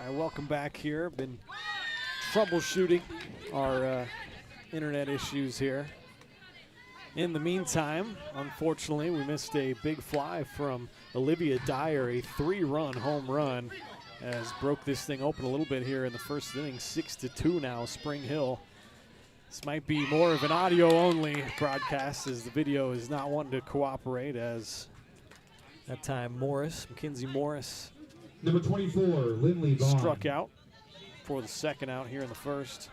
right, welcome back here. Been troubleshooting our internet issues here. In the meantime, unfortunately, we missed a big fly from Olivia Dyer, a 3-run home run, as broke this thing open a little bit here in the first inning. 6-2 now, Spring Hill. This might be more of an audio-only broadcast, as the video is not wanting to cooperate, as that time Mackenzie Morris, number 24, Lindley Vaughn, struck out for the second out here in the first.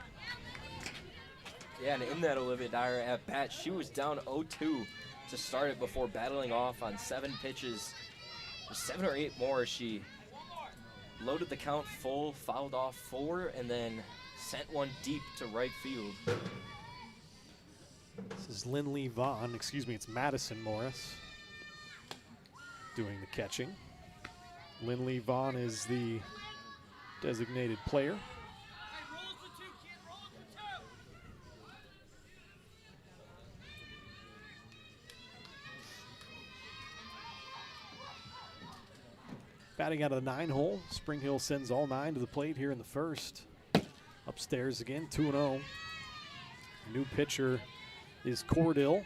Yeah, and in that Olivia Dyer at bat, she was down 0-2 to start it before battling off on 7 pitches. 7 or 8 more. She loaded the count full, fouled off 4, and then sent one deep to right field. This is Lindley Vaughn, it's Madison Morris doing the catching. Lindley Vaughn is the designated player. Batting out of the 9-hole, Spring Hill sends all 9 to the plate here in the first. Upstairs again, 2-0. New pitcher is Cordill.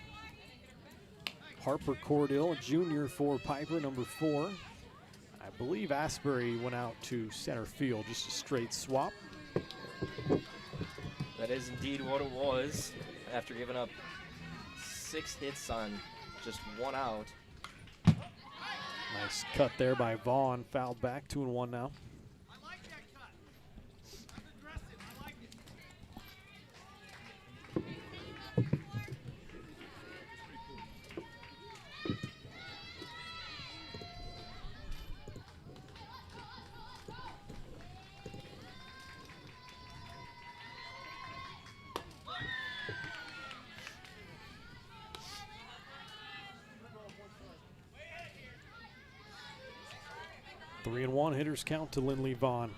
Harper Cordill, junior for Piper, number 4. I believe Asbury went out to center field, just a straight swap. That is indeed what it was, after giving up 6 hits on just 1 out. Nice cut there by Vaughn, fouled back, 2-1 now. I like that cut. That's aggressive. I like it. 3-1 hitters count to Lindley Vaughn.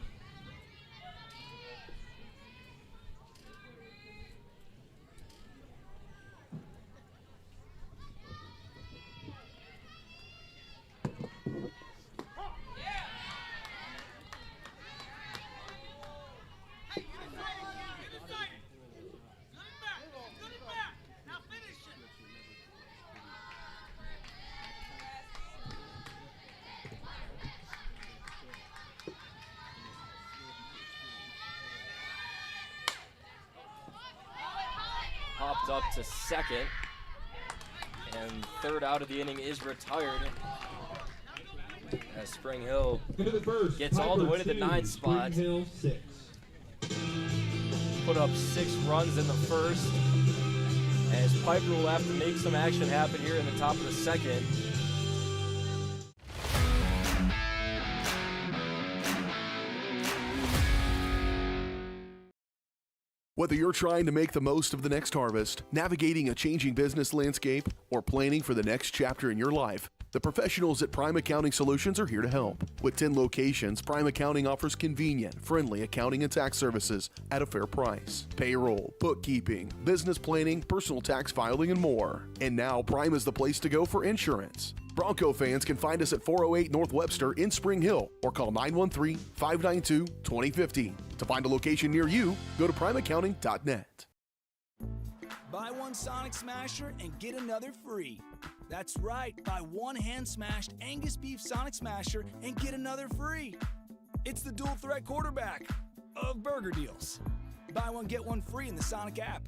Popped up to second, and third out of the inning is retired, as Spring Hill gets all the way to the 9th spot. Put up 6 runs in the first, as Piper will have to make some action happen here in the top of the second. Whether you're trying to make the most of the next harvest, navigating a changing business landscape, or planning for the next chapter in your life, the professionals at Prime Accounting Solutions are here to help. With 10 locations, Prime Accounting offers convenient, friendly accounting and tax services at a fair price. Payroll, bookkeeping, business planning, personal tax filing, and more. And now Prime is the place to go for insurance. Bronco fans can find us at 408 North Webster in Spring Hill or call 913-592-2015. To find a location near you, go to primeaccounting.net. Buy one Sonic Smasher and get another free. That's right, buy one hand-smashed Angus beef Sonic Smasher and get another free. It's the dual threat quarterback of burger deals. Buy one, get one free in the Sonic app.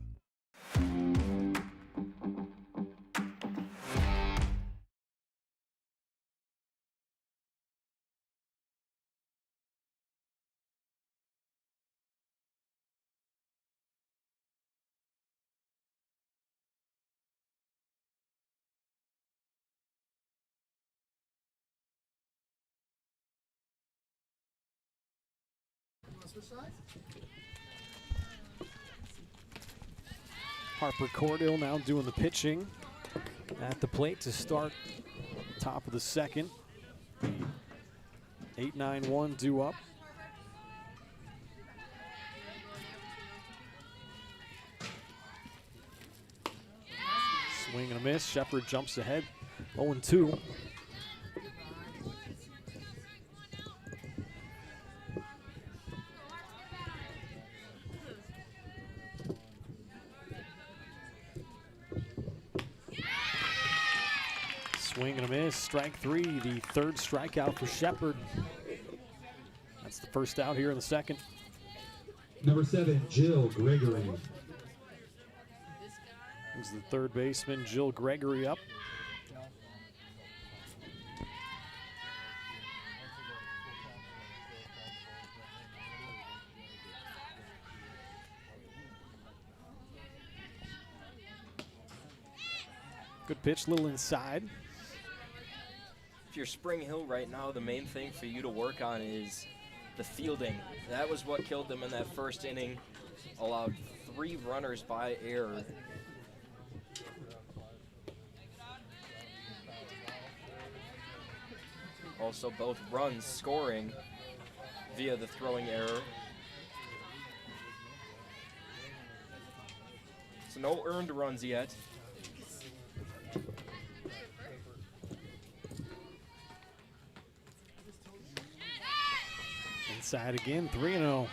Harper Cordill now doing the pitching at the plate to start top of the second. 8-9-1 due up. Swing and a miss. Shepard jumps ahead. 0-2. Swing and a miss, strike three, the third strikeout for Shepard. That's the first out here in the second. Number 7, Jill Gregory. This is the third baseman, Jill Gregory, up. Good pitch, little inside. If you're Spring Hill right now, the main thing for you to work on is the fielding. That was what killed them in that first inning. Allowed 3 runners by error. Also, both runs scoring via the throwing error. So no earned runs yet. Inside again, 3-0.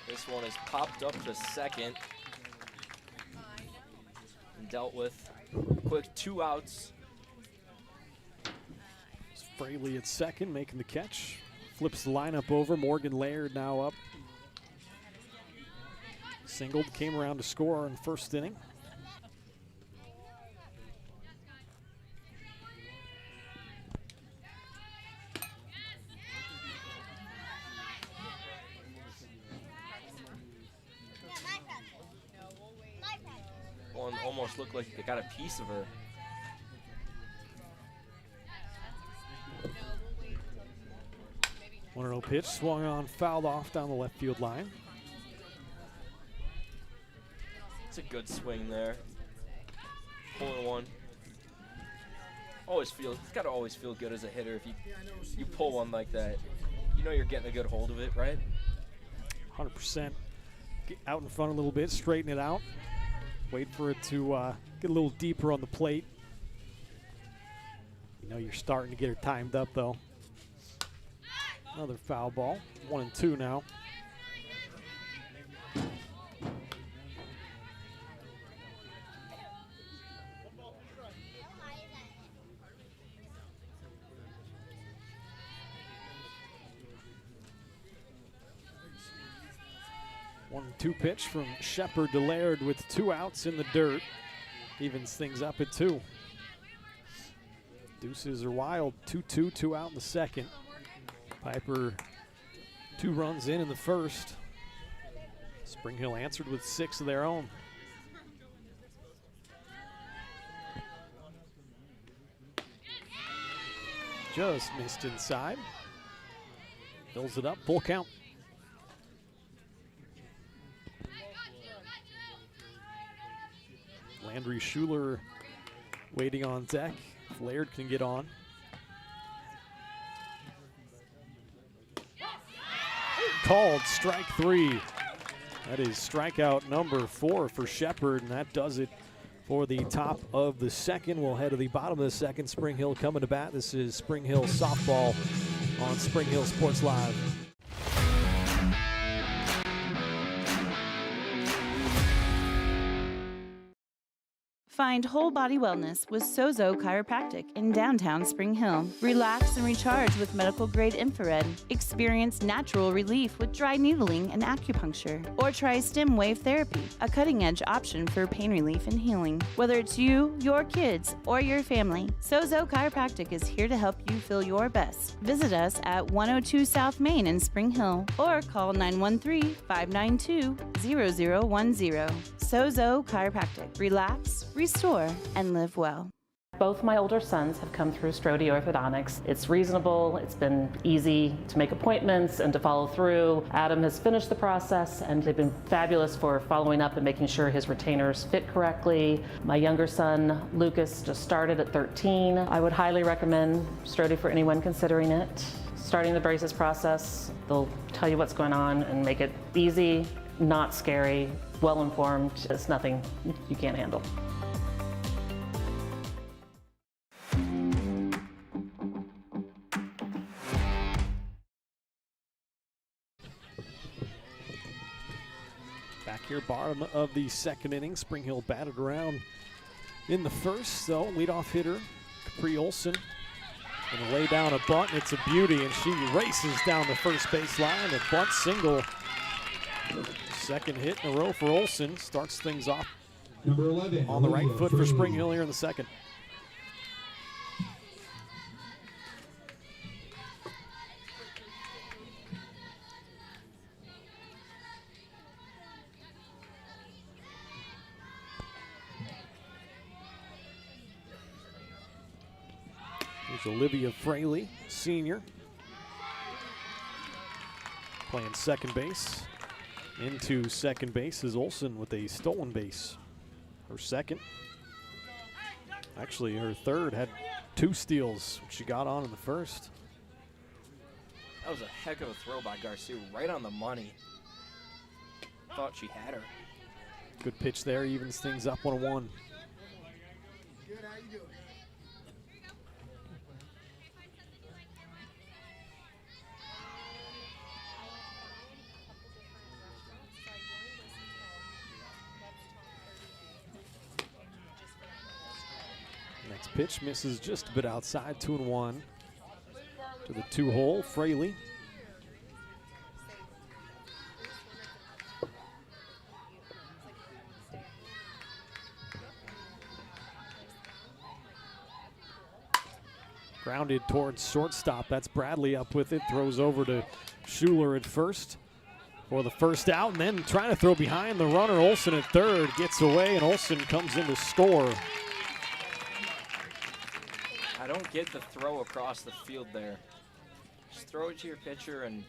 This one is popped up to second and dealt with. Quick 2 outs. It's Fraley at second, making the catch. Flips the lineup over. Morgan Laird now up. Singled, came around to score in the first inning. One almost looked like it got a piece of her. One 1-0 pitch, swung on, fouled off down the left field line. It's a good swing there. Pulling one. It's got to always feel good as a hitter if you pull one like that. You know you're getting a good hold of it, right? 100%. Get out in front a little bit, straighten it out. Wait for it to get a little deeper on the plate. You know you're starting to get her timed up, though. Another foul ball. 1-2 now. One 2 pitch from Shepard to Laird with 2 outs in the dirt. Evens things up at 2. Deuces are wild. 2-2, 2 out in the second. Piper 2 runs in the first. Spring Hill answered with 6 of their own. Just missed inside. Fills it up, full count. Landry Schuler waiting on deck. If Laird can get on. Called strike 3. That is strikeout number 4 for Shepard, and that does it for the top of the second. We'll head to the bottom of the second. Spring Hill coming to bat. This is Spring Hill softball on Spring Hill Sports Live. Find whole body wellness with Sozo Chiropractic in downtown Spring Hill. Relax and recharge with medical grade infrared. Experience natural relief with dry needling and acupuncture. Or try stem wave therapy, a cutting edge option for pain relief and healing. Whether it's you, your kids, or your family, Sozo Chiropractic is here to help you feel your best. Visit us at 102 South Main in Spring Hill or call 913-592-0010. Sozo Chiropractic. Relax, restore, and live well. Both my older sons have come through Strode Orthodontics. It's reasonable, it's been easy to make appointments and to follow through. Adam has finished the process and they've been fabulous for following up and making sure his retainers fit correctly. My younger son, Lucas, just started at 13. I would highly recommend Strode for anyone considering it. Starting the braces process, they'll tell you what's going on and make it easy, not scary, well-informed. It's nothing you can't handle. Back here, bottom of the second inning. Spring Hill batted around in the first, so leadoff hitter Capri Olson gonna lay down a bunt, and it's a beauty, and she races down the first base line. A bunt single. Second hit in a row for Olson. Starts things off Number 11, on the right Olivia foot for Freely. Spring Hill here in the second. Here's Olivia Fraley, senior, playing second base. Into second base is Olson with a stolen base. Her second. Actually, her third had 2 steals, which she got on in the first. That was a heck of a throw by Garcia, right on the money. Thought she had her. Good pitch there, evens things up 1-1. Good, how you doing? Next pitch misses just a bit outside, 2-1. To the 2-hole, Fraley. Grounded towards shortstop. That's Bradley up with it. Throws over to Schuler at first for the first out, and then trying to throw behind the runner. Olson at third gets away, and Olson comes in to score. I don't get the throw across the field there. Just throw it to your pitcher and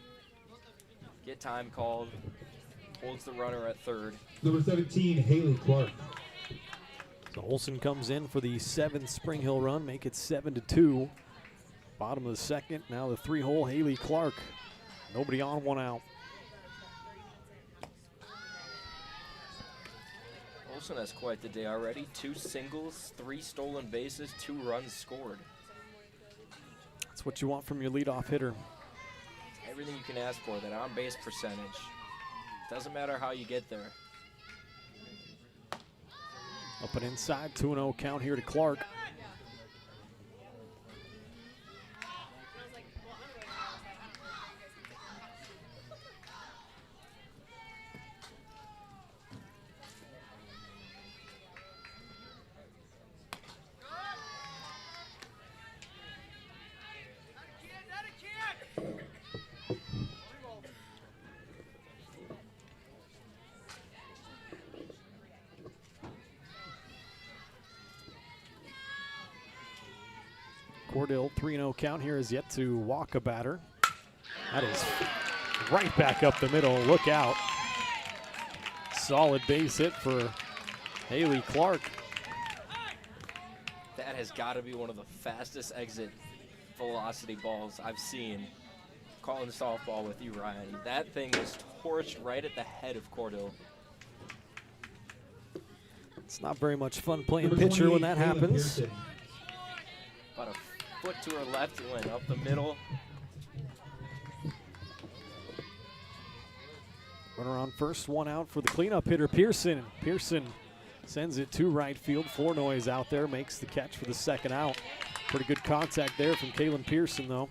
get time called. Holds the runner at third. Number 17, Haley Clark. So Olson comes in for the 7th Spring Hill run, make it 7-2. Bottom of the second, now the 3-hole Haley Clark. Nobody on, 1 out. Olson has quite the day already. 2 singles, 3 stolen bases, 2 runs scored. That's what you want from your leadoff hitter. Everything you can ask for, that on-base percentage. Doesn't matter how you get there. Up and inside, 2-0 count here to Clark. Cordell, 3-0 count here, is yet to walk a batter. That is right back up the middle. Look out. Solid base hit for Haley Clark. That has got to be one of the fastest exit velocity balls I've seen. Calling softball with you, Ryan. That thing was torched right at the head of Cordell. It's not very much fun playing Number pitcher when 28, that Kayla happens. Pearson. About a foot to her left, it went up the middle. Runner on first, 1 out for the cleanup hitter, Pearson. Pearson sends it to right field. Flournoy out there, makes the catch for the 2nd out. Pretty good contact there from Kaylin Pearson, though.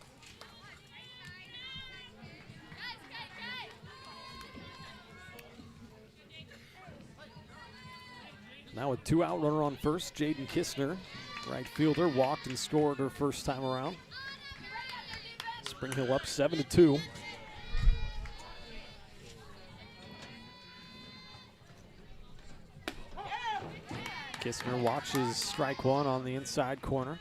Now with 2 out, runner on first, Jaden Kistner. Right fielder, walked and scored her first time around. Spring Hill up 7-2. Kistner watches strike one on the inside corner.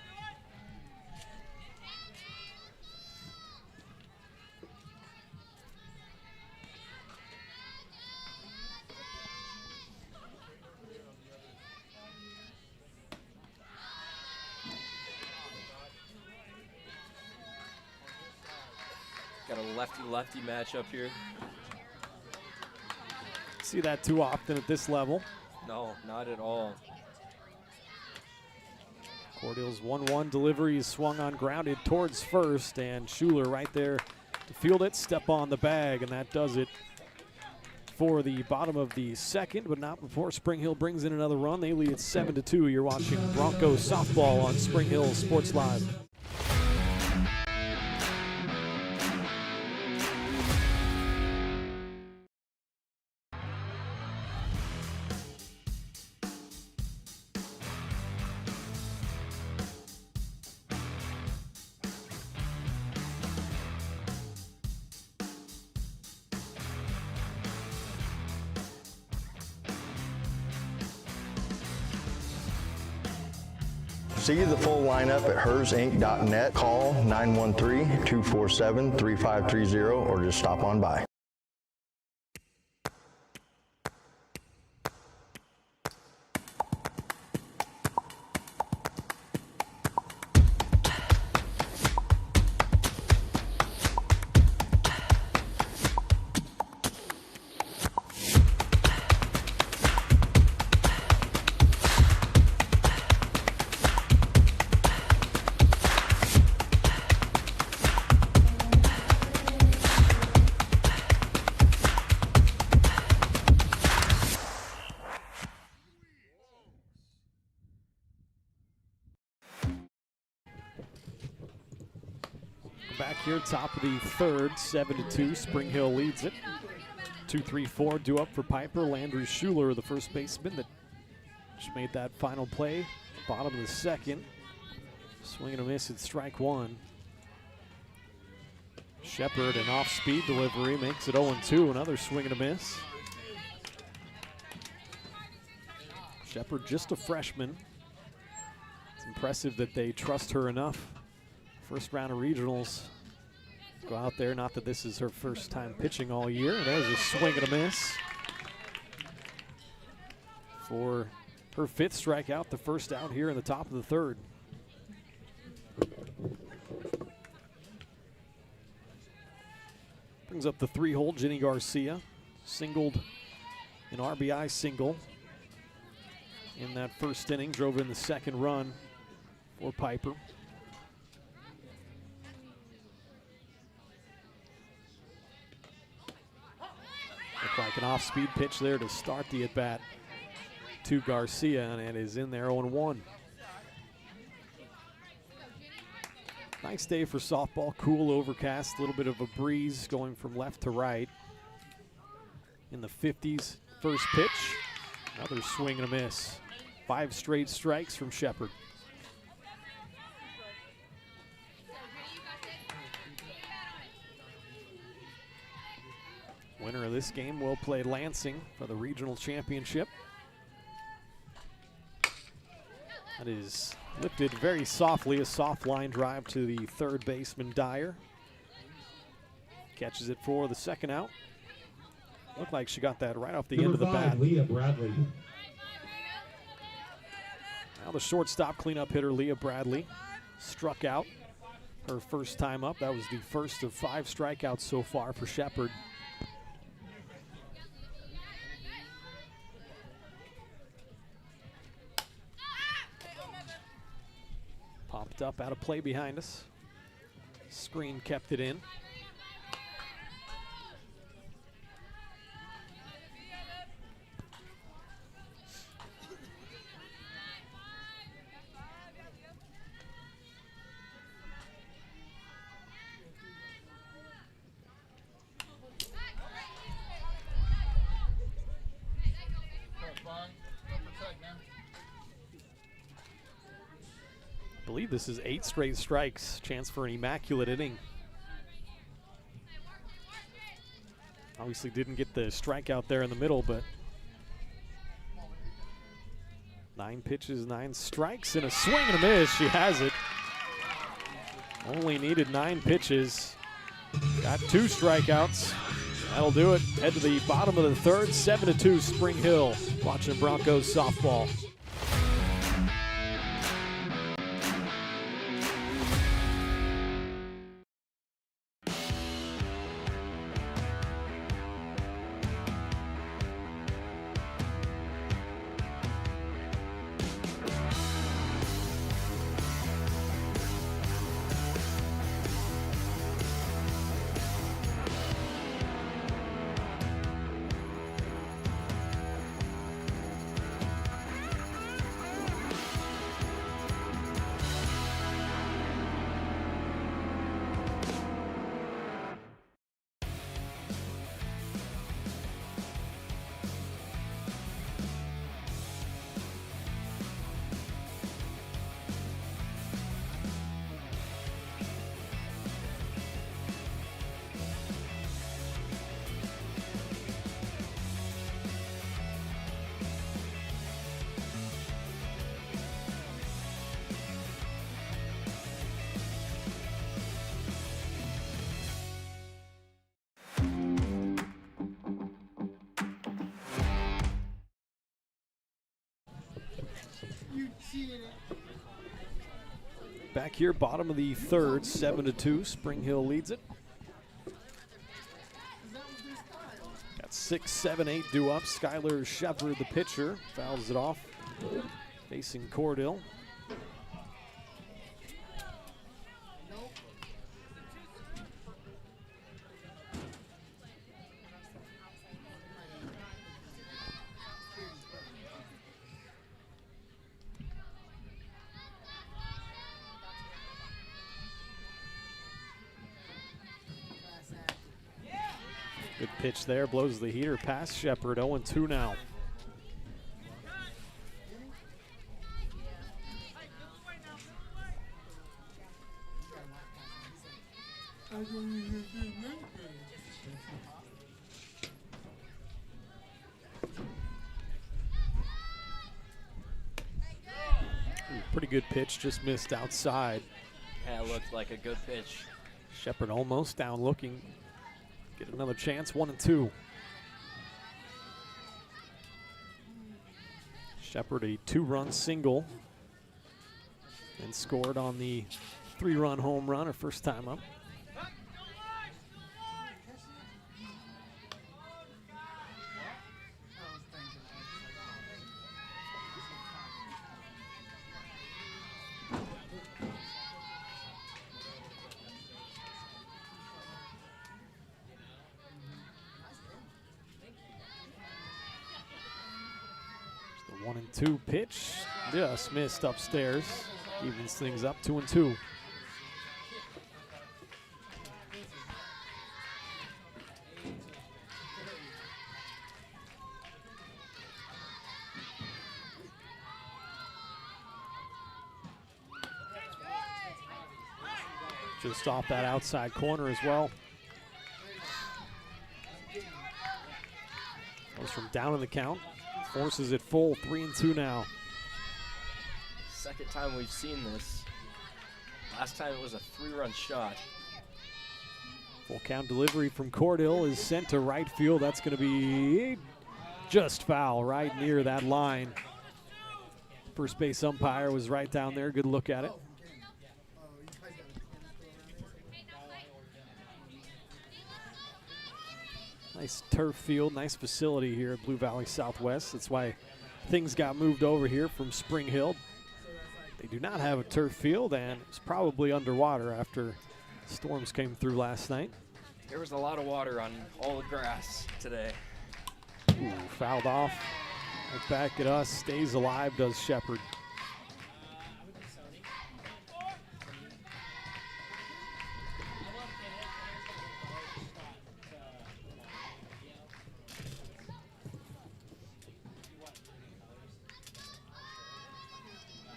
Got a lefty-lefty matchup here. See that too often at this level. No, not at all. Cordill's 1-1 delivery is swung on, grounded towards first, and Schuler right there to field it, step on the bag, and that does it for the bottom of the second, but not before Spring Hill brings in another run. They lead 7-2. You're watching Broncos softball on Spring Hill Sports Live. See the full lineup at hersinc.net. Call 913-247-3530 or just stop on by. Back here, top of the third, 7-2. Spring Hill leads it. 2-3-4 due up for Piper. Landry Schuler, the first baseman that just made that final play. Bottom of the second. Swing and a miss at strike one. Shepard, an off-speed delivery, makes it 0-2. Another swing and a miss. Shepard, just a freshman. It's impressive that they trust her enough. First round of regionals. Go out there, not that this is her first time pitching all year. There's a swing and a miss for her fifth strikeout, the first out here in the top of the third. Brings up the 3-hole, Jenny Garcia. Singled an RBI single in that first inning, drove in the second run for Piper. Looked like an off-speed pitch there to start the at-bat to Garcia, and it is in there 0-1. Nice day for softball, cool, overcast, a little bit of a breeze going from left to right. In the 50s, first pitch, another swing and a miss. 5 straight strikes from Shepard. Winner of this game will play Lansing for the regional championship. That is lifted very softly, a soft line drive to the third baseman, Dyer. Catches it for the second out. Looked like she got that right off the end of the bat. Leah Bradley. Now the shortstop cleanup hitter, Leah Bradley, struck out her first time up. That was the first of 5 strikeouts so far for Shepard. Popped up out of play behind us. Screen kept it in. I believe this is 8 straight strikes. Chance for an immaculate inning. Obviously didn't get the strikeout there in the middle, but 9 pitches, 9 strikes, and a swing and a miss. She has it. Only needed 9 pitches. Got 2 strikeouts. That'll do it. Head to the bottom of the third, 7-2 Spring Hill. Watching Broncos softball. Back here, bottom of the third, 7-2. Spring Hill leads it. Got 6, 7, 8 due up. Skylar Shepard, the pitcher, fouls it off. Facing Cordill. Good pitch there, blows the heater past Shepard. 0-2 now. Pretty good pitch, just missed outside. Yeah, it looked like a good pitch. Shepard almost down looking. Get another chance, 1-2. Shepard a 2-run single and scored on the 3-run home run her first time up. The 1-2 pitch just missed upstairs. Evens things up, 2-2. Just off that outside corner as well. Goes from down in the count. Forces it full, 3-2 now. Second time we've seen this. Last time it was a 3-run shot. Full count delivery from Cordill is sent to right field. That's going to be just foul right near that line. First base umpire was right down there. Good look at it. Nice turf field, nice facility here at Blue Valley Southwest. That's why things got moved over here from Spring Hill. They do not have a turf field, and it's probably underwater after storms came through last night. There was a lot of water on all the grass today. Ooh, fouled off. Right back at us, stays alive, does Shepard.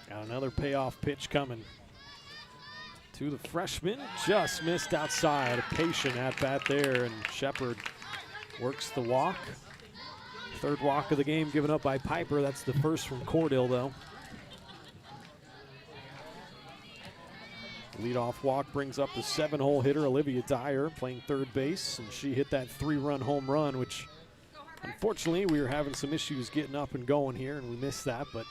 Got another payoff pitch coming to the freshman. Just missed outside. A patient at bat there, and Shepard works the walk. Third walk of the game given up by Piper. That's the first from Cordell, though. Leadoff walk brings up the 7-hole hitter, Olivia Dyer, playing third base, and she hit that 3-run home run, which unfortunately we were having some issues getting up and going here, and we missed that, but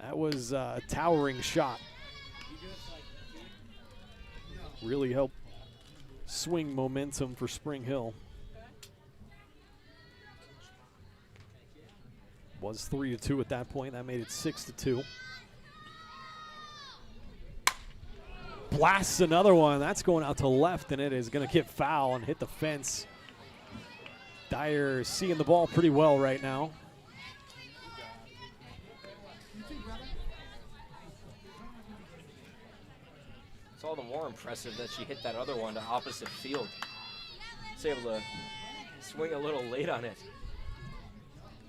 that was a towering shot. Really helped swing momentum for Spring Hill. Was 3-2 at that point. That made it 6-2. Blasts another one. That's going out to left, and it is going to get foul and hit the fence. Dyer seeing the ball pretty well right now. It's all the more impressive that she hit that other one to opposite field. She's able to swing a little late on it.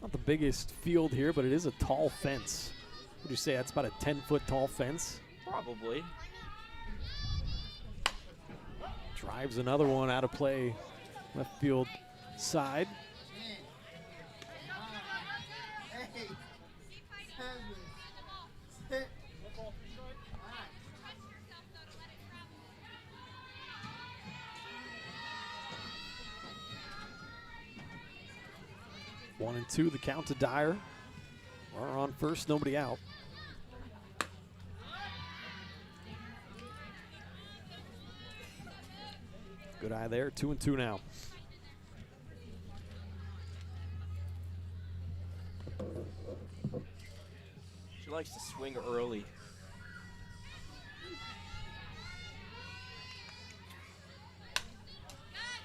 Not the biggest field here, but it is a tall fence. Would you say that's about a 10-foot tall fence? Probably. Drives another one out of play, left field side. One and two, the count to Dyer. Runner on first, nobody out. Good eye there, 2-2 now. She likes to swing early.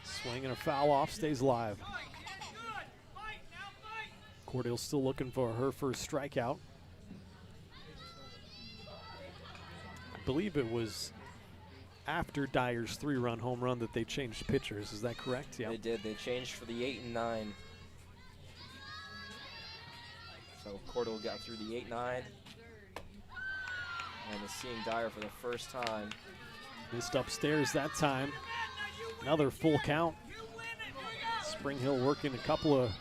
Swing and a foul off, stays live. Cordell still looking for her first strikeout. I believe it was after Dyer's 3-run home run that they changed pitchers. Is that correct? Yeah. They did. They changed for the 8 and 9. So Cordell got through the 8-9 and is seeing Dyer for the first time. Missed upstairs that time. Another full count. Spring Hill working a couple of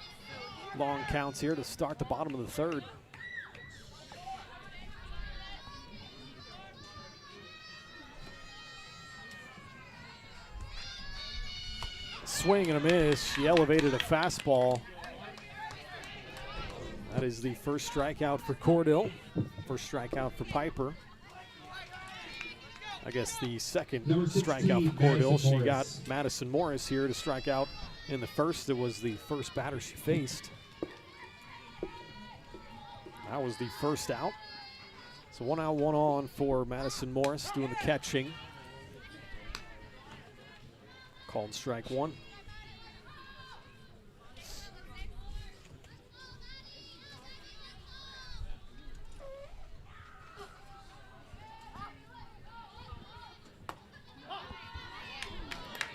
long counts here to start the bottom of the third. Swing and a miss. She elevated a fastball. That is the first strikeout for Cordell. First strikeout for Piper. I guess the second strikeout for Cordell. She got Madison Morris here to strike out in the first. It was the first batter she faced. That was the first out. So 1 out, 1 on for Madison Morris doing the catching. Called strike one.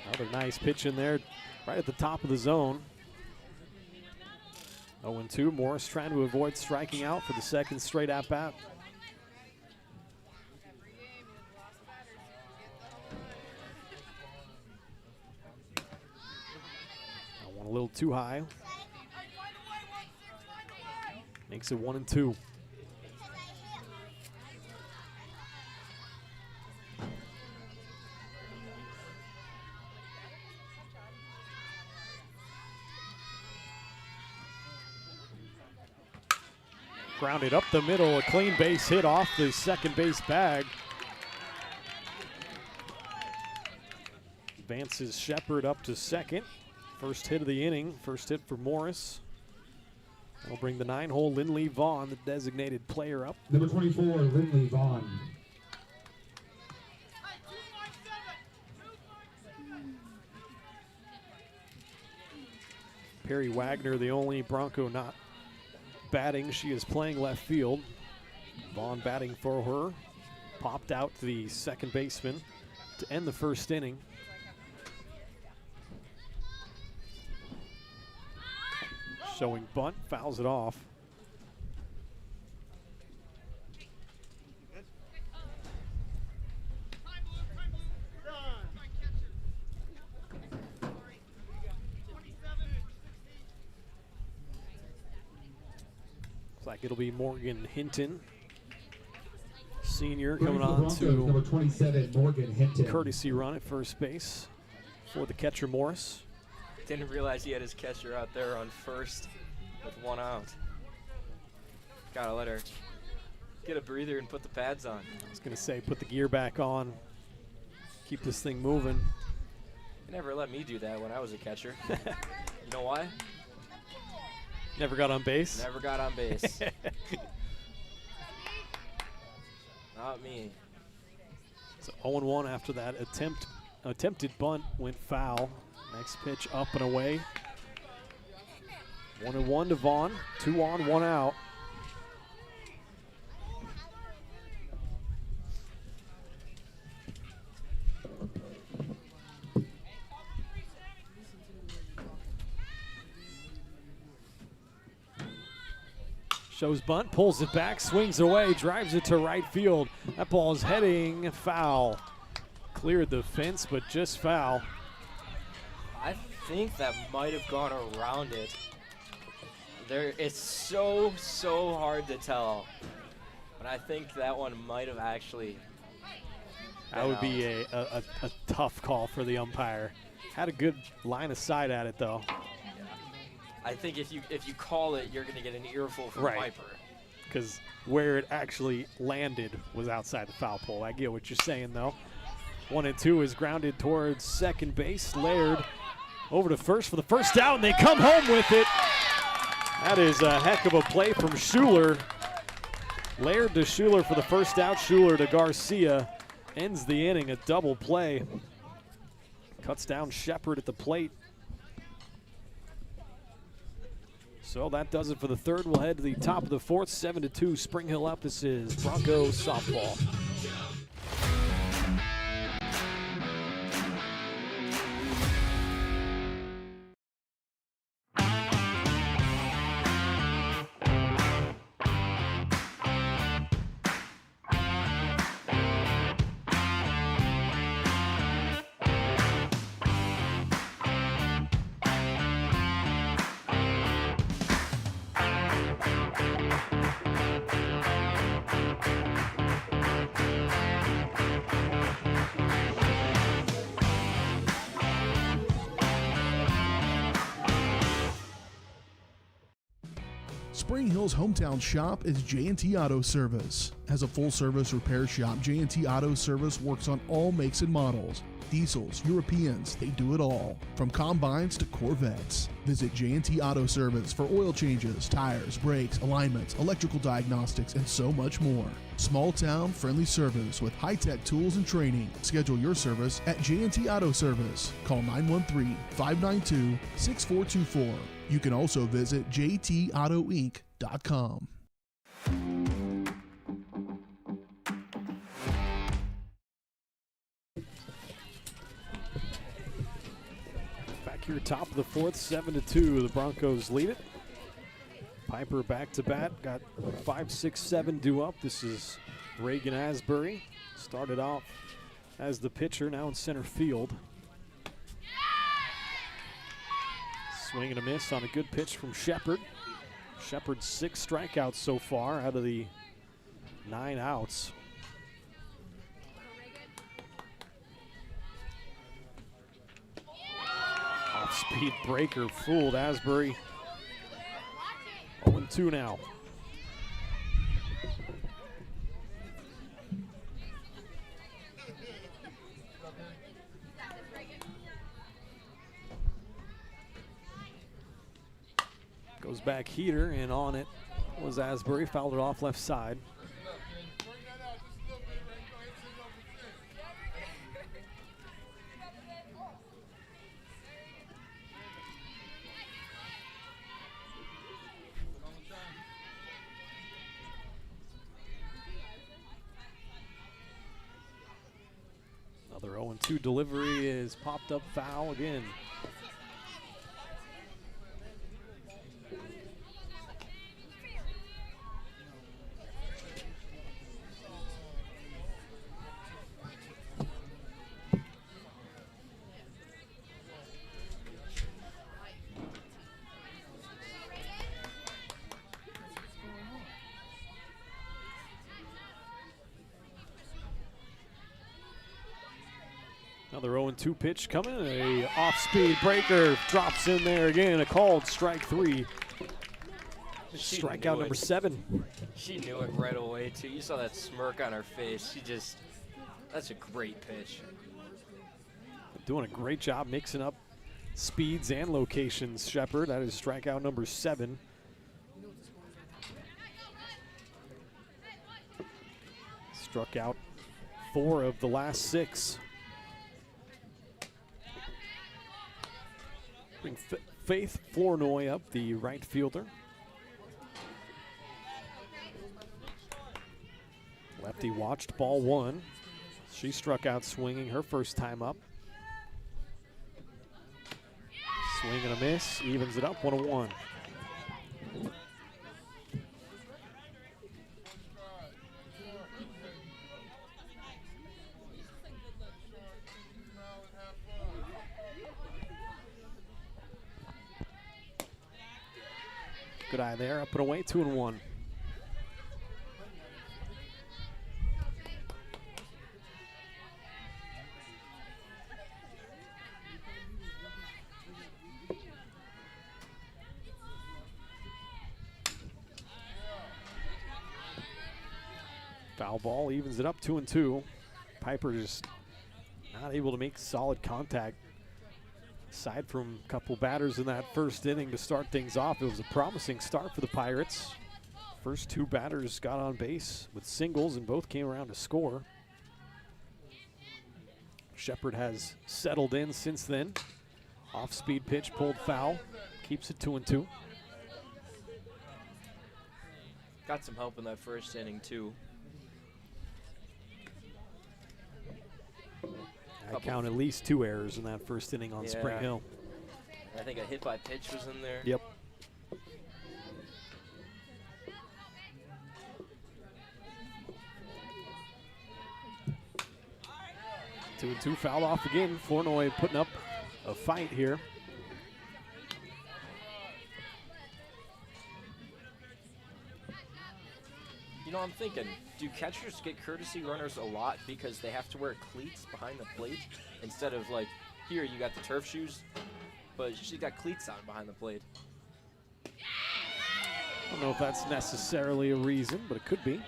Another nice pitch in there, right at the top of the zone. 0-2, Morris trying to avoid striking out for the second straight at-bat. That one a little too high. Makes it 1-2. Grounded up the middle, a clean base hit off the second base bag. Advances Shepard up to second. First hit of the inning, first hit for Morris. That'll bring the 9-hole Lindley Vaughn, the designated player, up. Number 24, Lindley Vaughn. Perry Wagner, the only Bronco not batting. She is playing left field. Vaughn batting for her. Popped out the second baseman to end the first inning. Showing bunt, fouls it off. like it'll be Morgan Hinton, senior, coming Brings the on Broncos, to number 27, Morgan Hinton. courtesy run at first base for the catcher Morris. Didn't realize he had his catcher out there on first with 1 out. Gotta let her get a breather and put the pads on. I was going to say, put the gear back on, keep this thing moving. They never let me do that when I was a catcher. You know why? Never got on base? Never got on base. Not me. So 0-1 after that attempted bunt went foul. Next pitch up and away. 1-1 to Vaughn. 2 on, 1 out. Shows bunt, pulls it back, swings away, drives it to right field. That ball is heading foul. Cleared the fence, but just foul. I think that might have gone around it. It's so hard to tell. But I think that one might have actually That would be out. a tough call for the umpire. Had a good line of sight at it, though. I think if you call it, you're going to get an earful from Right. Piper. Because where it actually landed was outside the foul pole. I get what you're saying, though. 1-2 is grounded towards second base. Laird over to first for the first out, and they come home with it. That is a heck of a play from Schuler. Laird to Schuler for the first out. Schuler to Garcia. Ends the inning, a double play. Cuts down Shepard at the plate. So that does it for the third. We'll head to the top of the fourth. 7-2, Spring Hill up. This is Broncos softball. Spring Hill's hometown shop is J&T Auto Service. As a full-service repair shop, J&T Auto Service works on all makes and models. Diesels, Europeans, they do it all. From combines to Corvettes. Visit J&T Auto Service for oil changes, tires, brakes, alignments, electrical diagnostics, and so much more. Small town, friendly service with high-tech tools and training. Schedule your service at J&T Auto Service. Call 913-592-6424. You can also visit jtautoinc.com. Back here, top of the fourth, 7-2. The Broncos lead it. Piper back to bat. Got 5, 6, 7 due up. This is Reagan Asbury. Started off as the pitcher, now in center field. Swing and a miss on a good pitch from Shepard. Shepard's 6 strikeouts so far out of the 9 outs. Off-speed breaker fooled Asbury. 0-2 now. Goes back heater, and on it was Asbury. Fouled it off left side. Another 0-2 delivery is popped up foul again. Another 0-2 pitch coming. A off-speed breaker drops in there again. A called strike 3. Strikeout number 7. She knew it right away, too. You saw that smirk on her face. That's a great pitch. Doing a great job mixing up speeds and locations, Shepard. That is strikeout number 7. Struck out 4 of the last 6. Bring Faith Flournoy up, the right fielder. Lefty watched ball 1. She struck out swinging her first time up. Swing and a miss, evens it up 1-1. Good eye there, up and away, 2-1. Foul ball evens it up 2-2. Piper just not able to make solid contact. Aside from a couple batters in that first inning to start things off, it was a promising start for the Pirates. First 2 batters got on base with singles and both came around to score. Shepard has settled in since then. Off-speed pitch pulled foul, keeps it 2-2. Got some help in that first inning, too. I count at least 2 errors in that first inning on Spring Hill. I think a hit by pitch was in there. Yep. Two and 2 fouled off again. Flournoy putting up a fight here. You know, I'm thinking, do catchers get courtesy runners a lot because they have to wear cleats behind the plate instead of like, here you got the turf shoes, but she got cleats on behind the plate? I don't know if that's necessarily a reason, but it could be.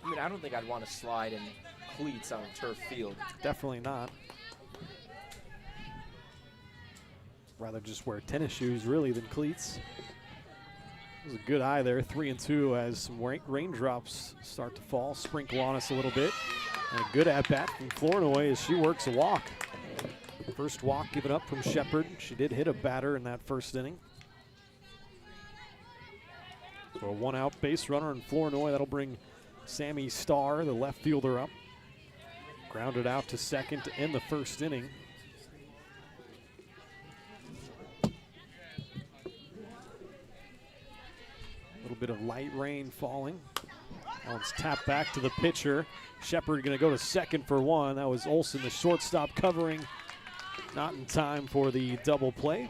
I mean, I don't think I'd want to slide in cleats on a turf field. Definitely not. Rather just wear tennis shoes, really, than cleats. It was a good eye there, 3 and 2, as some raindrops start to fall, sprinkle on us a little bit. And a good at-bat from Flournoy as she works a walk. First walk given up from Shepard. She did hit a batter in that first inning. So a 1-out base runner in Flournoy. That'll bring Sammy Starr, the left fielder, up. Grounded out to second to end the first inning. A little bit of light rain falling. That one's tapped back to the pitcher. Shepard going to go to second for 1. That was Olsen, the shortstop, covering. Not in time for the double play.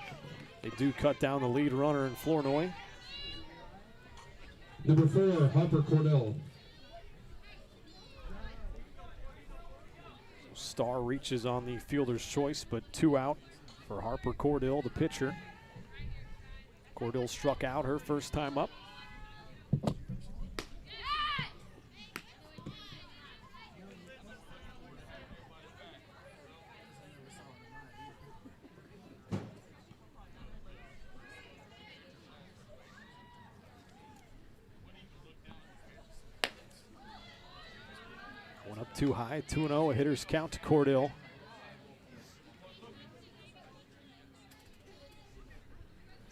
They do cut down the lead runner in Flournoy. Number 4, Harper Cordell. Starr reaches on the fielder's choice, but 2 out for Harper Cordell, the pitcher. Cordell struck out her first time up. One up too high, 2-0, a hitter's count to Cordell.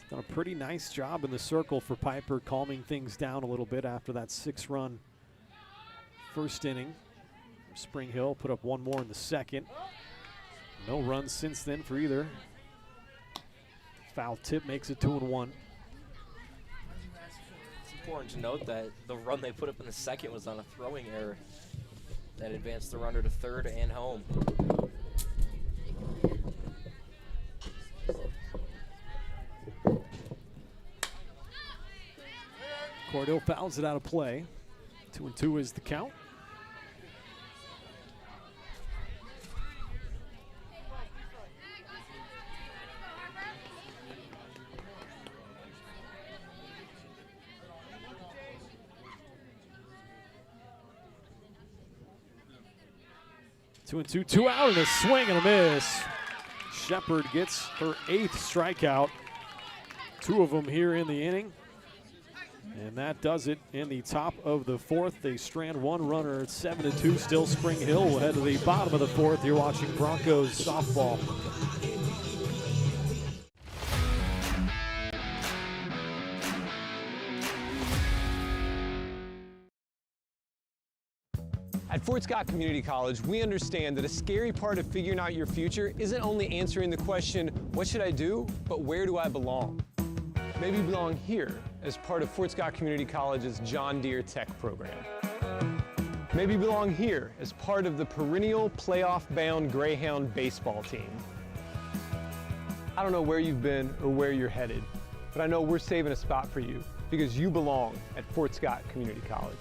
Done a pretty nice job in the circle for Piper, calming things down a little bit after that 6-run first inning. Spring Hill put up 1 more in the second. No runs since then for either. Foul tip makes it 2-1. It's important to note that the run they put up in the second was on a throwing error that advanced the runner to third and home. Cordell fouls it out of play. 2-2 is the count. 2-2, 2 out, and a swing and a miss. Shepard gets her 8th strikeout. 2 of them here in the inning. And that does it in the top of the 4th. They strand 1 runner at 7-2. Still Spring Hill. We'll head to the bottom of the 4th. You're watching Broncos softball. At Fort Scott Community College, we understand that a scary part of figuring out your future isn't only answering the question, what should I do, but where do I belong? Maybe you belong here as part of Fort Scott Community College's John Deere Tech program. Maybe you belong here as part of the perennial playoff-bound Greyhound baseball team. I don't know where you've been or where you're headed, but I know we're saving a spot for you because you belong at Fort Scott Community College.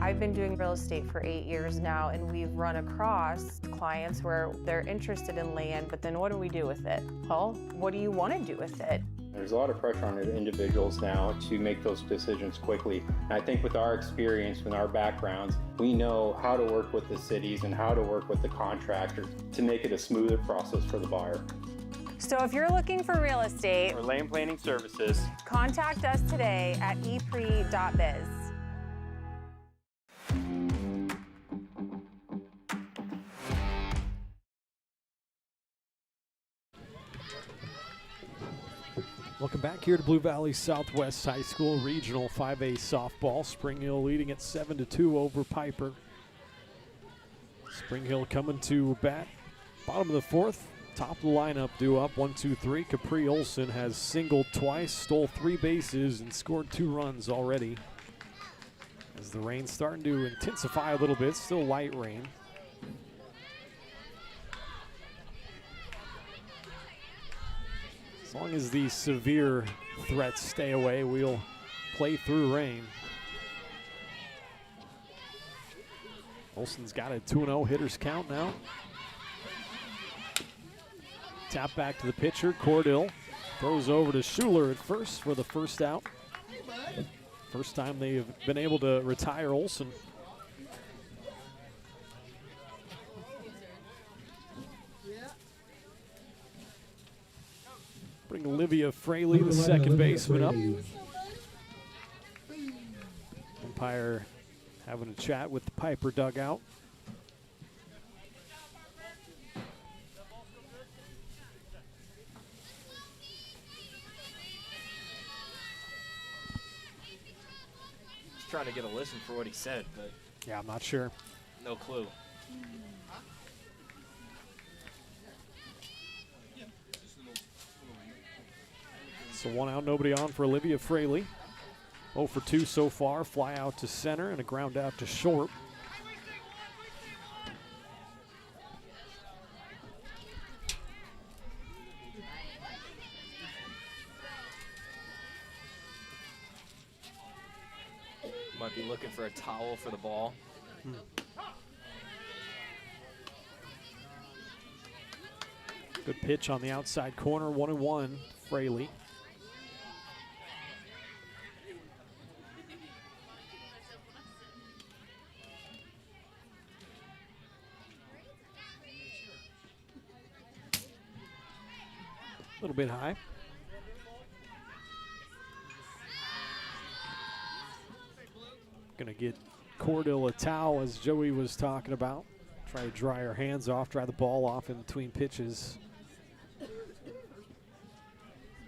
I've been doing real estate for 8 years now, and we've run across clients where they're interested in land, but then what do we do with it? Well, what do you want to do with it? There's a lot of pressure on the individuals now to make those decisions quickly. And I think with our experience, with our backgrounds, we know how to work with the cities and how to work with the contractors to make it a smoother process for the buyer. So if you're looking for real estate or land planning services, contact us today at epre.biz. Welcome back here to Blue Valley Southwest High School Regional 5A softball. Spring Hill leading at 7-2 over Piper. Spring Hill coming to bat. Bottom of the 4th. Top of the lineup due up 1-2-3. Capri Olson has singled twice, stole 3 bases, and scored 2 runs already. As the rain's starting to intensify a little bit, still light rain. As long as these severe threats stay away, we'll play through rain. Olson's got a 2-0 hitters count now. Tap back to the pitcher, Cordill. Throws over to Schuler at first for the first out. First time they've been able to retire Olson. Bring Olivia Fraley, the second baseman, up. Umpire having a chat with the Piper dugout. Just trying to get a listen for what he said, but yeah, I'm not sure. No clue. So 1 out, nobody on for Olivia Fraley. 0 for 2 so far. Fly out to center and a ground out to short. Might be looking for a towel for the ball. Good pitch on the outside corner, 1-1, Fraley. A little bit high. Gonna get Cordill a towel, as Joey was talking about. Try to dry her hands off, dry the ball off in between pitches.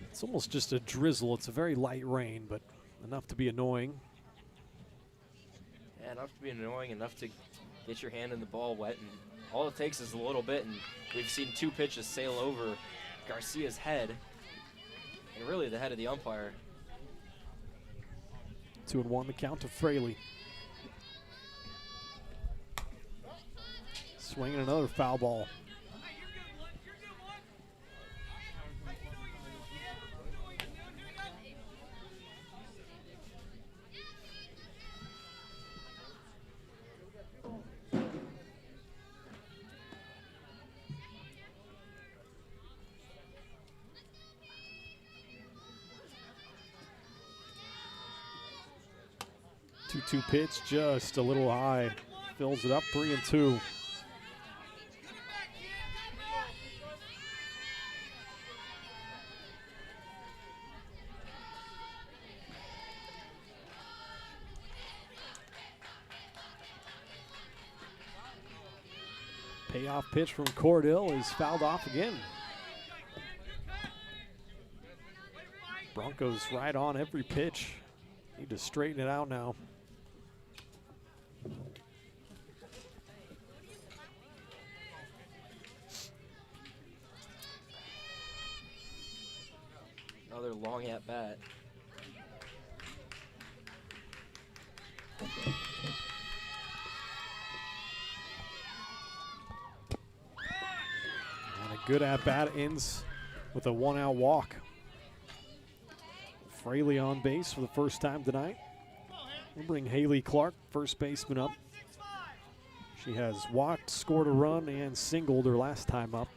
It's almost just a drizzle. It's a very light rain, but enough to be annoying. Yeah, enough to be annoying, enough to get your hand in the ball wet, and all it takes is a little bit, and we've seen 2 pitches sail over Garcia's head, and really the head of the umpire. 2-1 the count to Fraley. Swinging another foul ball. 2-2 pitch, just a little high. Fills it up, 3-2. Payoff pitch from Cordell is fouled off again. Broncos right on every pitch. Need to straighten it out now. Another long at bat. And a good at bat ends with a 1-out walk. Fraley on base for the first time tonight. We'll bring Haley Clark, first baseman, up. She has walked, scored a run, and singled her last time up.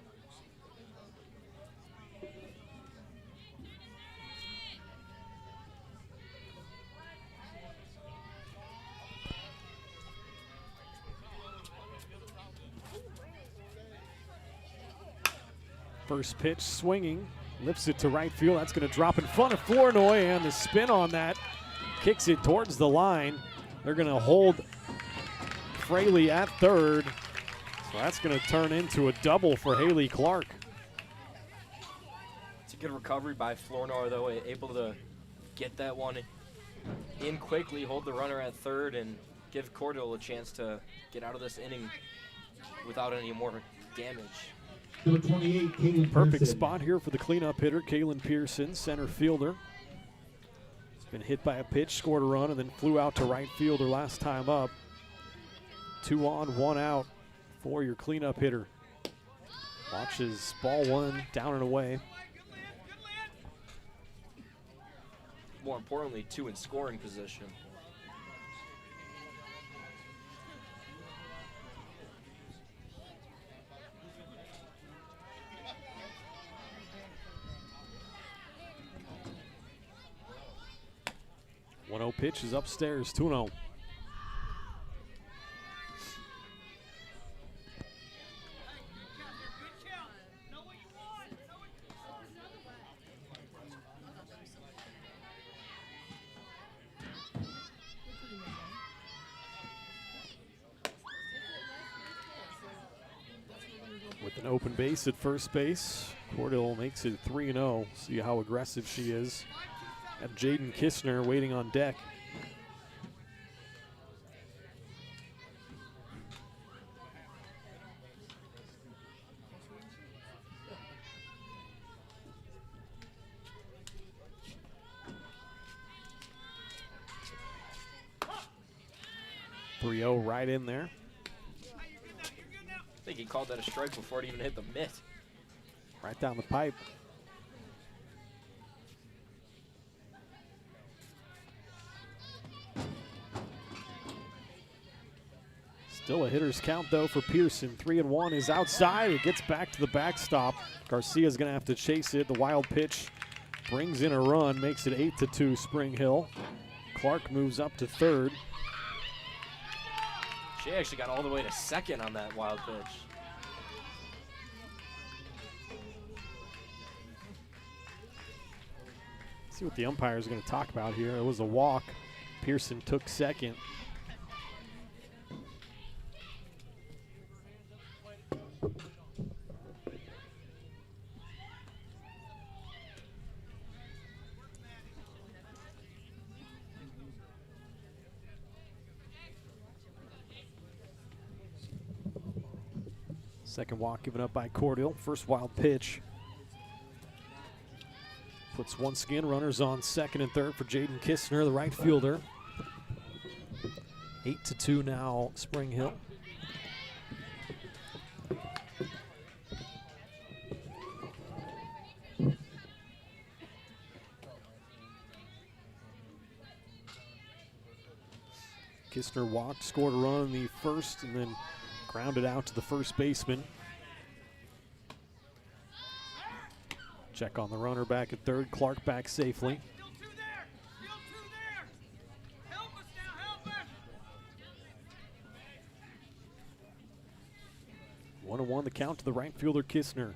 First pitch swinging, lifts it to right field. That's going to drop in front of Flournoy, and the spin on that kicks it towards the line. They're going to hold Fraley at third. So that's going to turn into a double for Haley Clark. It's a good recovery by Flournoy, though, able to get that one in quickly, hold the runner at third, and give Cordell a chance to get out of this inning without any more damage. Number 28, Kaylin Perfect Pearson. spot here for the cleanup hitter, Kaylin Pearson, center fielder. He's been hit by a pitch, scored a run, and then flew out to right fielder last time up. 2 on, 1 out for your cleanup hitter. Watches ball 1 down and away. More importantly, 2 in scoring position. One-0 pitch is upstairs, 2-0. With an open base at first base, Cordell makes it 3-0. See how aggressive she is. Got Jaden Kistner waiting on deck. Right in there. I think he called that a strike before it even hit the mitt. Right down the pipe. Still a hitter's count, though, for Pearson. 3-1 is outside. It gets back to the backstop. Garcia's going to have to chase it. The wild pitch brings in a run, makes it 8-2 Spring Hill. Clark moves up to third. She actually got all the way to second on that wild pitch. See what the umpire is going to talk about here. It was a walk. Pearson took second. Second walk given up by Cordell. First wild pitch. Puts once again runners on second and third for Jaden Kistner, the right fielder. 8-2 now, Spring Hill. Kistner walked, scored a run in the first, and then grounded out to the first baseman. Check on the runner back at third. Clark back safely. Still 2 there. Still 2 there. Help us now. Help us. 1-1 the count to the right fielder, Kistner.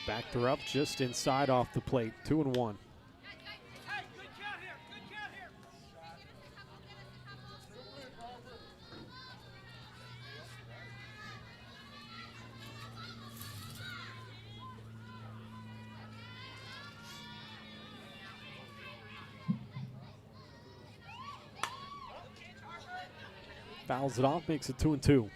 Backed her up just inside off the plate. 2-1. Fouls it off, makes it 2-2.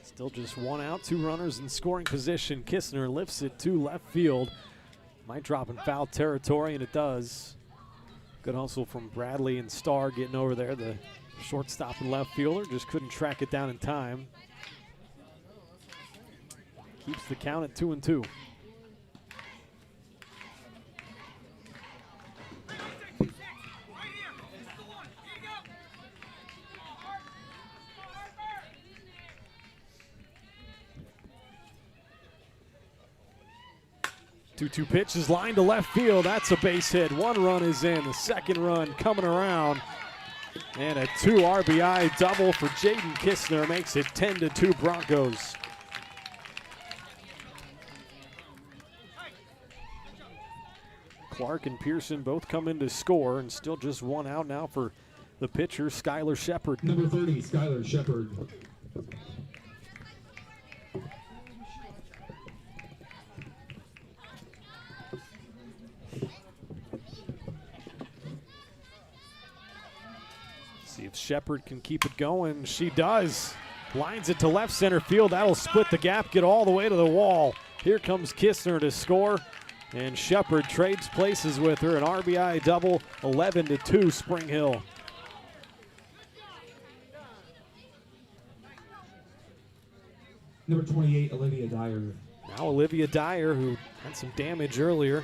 Still just 1 out, 2 runners in scoring position. Kistner lifts it to left field. Might drop in foul territory, and it does. Good hustle from Bradley and Starr getting over there. The shortstop and left fielder just couldn't track it down in time. Keeps the count at 2-2. Two pitches, line to left field. That's a base hit. 1 run is in. The second run coming around. And a 2 RBI double for Jaden Kistner makes it 10-2 Broncos. Clark and Pearson both come in to score, and still just 1 out now for the pitcher, Skylar Shepard. Number 30, Skylar Shepard. See if Shepard can keep it going. She does. Lines it to left center field. That'll split the gap, get all the way to the wall. Here comes Kistner to score, and Shepard trades places with her. An RBI double, 11-2 Spring Hill. Number 28, Olivia Dyer. Now Olivia Dyer, who had some damage earlier.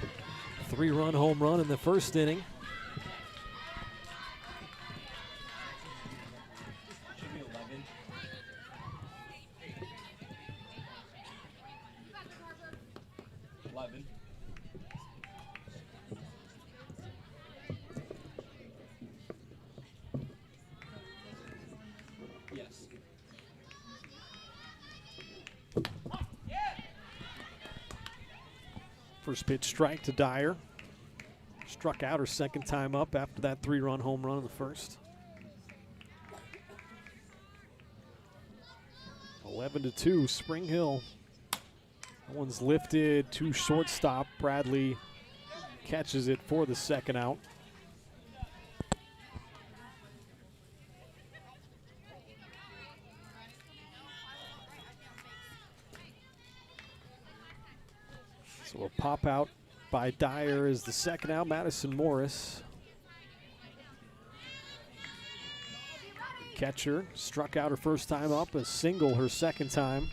3-run home run in the first inning. First pitch strike to Dyer. Struck out her second time up after that 3-run home run in the first. 11-2 Spring Hill. That one's lifted to shortstop. Bradley catches it for the second out. So a pop out by Dyer is the second out. Madison Morris. Catcher struck out her first time up, a single her second time.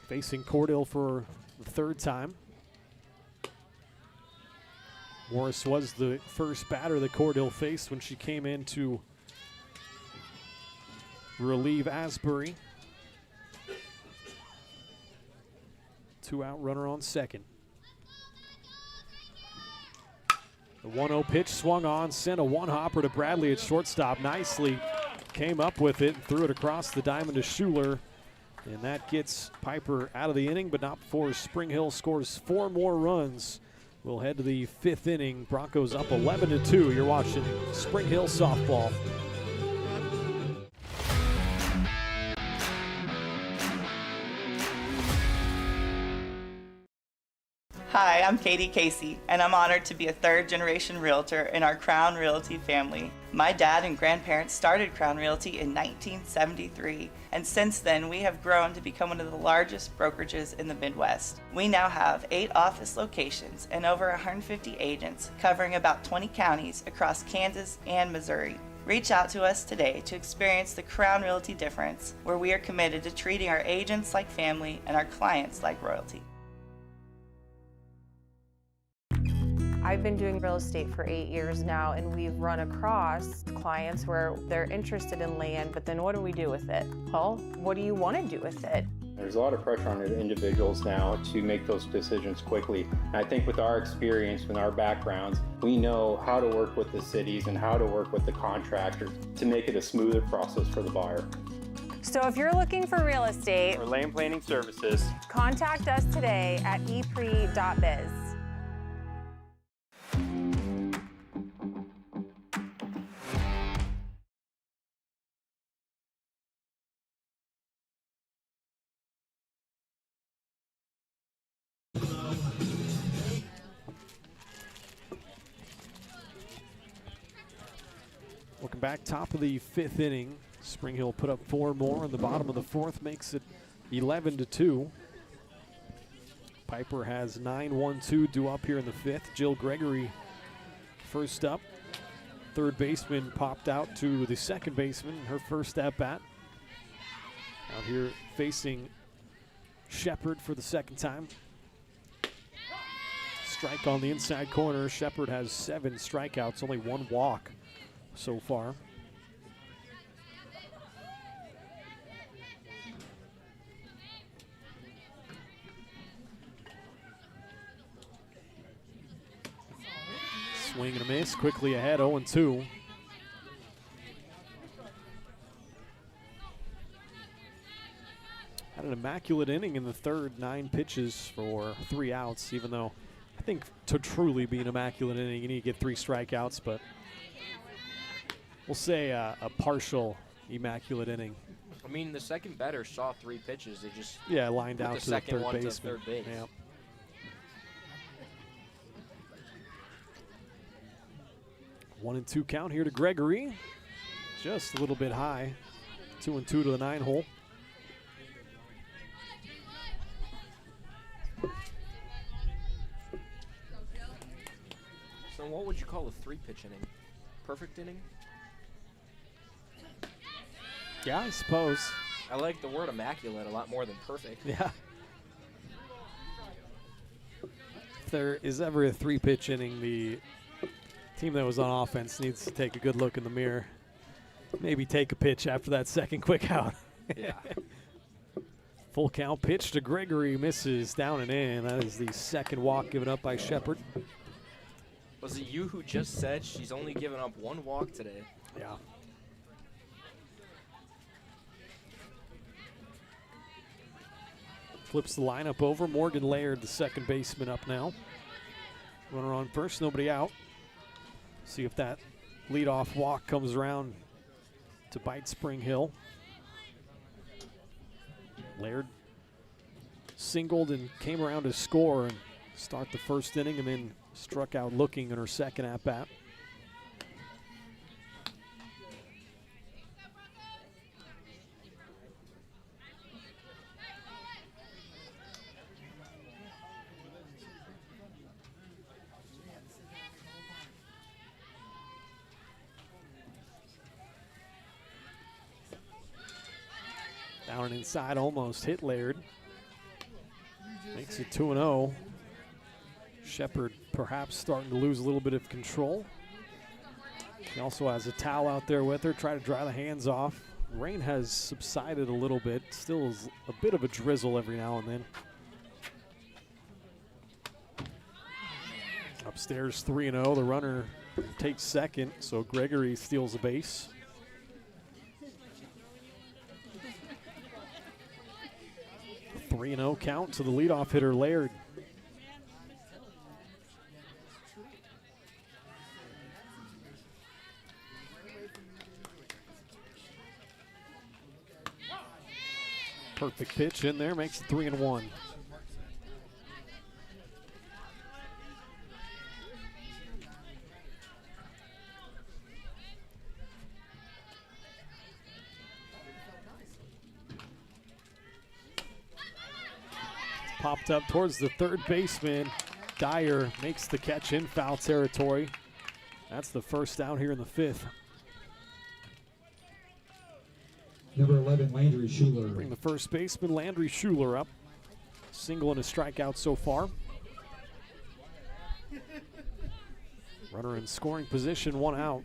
Facing Cordell for the third time. Morris was the first batter that Cordell faced when she came in to relieve Asbury. 2-out runner on second. The 1-0 pitch swung on, sent a one-hopper to Bradley at shortstop. Nicely came up with it and threw it across the diamond to Schuler. And that gets Piper out of the inning, but not before Spring Hill scores 4 more runs. We'll head to the 5th inning. Broncos up 11-2. You're watching Spring Hill softball. Hi, I'm Katie Casey, and I'm honored to be a third-generation realtor in our Crown Realty family. My dad and grandparents started Crown Realty in 1973, and since then we have grown to become one of the largest brokerages in the Midwest. We now have 8 office locations and over 150 agents covering about 20 counties across Kansas and Missouri. Reach out to us today to experience the Crown Realty difference, where we are committed to treating our agents like family and our clients like royalty. I've been doing real estate for 8 years now, and we've run across clients where they're interested in land, but then what do we do with it? Well, what do you want to do with it? There's a lot of pressure on individuals now to make those decisions quickly. And I think with our experience, with our backgrounds, we know how to work with the cities and how to work with the contractors to make it a smoother process for the buyer. So if you're looking for real estate or land planning services, contact us today at epre.biz. Welcome back, top of the 5th inning. Spring Hill put up 4 more in the bottom of the 4th, makes it 11-2. Piper has 9-1-2 due up here in the 5th. Jill Gregory first up. Third baseman popped out to the second baseman, her first at bat. Out here facing Shepard for the second time. Strike on the inside corner. Shepard has 7 strikeouts, only 1 walk so far. Swing and a miss, quickly ahead, 0-2. Had an immaculate inning in the 3rd, 9 pitches for 3 outs, even though I think to truly be an immaculate inning, you need to get 3 strikeouts, but we'll say a partial immaculate inning. I mean, the second batter saw 3 pitches. They just lined out to the third baseman. To third base. Yeah. 1-2 count here to Gregory. Just a little bit high. 2-2 to the 9 hole. So what would you call a 3-pitch inning? Perfect inning? Yeah, I suppose. I like the word immaculate a lot more than perfect. Yeah. If there is ever a 3-pitch inning, the team that was on offense needs to take a good look in the mirror. Maybe take a pitch after that second quick out. Yeah. Full count pitch to Gregory, misses down and in. That is the second walk given up by Shepard. Was it you who just said she's only given up 1 walk today? Yeah. Flips the lineup over. Morgan Laird, the second baseman, up now. Runner on first, nobody out. See if that leadoff walk comes around to bite Spring Hill. Laird singled and came around to score and start the first inning, and then struck out looking in her second at bat. Down and inside, almost hit Laird. Makes it 2-0. Shepard perhaps starting to lose a little bit of control. She also has a towel out there with her, try to dry the hands off. Rain has subsided a little bit, still is a bit of a drizzle every now and then. Upstairs 3-0, the runner takes second, so Gregory steals a base. A 3-0 count to the leadoff hitter, Laird. Perfect pitch in there, makes it 3-1. Popped up towards the third baseman. Dyer makes the catch in foul territory. That's the first down here in the 5th. Number 11, Landry Schuler. Bring the first baseman, Landry Schuler, up. Single and a strikeout so far. Runner in scoring position, 1 out.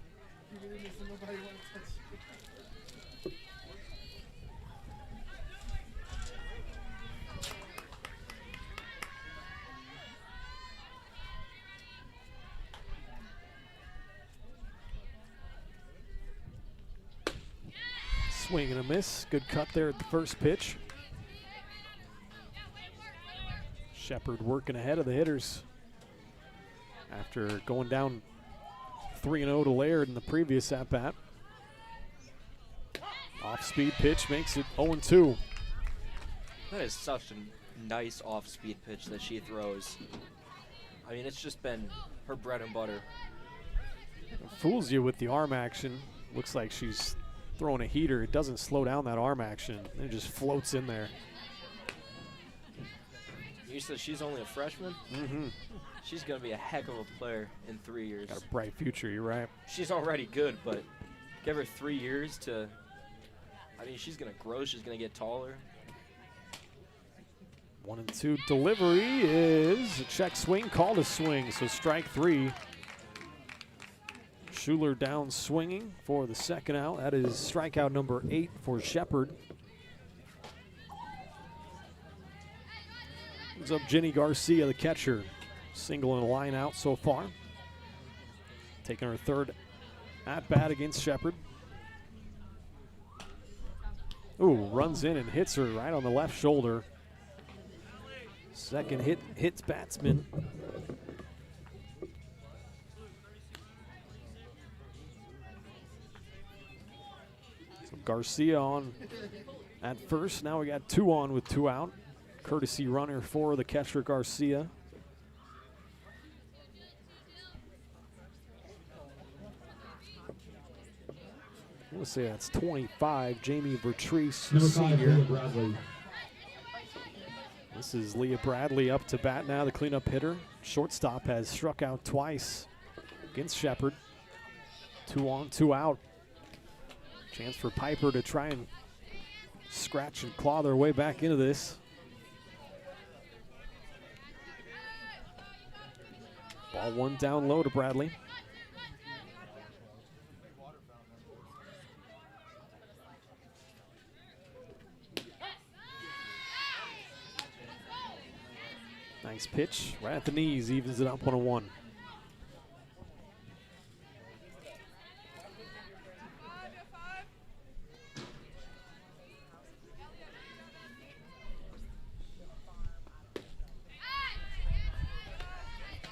Swing and a miss. Good cut there at the first pitch. Shepard working ahead of the hitters after going down 3-0 to Laird in the previous at-bat. Off-speed pitch makes it 0-2. That is such a nice off-speed pitch that she throws. I mean, it's just been her bread and butter. It fools you with the arm action. Looks like she's throwing a heater. It doesn't slow down that arm action. It just floats in there. You said she's only a freshman? Mm-hmm. She's going to be a heck of a player in 3 years. Got a bright future, you're right. She's already good, but give her 3 years to, I mean, she's going to grow. She's going to get taller. 1-2 delivery is a check swing, called a swing, so strike 3. Schuler down swinging for the second out. That is strikeout number 8 for Shepard. Brings up Jenny Garcia, the catcher. Single and a line out so far. Taking her third at-bat against Shepard. Ooh, runs in and hits her right on the left shoulder. Second hit hits batsman. So Garcia on at first. Now we got 2 on with 2 out. Courtesy runner for the catcher Garcia. I want to say that's 25, Jamie Vertreese, Number 5, senior. Leah Bradley. This is Leah Bradley up to bat now, the cleanup hitter. Shortstop has struck out twice against Shepard. 2 on, 2 out. Chance for Piper to try and scratch and claw their way back into this. Ball 1 down low to Bradley. Nice pitch, right at the knees, evens it up 1-1.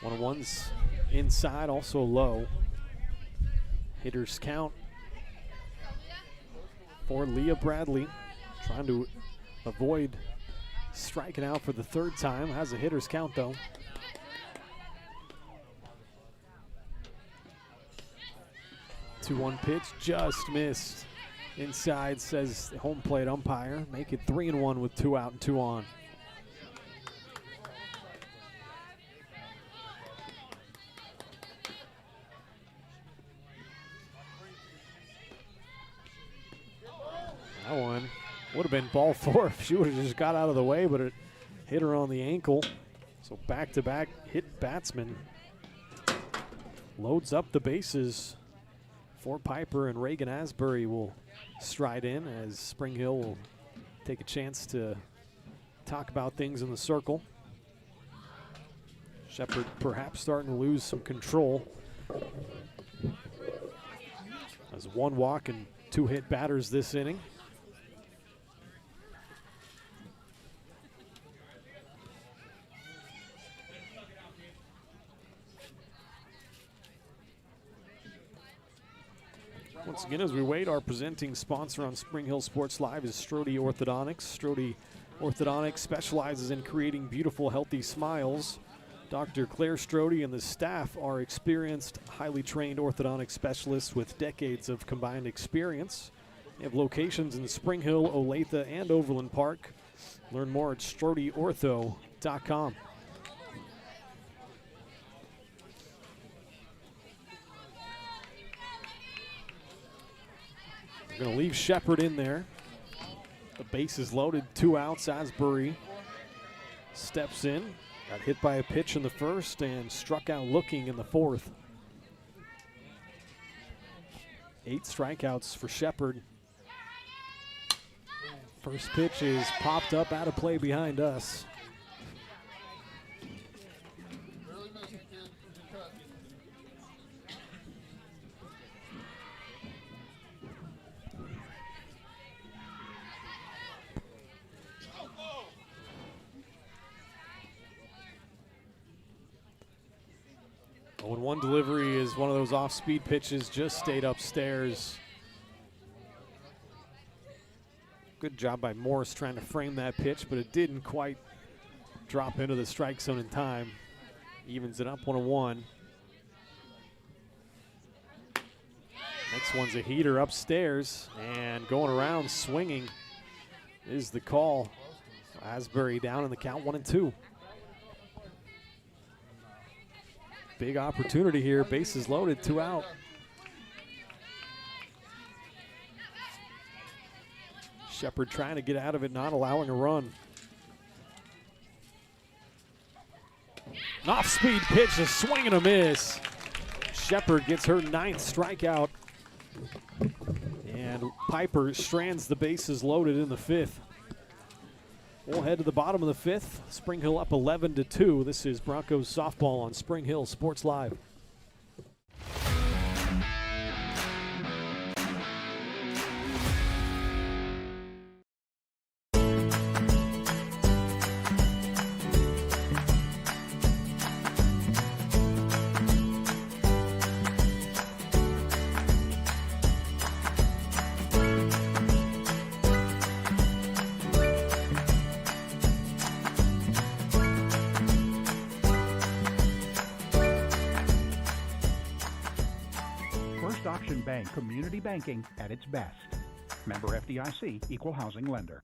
One of one's inside, also low. Hitters count for Leah Bradley, trying to avoid striking out for the 3rd time. Has a hitter's count though. Two 2-1 pitch, just missed. Inside, says the home plate umpire. Make it 3-1 with 2 out and 2 on. That one would have been ball 4 if she would have just got out of the way, but it hit her on the ankle. So back-to-back hit batsman. Loads up the bases for Piper, and Reagan Asbury will stride in as Spring Hill will take a chance to talk about things in the circle. Shepard perhaps starting to lose some control. As 1 walk and 2 hit batters this inning. Once again, as we wait, our presenting sponsor on Spring Hill Sports Live is Strode Orthodontics. Strode Orthodontics specializes in creating beautiful, healthy smiles. Dr. Claire Strode and the staff are experienced, highly trained orthodontic specialists with decades of combined experience. They have locations in Spring Hill, Olathe, and Overland Park. Learn more at StrodeOrtho.com. Going to leave Shepard in there. The base is loaded, 2 outs. Asbury steps in. Got hit by a pitch in the first and struck out looking in the 4th. 8 strikeouts for Shepherd. First pitch is popped up out of play behind us. When one delivery is one of those off-speed pitches, just stayed upstairs. Good job by Morris trying to frame that pitch, but it didn't quite drop into the strike zone in time. Evens it up 1-1. Next one's a heater upstairs, and going around swinging is the call. Asbury down in the count, 1-2. Big opportunity here, bases loaded, 2 out. Shepherd trying to get out of it, not allowing a run. An off-speed pitch, a swing and a miss. Shepherd gets her 9th strikeout. And Piper strands the bases loaded in the 5th. We'll head to the bottom of the 5th. Spring Hill up 11-2. This is Broncos softball on Spring Hill Sports Live. First Auction Bank, community banking at its best. Member FDIC, equal housing lender.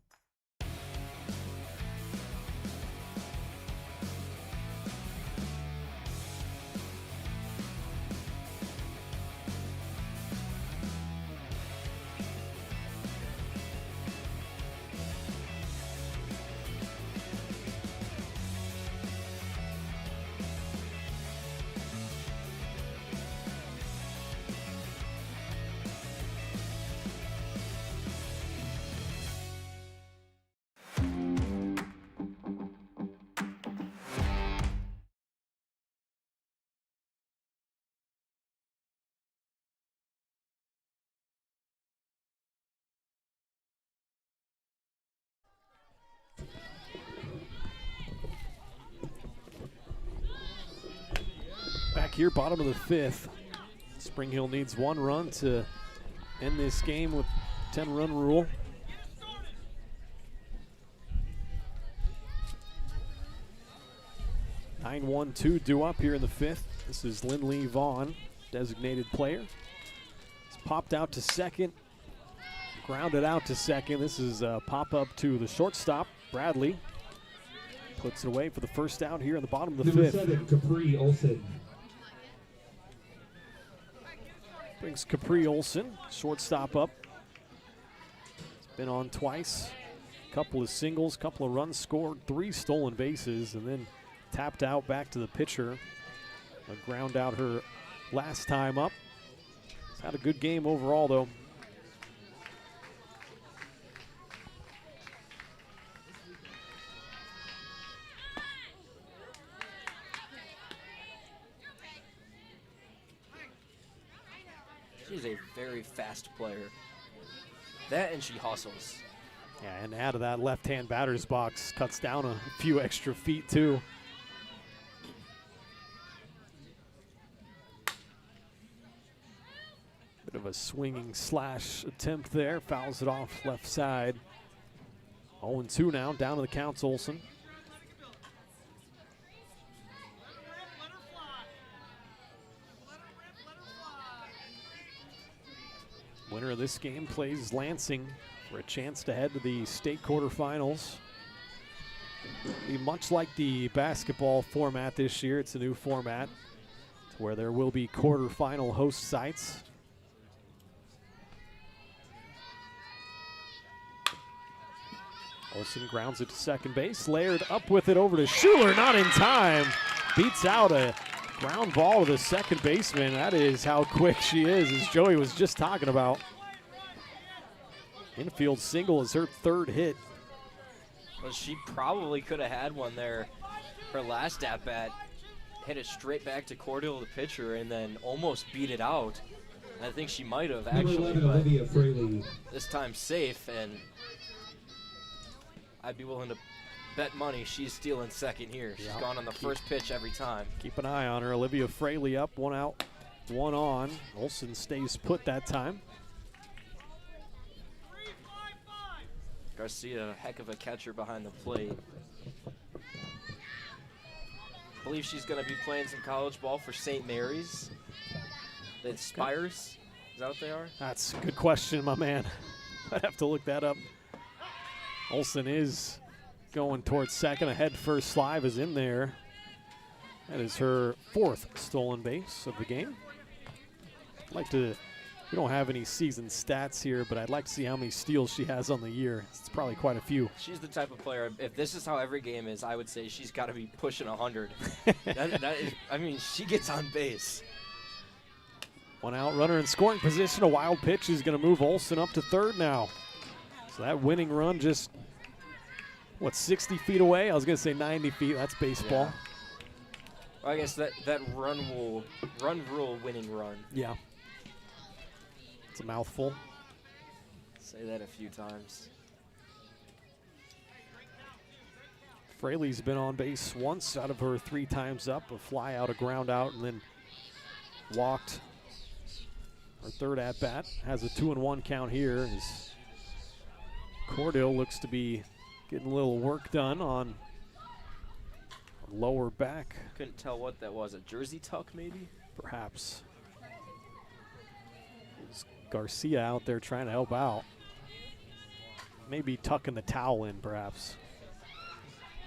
Back here, bottom of the 5th. Spring Hill needs 1 run to end this game with 10-run rule. (9-1-2) due up here in the 5th. This is Lindley Vaughn, designated player. It's popped out to second, grounded out to second. This is a pop-up to the shortstop, Bradley. Puts it away for the first out here in the bottom of the 5th. Number 7, Capri Olson. Brings Capri Olson, shortstop up. It's been on twice. Couple of singles, couple of runs scored, 3 stolen bases, and then tapped out back to the pitcher. Ground out her last time up. She's had a good game overall, though. She's a very fast player. That and she hustles. Yeah, and out of that left-hand batter's box, cuts down a few extra feet, too. Bit of a swinging slash attempt there. Fouls it off left side. 0-2 now, down to the counts, Olson. Winner of this game plays Lansing for a chance to head to the state quarterfinals. Be much like the basketball format this year. It's a new format where there will be quarterfinal host sites. Olson grounds it to second base. Laird up with it over to Schuler, not in time. Beats out a Ground ball to the second baseman. That is how quick she is, as Joey was just talking about. Infield single is her third hit. Well, she probably could have had one there. Her last at-bat hit it straight back to Cordell, the pitcher, and then almost beat it out. And I think she might have Number actually, 11, Olivia Fraley. this time safe, and I'd be willing to bet money she's stealing second here. She's gone on the first pitch every time. Keep an eye on her. Olivia Fraley up, 1 out, 1 on. Olsen stays put that time. Garcia, a heck of a catcher behind the plate. I believe she's going to be playing some college ball for St. Mary's. The Spires, is that what they are? That's a good question, my man. I'd have to look that up. Olsen is going towards second. A head first slide is in there. That is her 4th stolen base of the game. I'd like to, we don't have any season stats here, but I'd like to see how many steals she has on the year. It's probably quite a few. She's the type of player, if this is how every game is, I would say she's got to be pushing 100. that is, I mean, she gets on base. 1 out, runner in scoring position. A wild pitch is going to move Olsen up to third now. So that winning run just, 60 feet away? I was going to say 90 feet. That's baseball. Yeah. Well, I guess that run rule winning run. Yeah. It's a mouthful. Say that a few times. Fraley's been on base once out of her 3 times up. A fly out, a ground out, and then walked. Her third at-bat has a 2-1 count here as Cordell looks to be getting a little work done on lower back. Couldn't tell what that was. A jersey tuck, maybe? Perhaps. There's Garcia out there trying to help out. Maybe tucking the towel in, perhaps.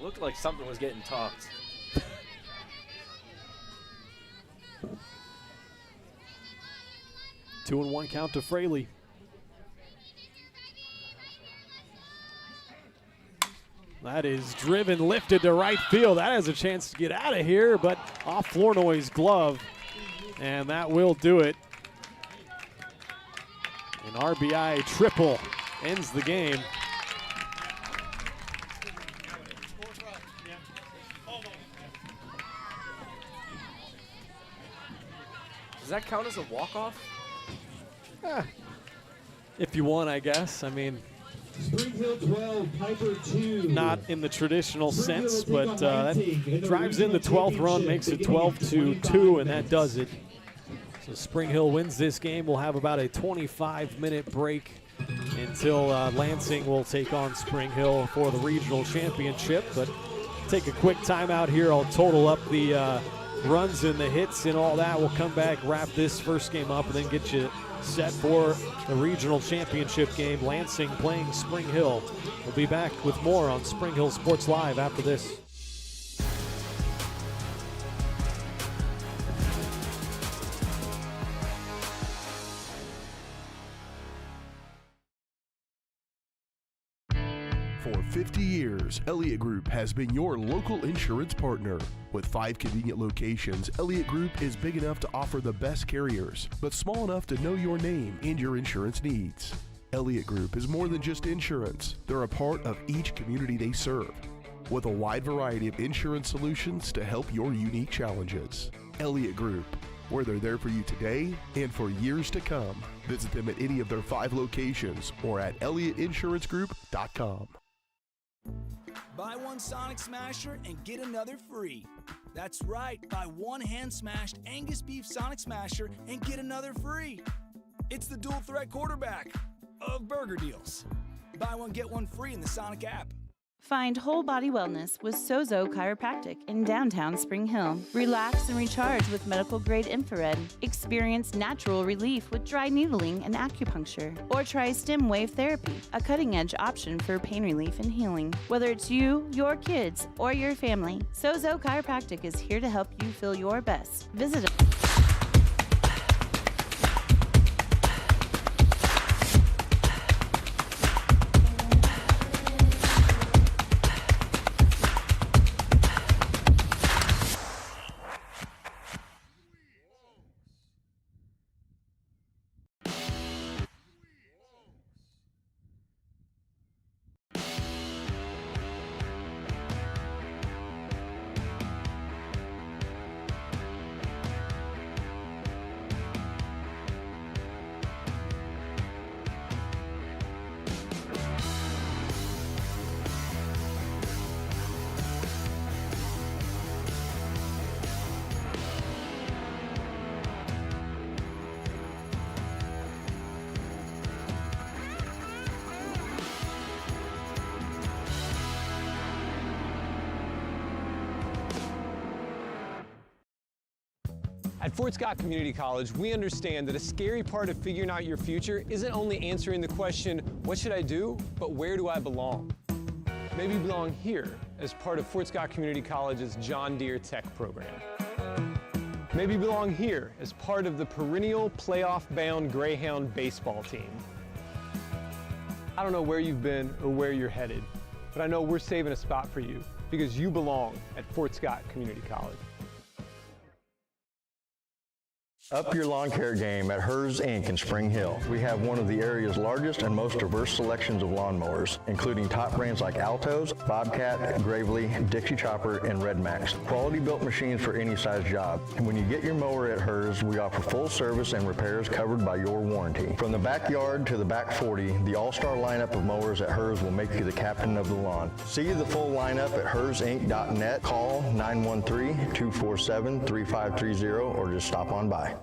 Looked like something was getting tucked. Two and 1 count to Fraley. That is driven, lifted to right field. That has a chance to get out of here, but off Flournoy's glove, and that will do it. An RBI triple ends the game. Does that count as a walk-off? If you want, I guess. I mean, Spring Hill 12, Piper 2. not in the traditional sense, but that drives in the 12th run, makes it 12-2, and that does it. So Spring Hill wins this game. We'll have about a 25-minute break until Lansing will take on Spring Hill for the regional championship. But take a quick timeout here. I'll total up the runs and the hits and all that. We'll come back, wrap this first game up, and then get you set for the regional championship game. Lansing playing Spring Hill. We'll be back with more on Spring Hill Sports Live after this. For 50 years, Elliott Group has been your local insurance partner. With 5 convenient locations, Elliott Group is big enough to offer the best carriers, but small enough to know your name and your insurance needs. Elliott Group is more than just insurance. They're a part of each community they serve, with a wide variety of insurance solutions to help your unique challenges. Elliott Group, where they're there for you today and for years to come. Visit them at any of their 5 locations or at ElliottInsuranceGroup.com. Buy one Sonic Smasher and get another free. That's right, buy one hand-smashed Angus beef Sonic Smasher and get another free. It's the dual threat quarterback of burger deals. Buy one, get one free in the Sonic app. Find whole body wellness with Sozo Chiropractic in downtown Spring Hill. Relax and recharge with medical grade infrared. Experience natural relief with dry needling and acupuncture. Or try stem wave therapy, a cutting edge option for pain relief and healing. Whether it's you, your kids, or your family, Sozo Chiropractic is here to help you feel your best. Visit us. At Fort Scott Community College, we understand that a scary part of figuring out your future isn't only answering the question, what should I do, but where do I belong? Maybe you belong here as part of Fort Scott Community College's John Deere Tech program. Maybe you belong here as part of the perennial playoff-bound Greyhound baseball team. I don't know where you've been or where you're headed, but I know we're saving a spot for you because you belong at Fort Scott Community College. Up your lawn care game at Hers Inc. in Spring Hill. We have one of the area's largest and most diverse selections of lawnmowers, including top brands like Altos, Bobcat, Gravely, Dixie Chopper, and Red Max. Quality built machines for any size job. And when you get your mower at Hers, we offer full service and repairs covered by your warranty. From the backyard to the back 40, the all-star lineup of mowers at Hers will make you the captain of the lawn. See the full lineup at hersinc.net. Call 913-247-3530 or just stop on by.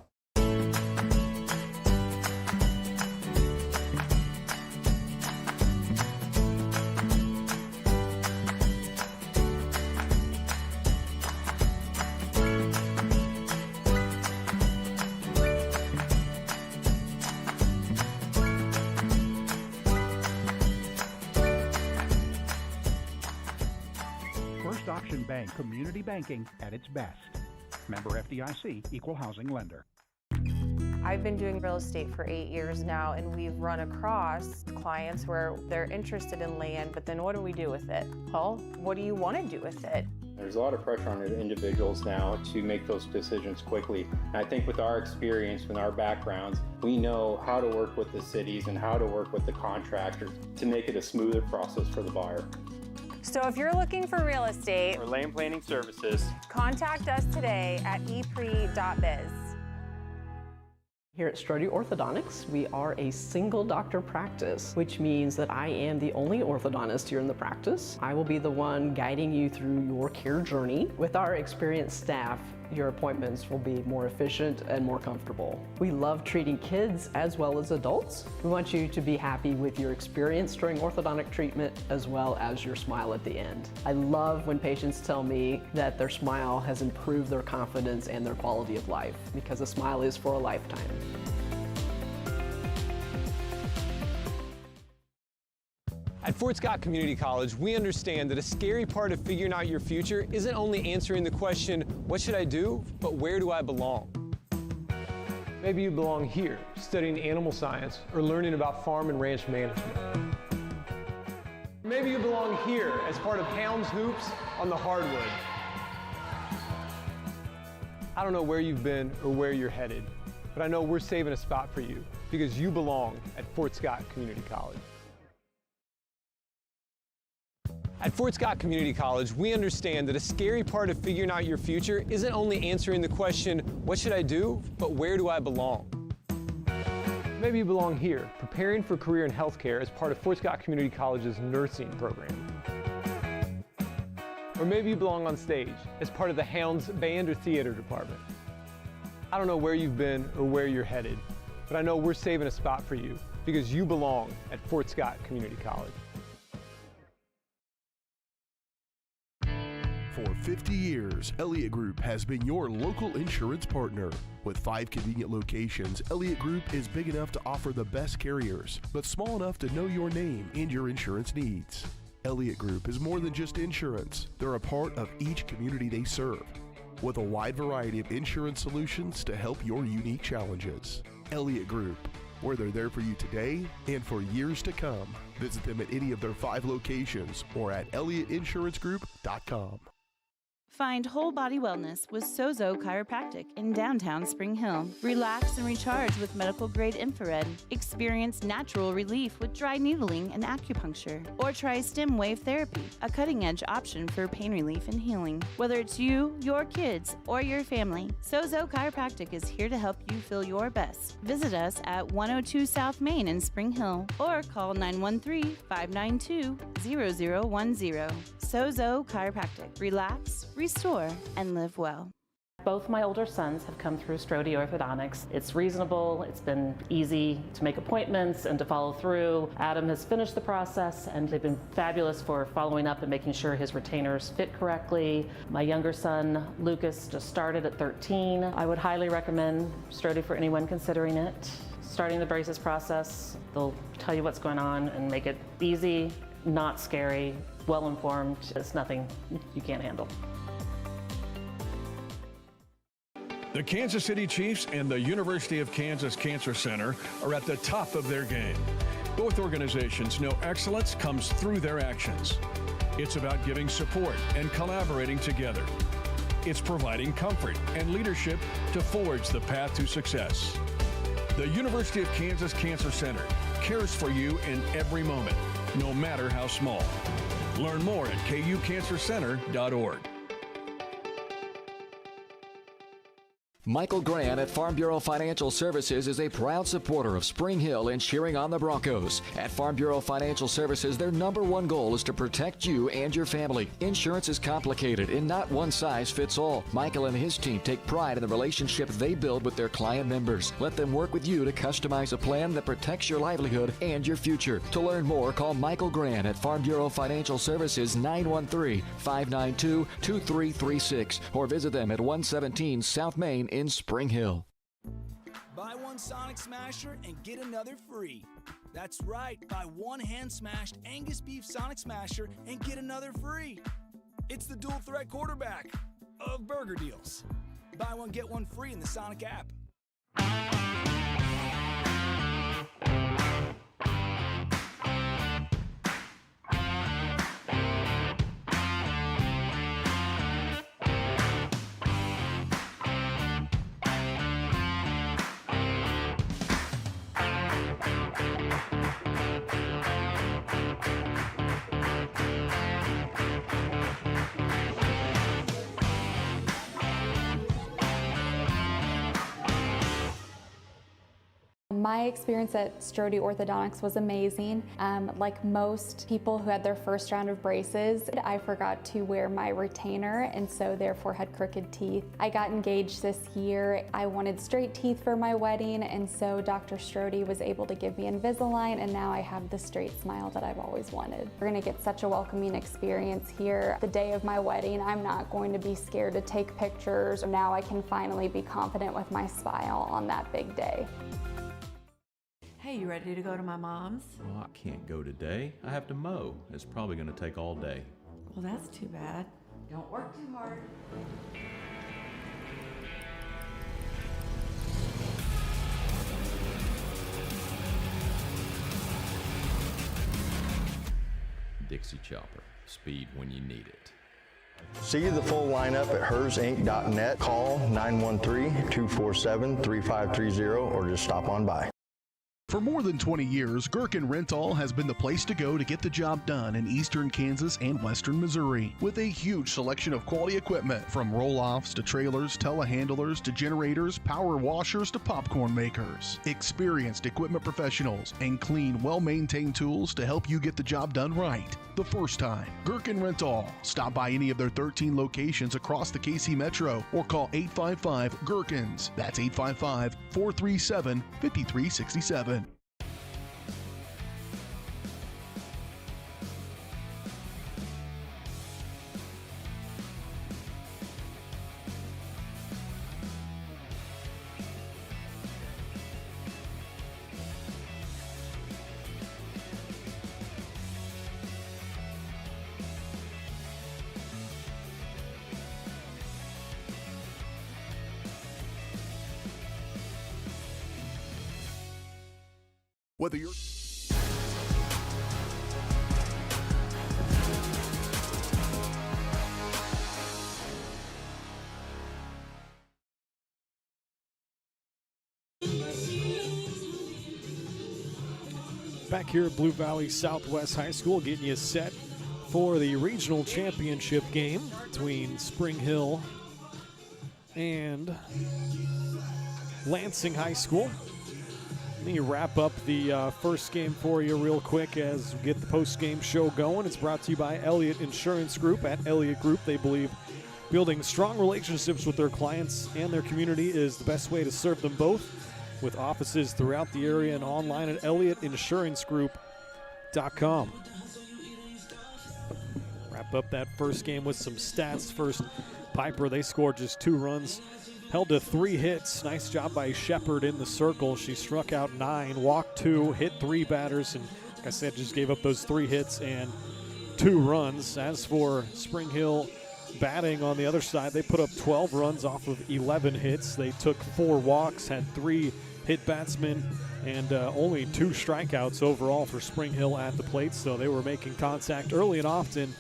First Auction Bank, community banking at its best. Member FDIC, equal housing lender. I've been doing real estate for 8 years now, and we've run across clients where they're interested in land, but then what do we do with it? Well, what do you want to do with it? There's a lot of pressure on individuals now to make those decisions quickly. And I think with our experience, with our backgrounds, we know how to work with the cities and how to work with the contractors to make it a smoother process for the buyer. So if you're looking for real estate or land planning services, contact us today at epre.biz. Here at Strodio Orthodontics, we are a single doctor practice, which means that I am the only orthodontist here in the practice. I will be the one guiding you through your care journey. With our experienced staff, your appointments will be more efficient and more comfortable. We love treating kids as well as adults. We want you to be happy with your experience during orthodontic treatment as well as your smile at the end. I love when patients tell me that their smile has improved their confidence and their quality of life, because a smile is for a lifetime. At Fort Scott Community College, we understand that a scary part of figuring out your future isn't only answering the question, what should I do, but where do I belong? Maybe you belong here, studying animal science or learning about farm and ranch management. Maybe you belong here as part of Hounds Hoops on the hardwood. I don't know where you've been or where you're headed, but I know we're saving a spot for you because you belong at Fort Scott Community College. At Fort Scott Community College, we understand that a scary part of figuring out your future isn't only answering the question, what should I do, but where do I belong? Maybe you belong here, preparing for a career in healthcare as part of Fort Scott Community College's nursing program. Or maybe you belong on stage as part of the Hounds band or theater department. I don't know where you've been or where you're headed, but I know we're saving a spot for you because you belong at Fort Scott Community College. For 50 years, Elliott Group has been your local insurance partner. With 5 convenient locations, Elliott Group is big enough to offer the best carriers, but small enough to know your name and your insurance needs. Elliott Group is more than just insurance. They're a part of each community they serve, with a wide variety of insurance solutions to help your unique challenges. Elliott Group, where they're there for you today and for years to come. Visit them at any of their 5 locations or at ElliottInsuranceGroup.com. Find whole body wellness with Sozo Chiropractic in downtown Spring Hill. Relax and recharge with medical grade infrared. Experience natural relief with dry needling and acupuncture. Or try stem wave therapy, a cutting edge option for pain relief and healing. Whether it's you, your kids, or your family, Sozo Chiropractic is here to help you feel your best. Visit us at 102 South Main in Spring Hill or call 913-592-0010. Sozo Chiropractic. Relax, restore, and live well. Both my older sons have come through Strode Orthodontics. It's reasonable, it's been easy to make appointments and to follow through. Adam has finished the process and they've been fabulous for following up and making sure his retainers fit correctly. My younger son, Lucas, just started at 13. I would highly recommend Strode for anyone considering it. Starting the braces process, they'll tell you what's going on and make it easy, not scary, well-informed. It's nothing you can't handle. The Kansas City Chiefs and the University of Kansas Cancer Center are at the top of their game. Both organizations know excellence comes through their actions. It's about giving support and collaborating together. It's providing comfort and leadership to forge the path to success. The University of Kansas Cancer Center cares for you in every moment, no matter how small. Learn more at kucancercenter.org. Michael Grant at Farm Bureau Financial Services is a proud supporter of Spring Hill and cheering on the Broncos. At Farm Bureau Financial Services, their #1 goal is to protect you and your family. Insurance is complicated and not one size fits all. Michael and his team take pride in the relationship they build with their client members. Let them work with you to customize a plan that protects your livelihood and your future. To learn more, call Michael Grant at Farm Bureau Financial Services 913-592-2336 or visit them at 117 South Main in Spring Hill. Buy one Sonic Smasher and get another free. That's right, buy one hand-smashed Angus beef Sonic Smasher and get another free. It's the dual threat quarterback of burger deals. Buy one, get one free in the Sonic app. My experience at Strode Orthodontics was amazing. Like most people who had their first round of braces, I forgot to wear my retainer and so therefore had crooked teeth. I got engaged this year. I wanted straight teeth for my wedding and so Dr. Strode was able to give me Invisalign and now I have the straight smile that I've always wanted. We're gonna get such a welcoming experience here. The day of my wedding, I'm not going to be scared to take pictures. Now I can finally be confident with my smile on that big day. Hey, you ready to go to my mom's? Well, I can't go today. I have to mow. It's probably going to take all day. Well, that's too bad. Don't work too hard. Dixie Chopper. Speed when you need it. See the full lineup at hersinc.net. Call 913-247-3530 or just stop on by. For more than 20 years, Gherkin Rental has been the place to go to get the job done in eastern Kansas and western Missouri. With a huge selection of quality equipment, from roll-offs to trailers, telehandlers to generators, power washers to popcorn makers. Experienced equipment professionals and clean, well-maintained tools to help you get the job done right the first time. Gherkin Rental. Stop by any of their 13 locations across the KC Metro or call 855-GHERKINS. That's 855-437-5367. Whether you're back here at Blue Valley Southwest High School, getting you set for the regional championship game between Spring Hill and Lansing High School. Let me wrap up the first game for you real quick as we get the post-game show going. It's brought to you by Elliott Insurance Group. At Elliott Group, they believe Building strong relationships with their clients and their community is the best way to serve them both, with offices throughout the area and online at ElliottInsuranceGroup.com. Wrap up that first game with some stats. First, Piper, they scored just 2 runs, held to 3 hits. Nice job by Shepard in the circle. She struck out 9, walked 2, hit 3 batters, and like I said, just gave up those 3 hits and 2 runs. As for Spring Hill batting on the other side, they put up 12 runs off of 11 hits. They took 4 walks, had 3 hit batsmen, and only 2 strikeouts overall for Spring Hill at the plate. So they were making contact early and often,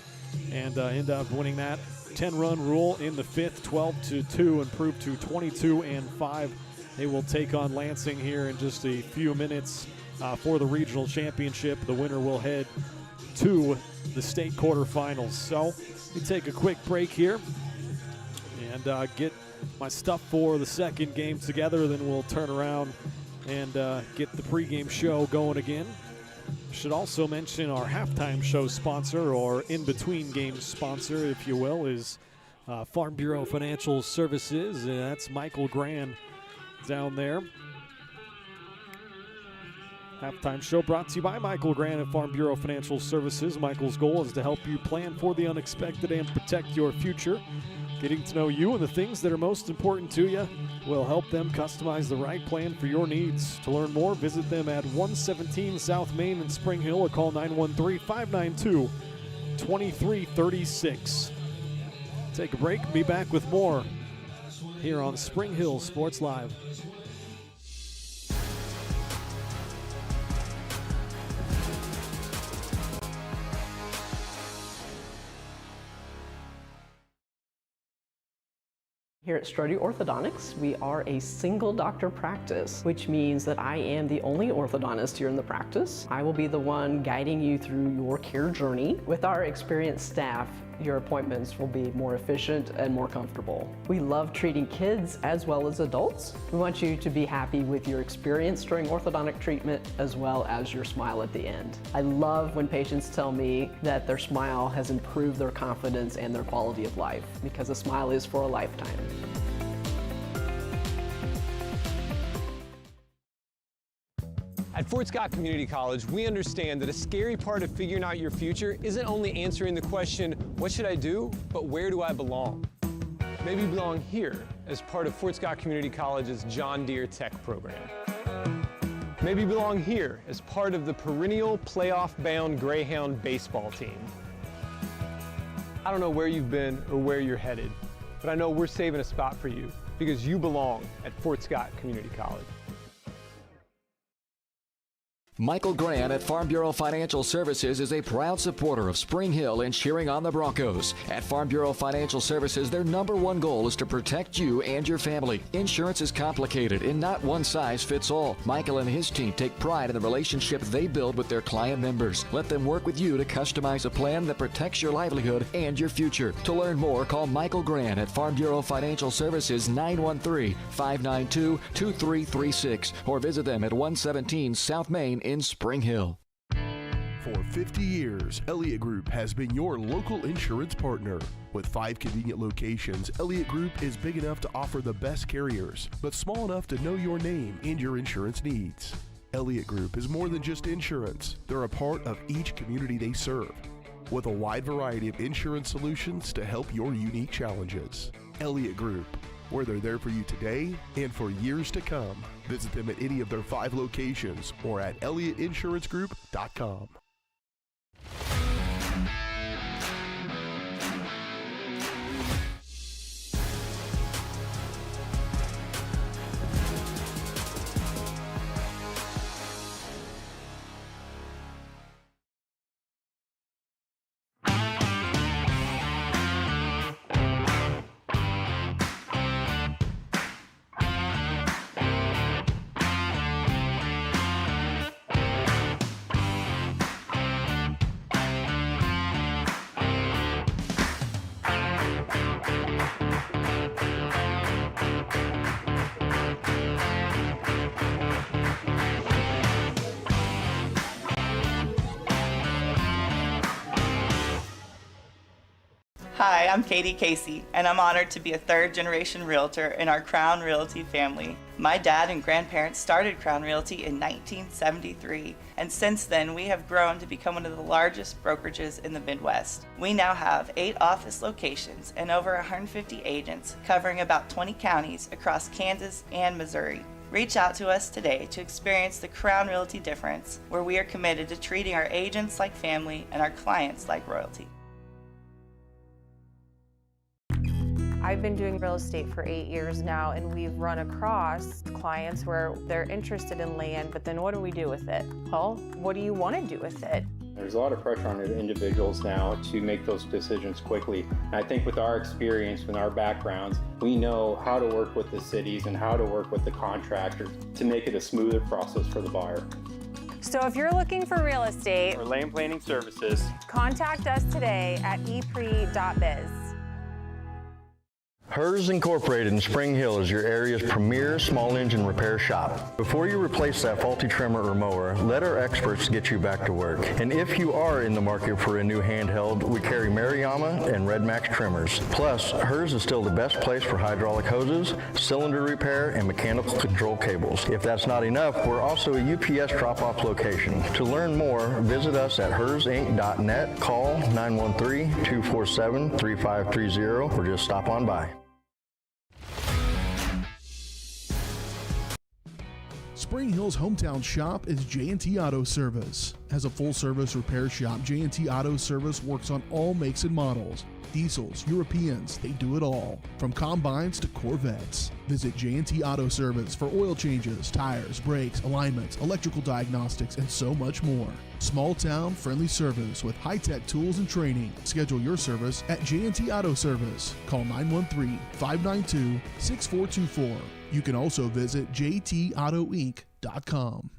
and end up winning that 10-run rule in the 5th, 12-2, improved to 22-5. They will take on Lansing here in just a few minutes for the regional championship. The winner will head to the state quarterfinals. So we take a quick break here and get my stuff for the second game together. Then we'll turn around and get the pregame show going again. Should also mention our halftime show sponsor, or in-between game sponsor, if you will, is Farm Bureau Financial Services. That's Michael Gran down there. Halftime show brought to you by Michael Gran at Farm Bureau Financial Services. Michael's goal is to help you plan for the unexpected and protect your future. Getting to know you and the things that are most important to you will help them customize the right plan for your needs. To learn more, visit them at 117 South Main in Spring Hill or call 913-592-2336. Take a break and be back with more here on Spring Hill Sports Live. Here at Strode Orthodontics, we are a single doctor practice, which means that I am the only orthodontist here in the practice. I will be the one guiding you through your care journey. With our experienced staff, your appointments will be more efficient and more comfortable. We love treating kids as well as adults. We want you to be happy with your experience during orthodontic treatment as well as your smile at the end. I love when patients tell me that their smile has improved their confidence and their quality of life, because a smile is for a lifetime. At Fort Scott Community College, we understand that a scary part of figuring out your future isn't only answering the question, what should I do, but where do I belong? Maybe you belong here as part of Fort Scott Community College's John Deere Tech program. Maybe you belong here as part of the perennial playoff-bound Greyhound baseball team. I don't know where you've been or where you're headed, but I know we're saving a spot for you because you belong at Fort Scott Community College. Michael Gran at Farm Bureau Financial Services is a proud supporter of Spring Hill and cheering on the Broncos. At Farm Bureau Financial Services, their #1 goal is to protect you and your family. Insurance is complicated and not one size fits all. Michael and his team take pride in the relationship they build with their client members. Let them work with you to customize a plan that protects your livelihood and your future. To learn more, call Michael Gran at Farm Bureau Financial Services 913-592-2336 or visit them at 117 South Main in Spring Hill. For 50 years, Elliott Group has been your local insurance partner. With 5 convenient locations, Elliott Group is big enough to offer the best carriers, but small enough to know your name and your insurance needs. Elliott Group is more than just insurance. They're a part of each community they serve, with a wide variety of insurance solutions to help your unique challenges. Elliott Group, where they're there for you today and for years to come. Visit them at any of their 5 locations or at ElliottInsuranceGroup.com. Hi, I'm Katie Casey, and I'm honored to be a third-generation realtor in our Crown Realty family. My dad and grandparents started Crown Realty in 1973, and since then we have grown to become one of the largest brokerages in the Midwest. We now have 8 office locations and over 150 agents covering about 20 counties across Kansas and Missouri. Reach out to us today to experience the Crown Realty difference, where we are committed to treating our agents like family and our clients like royalty. I've been doing real estate for 8 years now, and we've run across clients where they're interested in land, but then what do we do with it? Well, what do you want to do with it? There's a lot of pressure on individuals now to make those decisions quickly. And I think with our experience, with our backgrounds, we know how to work with the cities and how to work with the contractors to make it a smoother process for the buyer. So if you're looking for real estate or land planning services, contact us today at epre.biz. Hers Incorporated in Spring Hill is your area's premier small engine repair shop. Before you replace that faulty trimmer or mower, let our experts get you back to work. And if you are in the market for a new handheld, we carry Maruyama and Red Max trimmers. Plus, Hers is still the best place for hydraulic hoses, cylinder repair, and mechanical control cables. If that's not enough, we're also a UPS drop-off location. To learn more, visit us at hersinc.net, call 913-247-3530, or just stop on by. Spring Hill's hometown shop is J&T Auto Service. As a full-service repair shop, J&T Auto Service works on all makes and models. Diesels, Europeans, they do it all. From combines to Corvettes. Visit J&T Auto Service for oil changes, tires, brakes, alignments, electrical diagnostics, and so much more. Small town, friendly service with high-tech tools and training. Schedule your service at J&T Auto Service. Call 913-592-6424. You can also visit jtautoinc.com.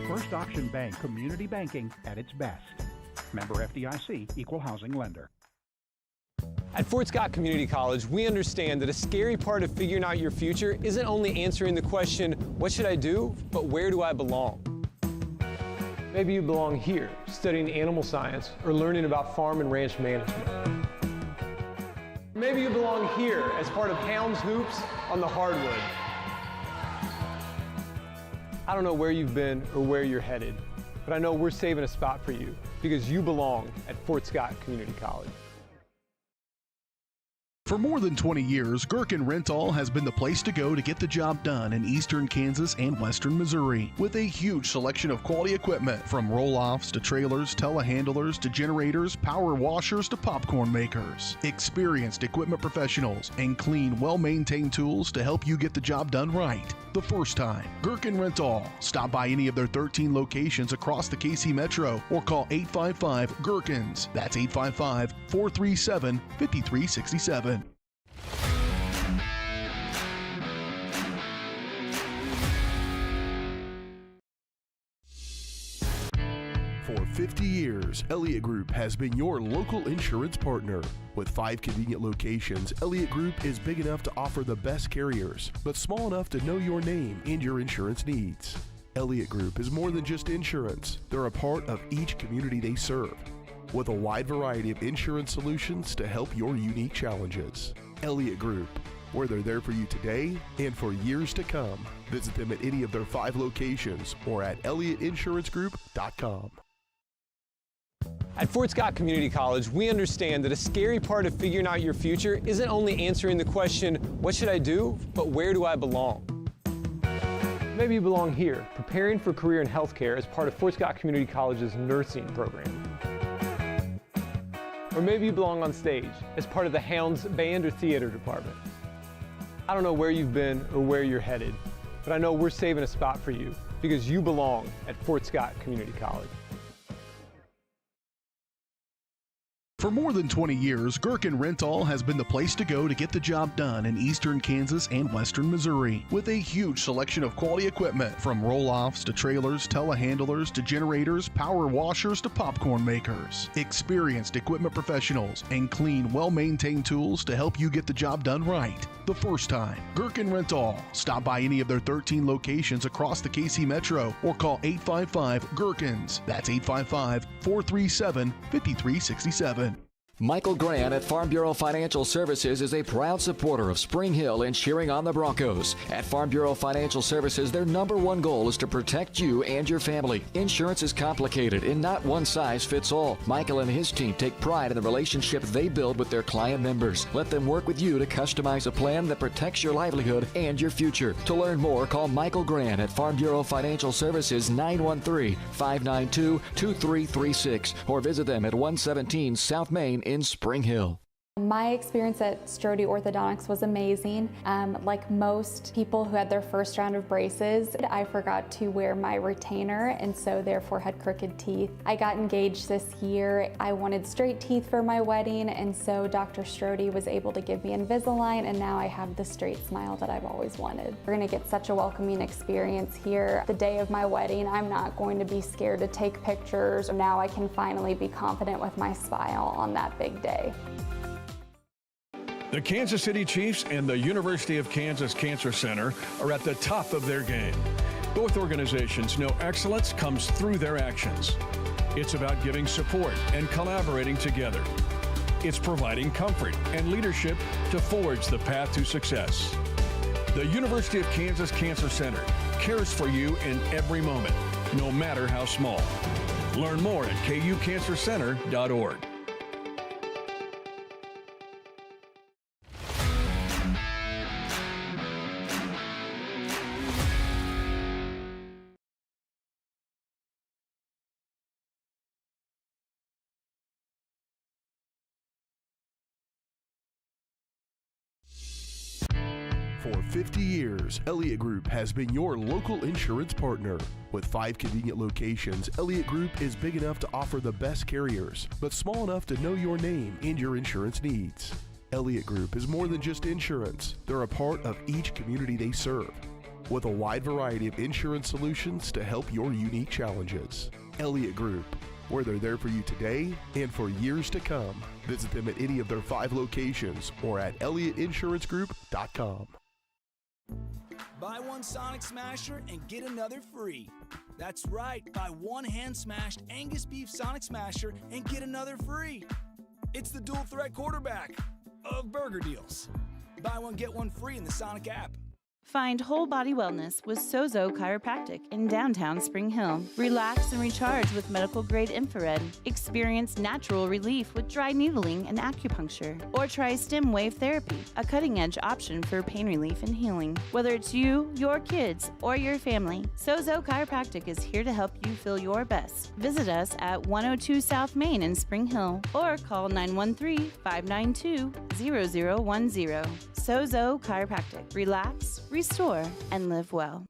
First Auction Bank Community Banking at its best. Member FDIC, Equal Housing Lender. At Fort Scott Community College, we understand that a scary part of figuring out your future isn't only answering the question, what should I do, but where do I belong? Maybe you belong here, studying animal science or learning about farm and ranch management. Maybe you belong here as part of Hounds Hoops on the hardwood. I don't know where you've been or where you're headed, but I know we're saving a spot for you because you belong at Fort Scott Community College. For more than 20 years, Gherkin Rental has been the place to go to get the job done in eastern Kansas and western Missouri. With a huge selection of quality equipment, from roll-offs to trailers, telehandlers to generators, power washers to popcorn makers. Experienced equipment professionals and clean, well-maintained tools to help you get the job done right. The first time. Gherkin Rental. Stop by any of their 13 locations across the KC Metro or call 855-GHERKINS. That's 855-437-5367. For 50 years, Elliott Group has been your local insurance partner. With 5 convenient locations, Elliott Group is big enough to offer the best carriers, but small enough to know your name and your insurance needs. Elliott Group is more than just insurance. They're a part of each community they serve, with a wide variety of insurance solutions to help your unique challenges. Elliott Group, where they're there for you today and for years to come. Visit them at any of their 5 locations or at ElliottInsuranceGroup.com. At Fort Scott Community College, we understand that a scary part of figuring out your future isn't only answering the question, what should I do, but where do I belong? Maybe you belong here, preparing for a career in healthcare as part of Fort Scott Community College's nursing program. Or maybe you belong on stage as part of the Hounds band or theater department. I don't know where you've been or where you're headed, but I know we're saving a spot for you because you belong at Fort Scott Community College. For more than 20 years, Gherkin Rental has been the place to go to get the job done in eastern Kansas and western Missouri. With a huge selection of quality equipment, from roll-offs to trailers, telehandlers to generators, power washers to popcorn makers. Experienced equipment professionals and clean, well-maintained tools to help you get the job done right the first time. Gherkin Rental. Stop by any of their 13 locations across the KC Metro or call 855-GHERKINS. That's 855-437-5367. Michael Grant at Farm Bureau Financial Services is a proud supporter of Spring Hill and cheering on the Broncos. At Farm Bureau Financial Services, their number one goal is to protect you and your family. Insurance is complicated and not one size fits all. Michael and his team take pride in the relationship they build with their client members. Let them work with you to customize a plan that protects your livelihood and your future. To learn more, call Michael Grant at Farm Bureau Financial Services 913-592-2336 or visit them at 117 South Main in Spring Hill. My experience at Strode Orthodontics was amazing. Like most people who had their first round of braces, I forgot to wear my retainer and so therefore had crooked teeth. I got engaged this year. I wanted straight teeth for my wedding, and so Dr. Strode was able to give me Invisalign, and now I have the straight smile that I've always wanted. We're gonna get such a welcoming experience here. The day of my wedding, I'm not going to be scared to take pictures. Now I can finally be confident with my smile on that big day. The Kansas City Chiefs and the University of Kansas Cancer Center are at the top of their game. Both organizations know excellence comes through their actions. It's about giving support and collaborating together. It's providing comfort and leadership to forge the path to success. The University of Kansas Cancer Center cares for you in every moment, no matter how small. Learn more at kucancercenter.org. For 50 years, Elliott Group has been your local insurance partner. With 5 convenient locations, Elliott Group is big enough to offer the best carriers, but small enough to know your name and your insurance needs. Elliott Group is more than just insurance. They're a part of each community they serve, with a wide variety of insurance solutions to help your unique challenges. Elliott Group, where they're there for you today and for years to come. Visit them at any of their 5 locations or at ElliottInsuranceGroup.com. Buy one Sonic Smasher and get another free. That's right, buy one hand-smashed Angus beef Sonic Smasher and get another free. It's the dual threat quarterback of burger deals. Buy one, get one free in the Sonic app. Find whole body wellness with Sozo Chiropractic in downtown Spring Hill. Relax and recharge with medical grade infrared. Experience natural relief with dry needling and acupuncture. Or try stem wave therapy, a cutting edge option for pain relief and healing. Whether it's you, your kids, or your family, Sozo Chiropractic is here to help you feel your best. Visit us at 102 South Main in Spring Hill or call 913-592-0010. Sozo Chiropractic. Relax, restore, and live well.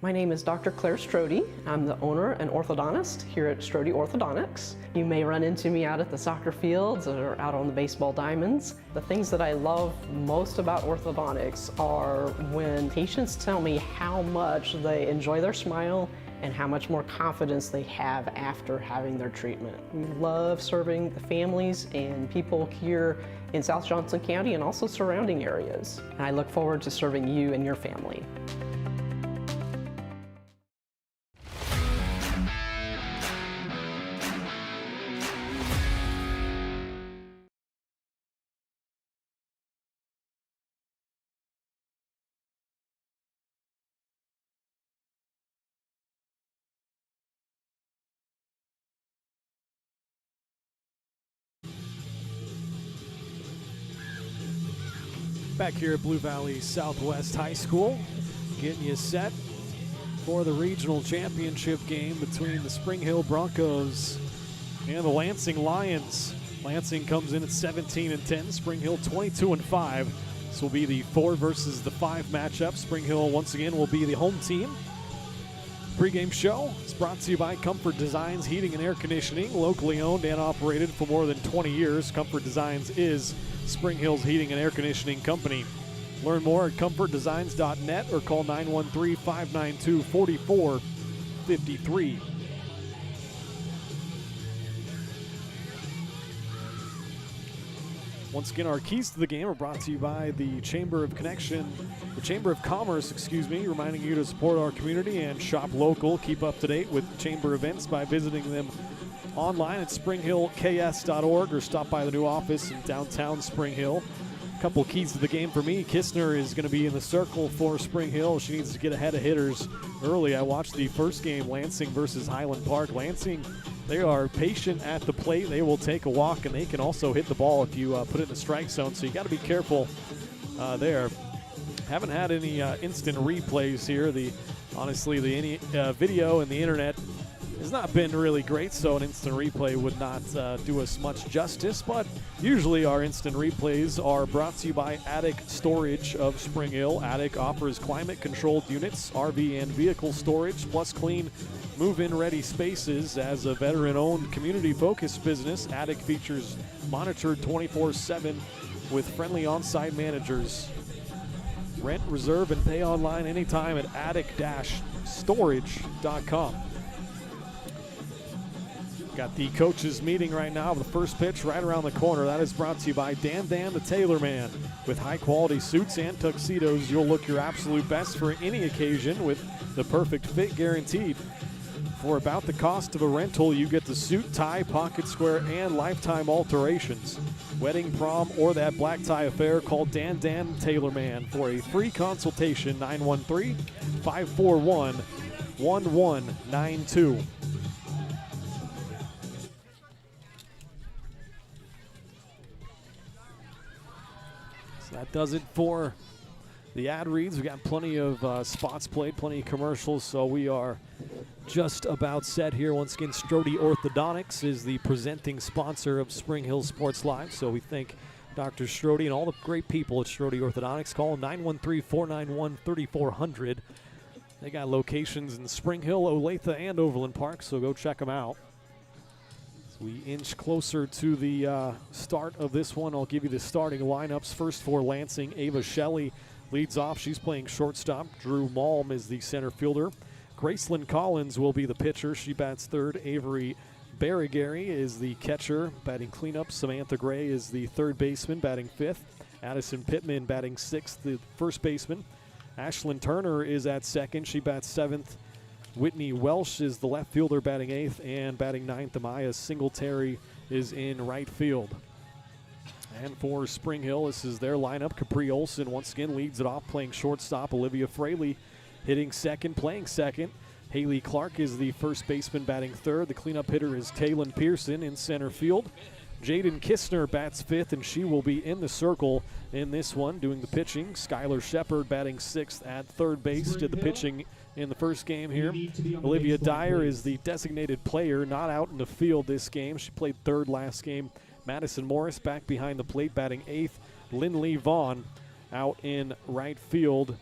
My name is Dr. Claire Strode. I'm the owner and orthodontist here at Strode Orthodontics. You may run into me out at the soccer fields or out on the baseball diamonds. The things that I love most about orthodontics are when patients tell me how much they enjoy their smile and how much more confidence they have after having their treatment. We love serving the families and people here in South Johnson County and also surrounding areas. And I look forward to serving you and your family. Back here at Blue Valley Southwest High School, getting you set for the regional championship game between the Spring Hill Broncos and the Lansing Lions. Lansing comes in at 17-10, Spring Hill 22-5. This will be the 4 versus the 5 matchup. Spring Hill once again will be the home team. Pre-game show is brought to you by Comfort Designs Heating and Air Conditioning, locally owned and operated for more than 20 years. Comfort Designs is Spring Hill's heating and air conditioning company. Learn more at comfortdesigns.net or call 913-592-4453. Once again, our keys to the game are brought to you by the Chamber of Commerce, reminding you to support our community and shop local. Keep up to date with Chamber events by visiting them online at springhillks.org or stop by the new office in downtown Spring Hill. A couple keys to the game for me. Kistner is going to be in the circle for Spring Hill. She needs to get ahead of hitters early. I watched the first game, Lansing versus Highland Park. Lansing, they are patient at the plate. They will take a walk, and they can also hit the ball if you put it in the strike zone. So you got to be careful there. Haven't had any instant replays here. Honestly, the video and the internet has not been really great, so an instant replay would not do us much justice, but usually our instant replays are brought to you by Attic Storage of Spring Hill. Attic offers climate-controlled units, RV and vehicle storage, plus clean, move-in ready spaces. As a veteran-owned, community-focused business, Attic features monitored 24/7 with friendly on-site managers. Rent, reserve, and pay online anytime at attic-storage.com. Got the coaches meeting right now. The first pitch right around the corner. That is brought to you by Dan the Tailor Man. With high-quality suits and tuxedos, you'll look your absolute best for any occasion with the perfect fit guaranteed. For about the cost of a rental, you get the suit, tie, pocket square, and lifetime alterations. Wedding, prom, or that black tie affair, call Dan the Tailor Man for a free consultation, 913-541-1192. That does it for the ad reads. We got plenty of spots played, plenty of commercials, so we are just about set here. Once again, Strode Orthodontics is the presenting sponsor of Spring Hill Sports Live, so we thank Dr. Strode and all the great people at Strode Orthodontics. Call 913-491-3400. They got locations in Spring Hill, Olathe, and Overland Park, so go check them out. We inch closer to the start of this one. I'll give you the starting lineups. First for Lansing, Ava Shelley leads off. She's playing shortstop. Drew Malm is the center fielder. Gracelyn Collins will be the pitcher. She bats third. Avery Barrigary is the catcher, batting cleanup. Samantha Gray is the third baseman, batting fifth. Addison Pittman batting sixth, the first baseman. Ashlyn Turner is at second. She bats seventh. Whitney Welsh is the left fielder, batting eighth, and batting ninth, Amaya Singletary is in right field. And for Spring Hill, this is their lineup. Capri Olson once again leads it off, playing shortstop. Olivia Fraley hitting second, playing second. Haley Clark is the first baseman, batting third. The cleanup hitter is Kaylin Pearson in center field. Jaden Kistner bats fifth, and she will be in the circle in this one, doing the pitching. Skylar Shepard batting sixth at third base, did the pitching in the first game here. Olivia Dyer is the designated player, not out in the field this game. She played third last game. Madison Morris back behind the plate, batting eighth. Lindley Vaughn out in right field,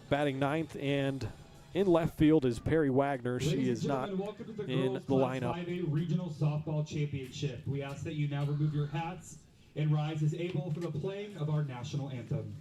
batting ninth. And In left field is Perry Wagner. Ladies She and is not gentlemen, welcome to the in Girls the Class lineup. 5A Regional Softball Championship. We ask that you now remove your hats and rise as able for the playing of our national anthem.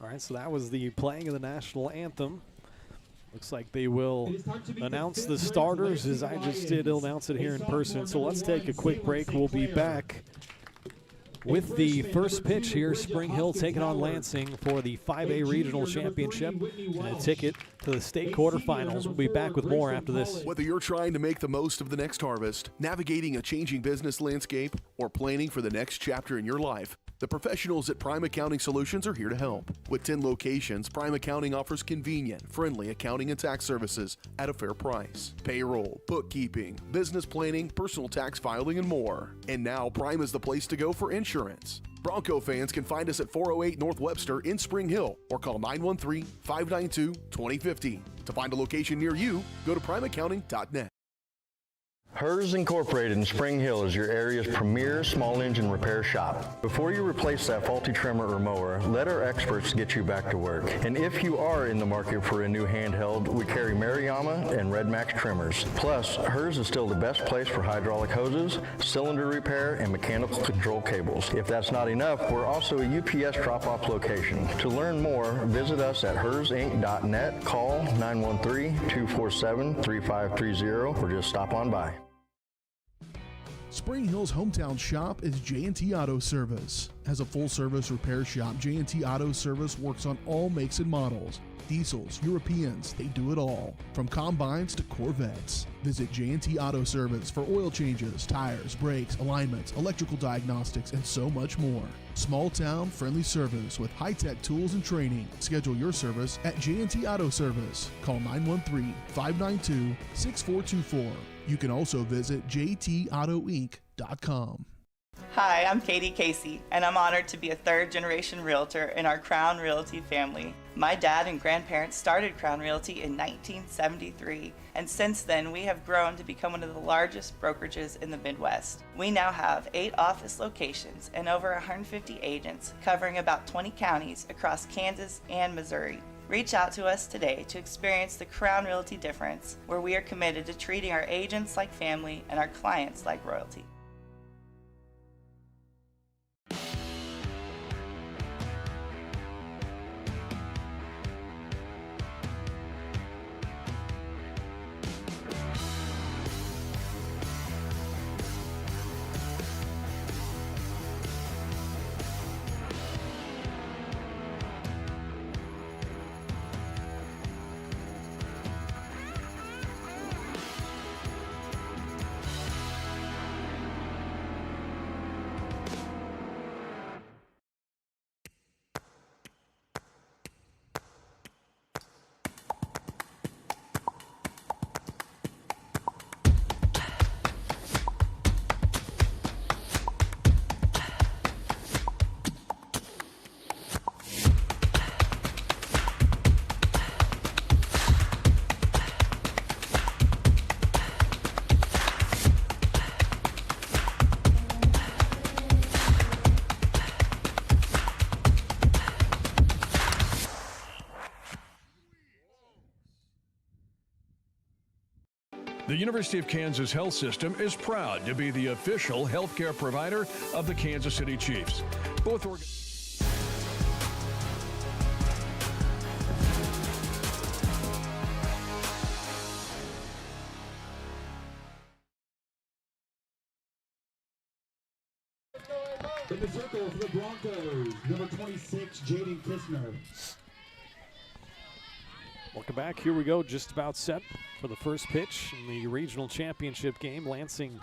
All right, so that was the playing of the national anthem. Looks like they will announce the starters as I just did announce it here in person. So let's take a quick break. We'll be back with the first pitch here. Spring Hill taking on Lansing for the 5A Regional Championship and a ticket to the state quarterfinals. We'll be back with more after this. Whether you're trying to make the most of the next harvest, navigating a changing business landscape, or planning for the next chapter in your life, the professionals at Prime Accounting Solutions are here to help. With 10 locations, Prime Accounting offers convenient, friendly accounting and tax services at a fair price. Payroll, bookkeeping, business planning, personal tax filing, and more. And now Prime is the place to go for insurance. Bronco fans can find us at 408 North Webster in Spring Hill or call 913-592-2050. To find a location near you, go to primeaccounting.net. Hers Incorporated in Spring Hill is your area's premier small engine repair shop. Before you replace that faulty trimmer or mower, let our experts get you back to work. And if you are in the market for a new handheld, we carry Maruyama and Red Max trimmers. Plus, Hers is still the best place for hydraulic hoses, cylinder repair, and mechanical control cables. If that's not enough, we're also a UPS drop-off location. To learn more, visit us at hersinc.net, call 913-247-3530, or just stop on by. Spring Hill's hometown shop is J&T Auto Service. As a full-service repair shop, J&T Auto Service works on all makes and models. Diesels, Europeans, they do it all. From combines to Corvettes. Visit J&T Auto Service for oil changes, tires, brakes, alignments, electrical diagnostics, and so much more. Small town, friendly service with high-tech tools and training. Schedule your service at J&T Auto Service. Call 913-592-6424. You can also visit jtautoinc.com. Hi, I'm Katie Casey, and I'm honored to be a third-generation realtor in our Crown Realty family. My dad and grandparents started Crown Realty in 1973, and since then we have grown to become one of the largest brokerages in the Midwest. We now have 8 office locations and over 150 agents covering about 20 counties across Kansas and Missouri. Reach out to us today to experience the Crown Realty difference, where we are committed to treating our agents like family and our clients like royalty. The University of Kansas Health System is proud to be the official healthcare provider of the Kansas City Chiefs. Both In the circle for the Broncos, number 26, Jaden Kistner. Welcome back. Here we go, just about set for the first pitch in the regional championship game. Lansing,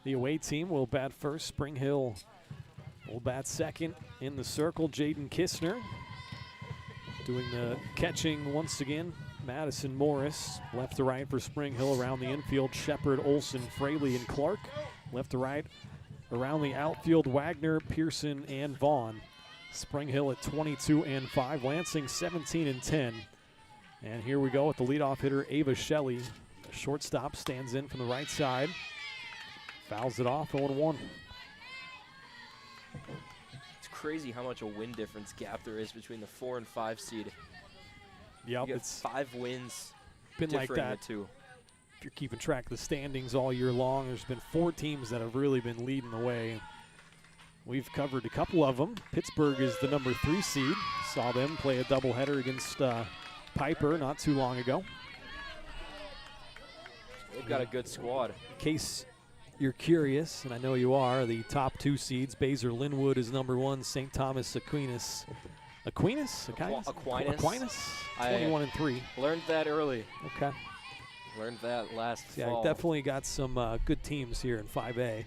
the away team, will bat first. Spring Hill will bat second. In the circle, Jaden Kistner doing the catching once again. Madison Morris, left to right for Spring Hill around the infield. Shepard, Olson, Fraley, and Clark. Left to right around the outfield, Wagner, Pearson, and Vaughn. Spring Hill at 22-5. Lansing 17-10. And here we go with the leadoff hitter, Ava Shelley. The shortstop stands in from the right side. Fouls it off, 0-1. It's crazy how much a win difference gap there is between the 4 and 5 seed. Yep, you it's 5 wins. Been like that. The two. If you're keeping track of the standings all year long, there's been 4 teams that have really been leading the way. We've covered a couple of them. Pittsburgh is the number 3 seed. Saw them play a doubleheader against Piper not too long ago. They've got a good squad. In case you're curious, and I know you are, the top 2 seeds, Baser Linwood is number 1, St. Thomas Aquinas. Aquinas? 21-3. Learned that early. Okay. Learned that last Yeah, fall. definitely got some good teams here in 5A.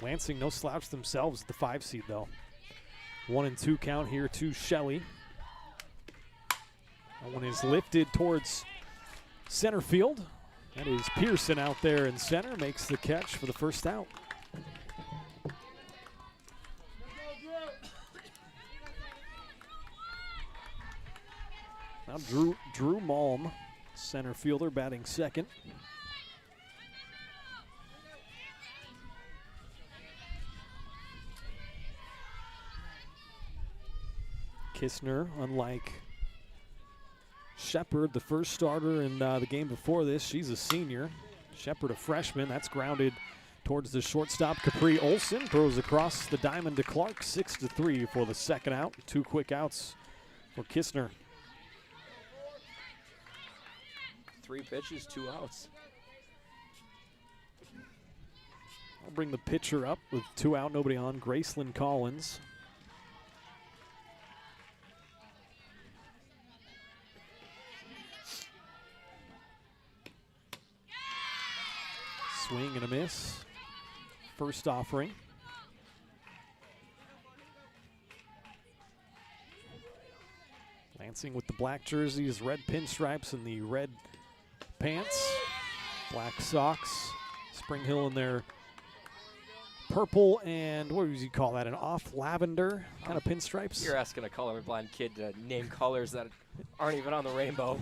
Lansing, no slouch themselves at the 5 seed, though. 1-2 count here to Shelley. That one is lifted towards center field. That is Pearson out there in center, makes the catch for the first out. Now Drew Malm, center fielder, batting second. Kistner, unlike Shepard, the first starter in the game before this, she's a senior. Shepard, a freshman. That's grounded towards the shortstop. Capri Olson throws across the diamond to Clark. 6-3 for the second out. 2 quick outs for Kistner. 3 pitches, 2 outs. I'll bring the pitcher up with 2 out, nobody on. Gracelyn Collins. Swing and a miss. First offering. Lansing with the black jerseys, red pinstripes, and the red pants. Black socks. Spring Hill in their purple and what would you call that? An off lavender kind of pinstripes? You're asking a colorblind kid to name colors that aren't even on the rainbow.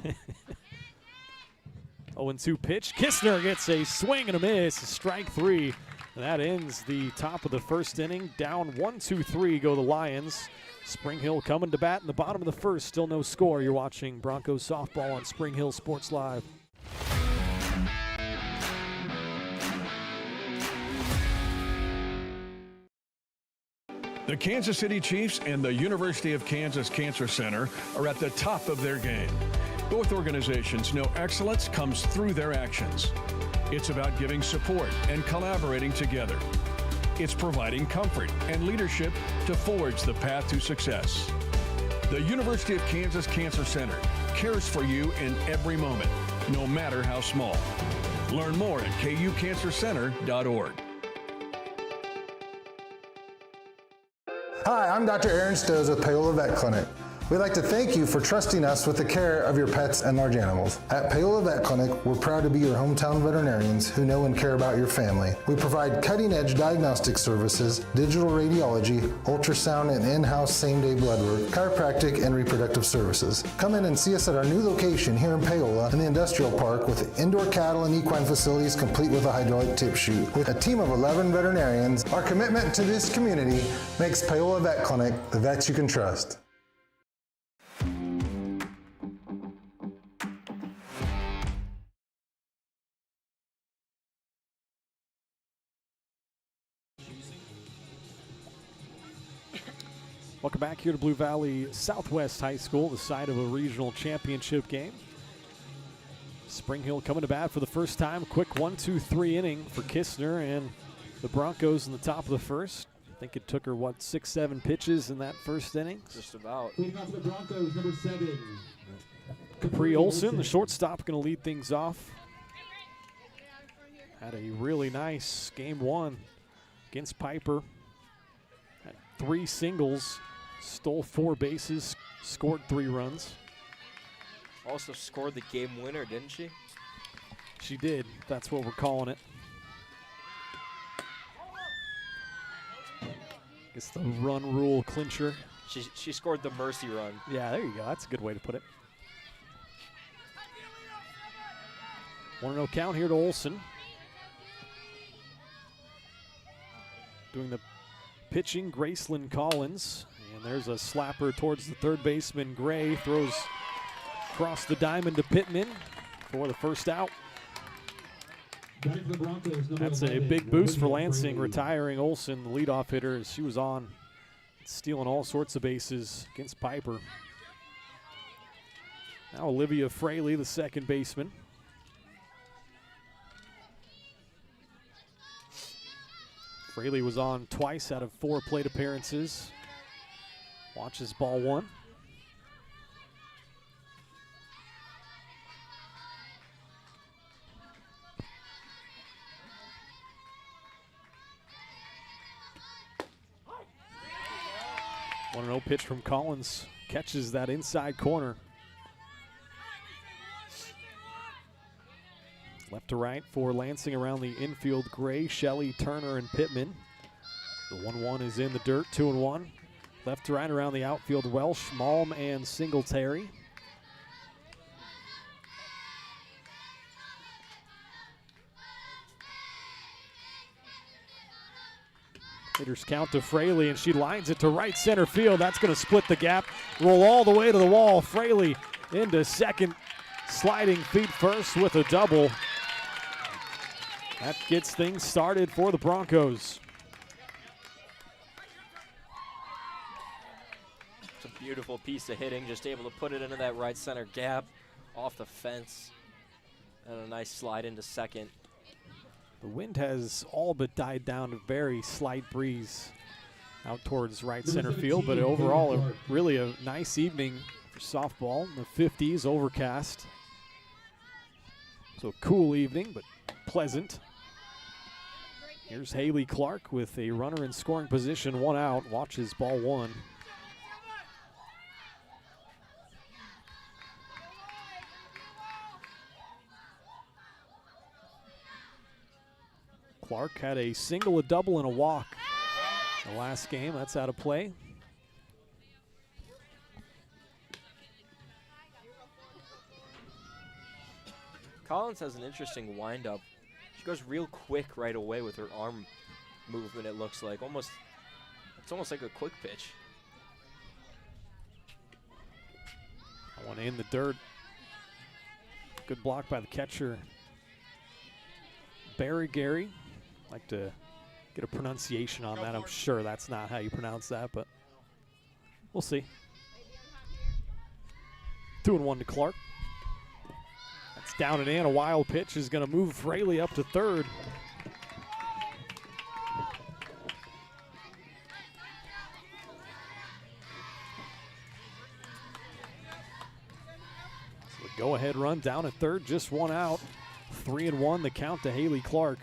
0-2 pitch. Kistner gets a swing and a miss. Strike 3. And that ends the top of the first inning. Down 1-2-3 go the Lions. Spring Hill coming to bat in the bottom of the first. Still no score. You're watching Broncos softball on Spring Hill Sports Live. The Kansas City Chiefs and the University of Kansas Cancer Center are at the top of their game. Both organizations know excellence comes through their actions. It's about giving support and collaborating together. It's providing comfort and leadership to forge the path to success. The University of Kansas Cancer Center cares for you in every moment, no matter how small. Learn more at kucancercenter.org. Hi, I'm Dr. Aaron Stoes with Paola Vet Clinic. We'd like to thank you for trusting us with the care of your pets and large animals. At Paola Vet Clinic, we're proud to be your hometown veterinarians who know and care about your family. We provide cutting-edge diagnostic services, digital radiology, ultrasound, and in-house same-day blood work, chiropractic, and reproductive services. Come in and see us at our new location here in Paola in the Industrial Park with indoor cattle and equine facilities complete with a hydraulic tip chute. With a team of 11 veterinarians, our commitment to this community makes Paola Vet Clinic the vets you can trust. Welcome back here to Blue Valley Southwest High School, the site of a regional championship game. Spring Hill coming to bat for the first time. Quick 1-2-3 inning for Kistner and the Broncos in the top of the first. I think it took her, 6-7 pitches in that first inning? Just about. Leading off for the Broncos, number 7. Capri Olson, the shortstop, going to lead things off. Had a really nice game 1 against Piper. Had 3 singles, stole 4 bases, scored 3 runs. Also scored the game winner, didn't she? She did. That's what we're calling it. Guess the run rule clincher. She scored the mercy run. Yeah, there you go. That's a good way to put it. 1-0 count here to Olson. Doing the pitching, Gracelyn Collins. And there's a slapper towards the third baseman. Gray throws across the diamond to Pittman for the first out. That's a big boost for Lansing, retiring Olson, the leadoff hitter, as she was on, stealing all sorts of bases against Piper. Now Olivia Fraley, the second baseman. Fraley was on twice out of 4 plate appearances. Watches ball 1. One 1-0 pitch from Collins, catches that inside corner. Left to right for Lansing around the infield. Gray, Shelley, Turner, and Pittman. The 1-1 is in the dirt, 2-1. Left to right around the outfield, Welsh, Malm, and Singletary. Hitters count to Fraley, and she lines it to right center field. That's going to split the gap, roll all the way to the wall. Fraley into second, sliding feet first with a double. That gets things started for the Broncos. It's a beautiful piece of hitting, just able to put it into that right center gap, off the fence, and a nice slide into second. The wind has all but died down, a very slight breeze out towards right center field, but overall really a nice evening for softball. In the 50s, overcast. So a cool evening, but pleasant. Here's Haley Clark with a runner in scoring position, 1 out, watches ball 1. Clark had a single, a double, and a walk the last game. That's out of play. Collins has an interesting windup. She goes real quick right away with her arm movement, it looks like. It's almost like a quick pitch. I want in the dirt. Good block by the catcher, Barry Gary. Like to get a pronunciation on that. I'm sure that's not how you pronounce that, but we'll see. 2-1 to Clark. That's down and in. A wild pitch is going to move Fraley up to third. So the go-ahead run down at third, just 1 out. 3-1 the count to Haley Clark.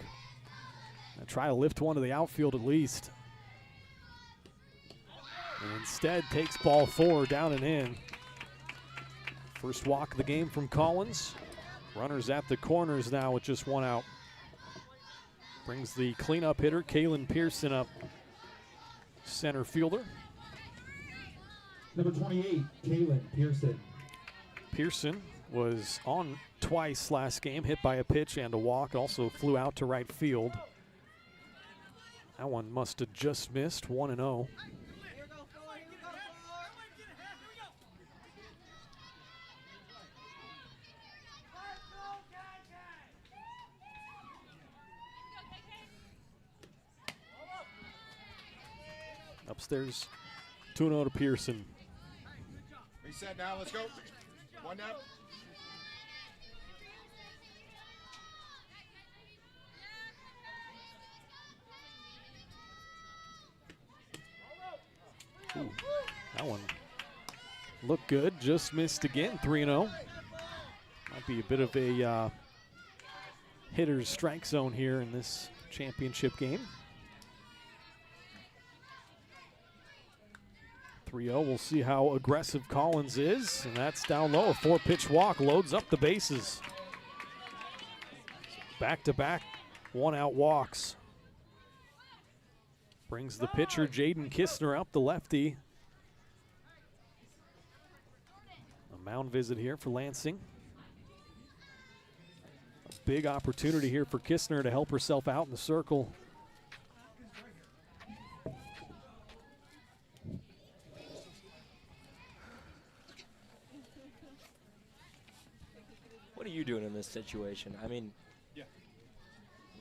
Try to lift one to the outfield at least. And instead takes ball 4 down and in. First walk of the game from Collins. Runners at the corners now with just 1 out. Brings the cleanup hitter, Kaylin Pearson, up. Center fielder. Number 28, Kaylin Pearson. Pearson was on twice last game, hit by a pitch and a walk. Also flew out to right field. That one must have just missed, 1-0. Upstairs 2-0 to Pearson. Reset now, let's go. One down. Ooh, that one looked good, just missed again, 3-0. Might be a bit of a hitter's strike zone here in this championship game. 3-0, we'll see how aggressive Collins is, and that's down low. A 4-pitch walk loads up the bases. Back-to-back one-out walks. Brings the pitcher, Jaden Kistner, up, the lefty. A mound visit here for Lansing. A big opportunity here for Kistner to help herself out in the circle. What are you doing in this situation? I mean,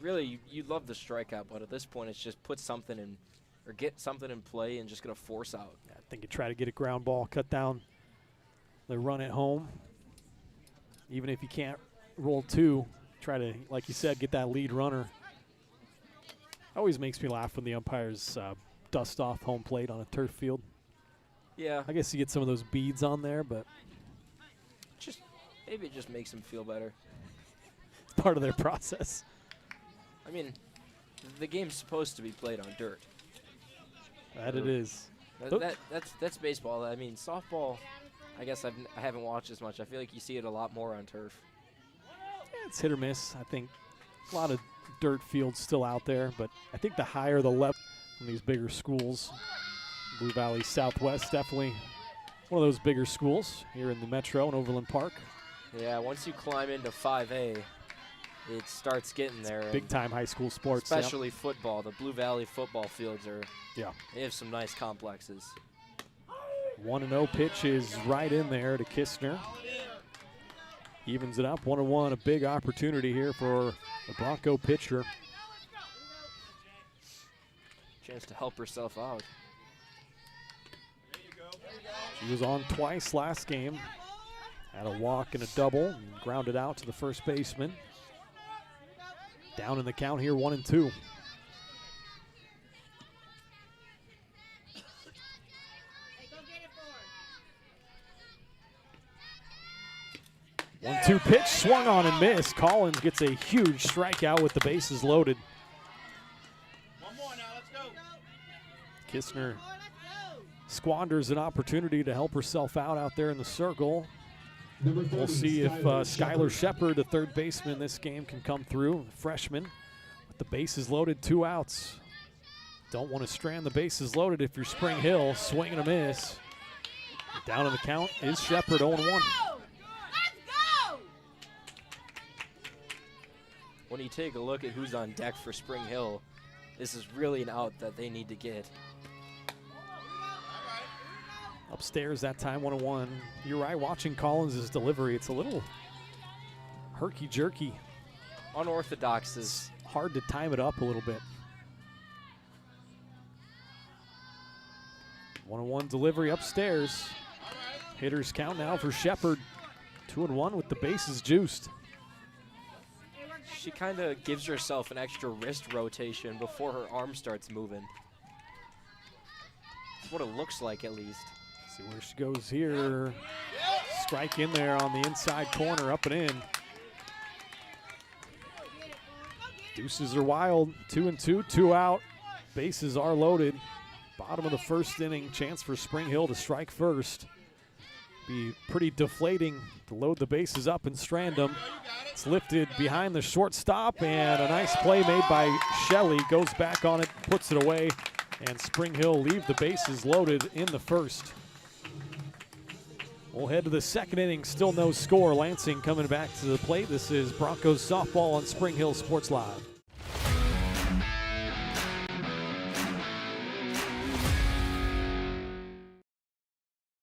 really, you love the strikeout, but at this point, it's just put something in, or get something in play and just gonna force out. I think you try to get a ground ball, cut down the run at home. Even if you can't roll two, try to, like you said, get that lead runner. Always makes me laugh when the umpires dust off home plate on a turf field. Yeah. I guess you get some of those beads on there, but Just maybe it just makes them feel better. it's part of their process. I mean, the game's supposed to be played on dirt. That it is. That's baseball. I mean, softball, I guess I haven't watched as much. I feel like you see it a lot more on turf. Yeah, it's hit or miss. I think a lot of dirt fields still out there, but I think the higher the level in these bigger schools, Blue Valley Southwest, definitely one of those bigger schools here in the Metro and Overland Park. Yeah, once you climb into 5A, it starts getting there. Big time high school sports. Especially football. The Blue Valley football fields are, they have some nice complexes. 1-0 pitch is right in there to Kistner. Evens it up, 1-1, a big opportunity here for the Bronco pitcher. Chance to help herself out. She was on twice last game. Had a walk and a double and grounded out to the first baseman. Down in the count here, 1-2. One-two pitch, swung on and missed. Collins gets a huge strikeout with the bases loaded. Kistner squanders an opportunity to help herself out there in the circle. We'll see if Skylar Shepard, the third baseman this game, can come through. Freshman with the bases loaded, 2 outs. Don't want to strand the bases loaded if you're Spring Hill. Swing and a miss. Down in the count is Shepard, 0-1. When you take a look at who's on deck for Spring Hill, this is really an out that they need to get. Upstairs that time, 1-1. You're right, watching Collins' delivery, it's a little herky-jerky. Unorthodox is hard to time it up a little bit. 1-1 delivery upstairs. Hitters count now for Shepard. 2-1 with the bases juiced. She kind of gives herself an extra wrist rotation before her arm starts moving. That's what it looks like, at least. See where she goes here. Strike in there on the inside corner, up and in. Deuces are wild. 2-2, 2 out. Bases are loaded. Bottom of the first inning, chance for Spring Hill to strike first. Be pretty deflating to load the bases up and strand them. It's lifted behind the shortstop, and a nice play made by Shelley. Goes back on it, puts it away, and Spring Hill leave the bases loaded in the first. We'll head to the second inning, still no score. Lansing coming back to the plate. This is Broncos softball on Spring Hill Sports Live.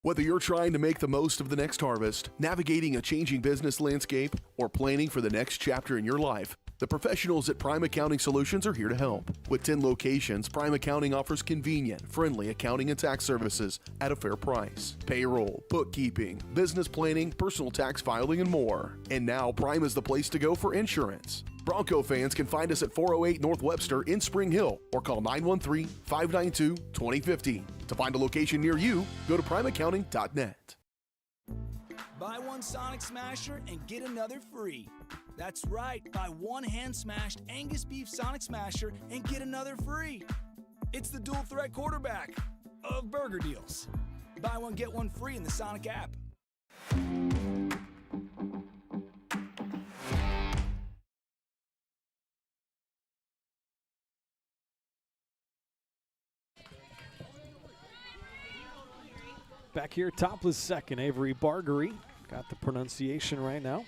Whether you're trying to make the most of the next harvest, navigating a changing business landscape, or planning for the next chapter in your life, The professionals at Prime Accounting Solutions are here to help. With 10 locations, Prime Accounting offers convenient, friendly accounting and tax services at a fair price. Payroll, bookkeeping, business planning, personal tax filing, and more. And now Prime is the place to go for insurance. Bronco fans can find us at 408 North Webster in Spring Hill or call 913-592-2050. To find a location near you, go to primeaccounting.net. Buy one Sonic Smasher and get another free. That's right, buy one hand-smashed Angus beef Sonic Smasher and get another free. It's the dual threat quarterback of burger deals. Buy one, get one free in the Sonic app. Back here, topless second, Avery Bargery. Got the pronunciation right now.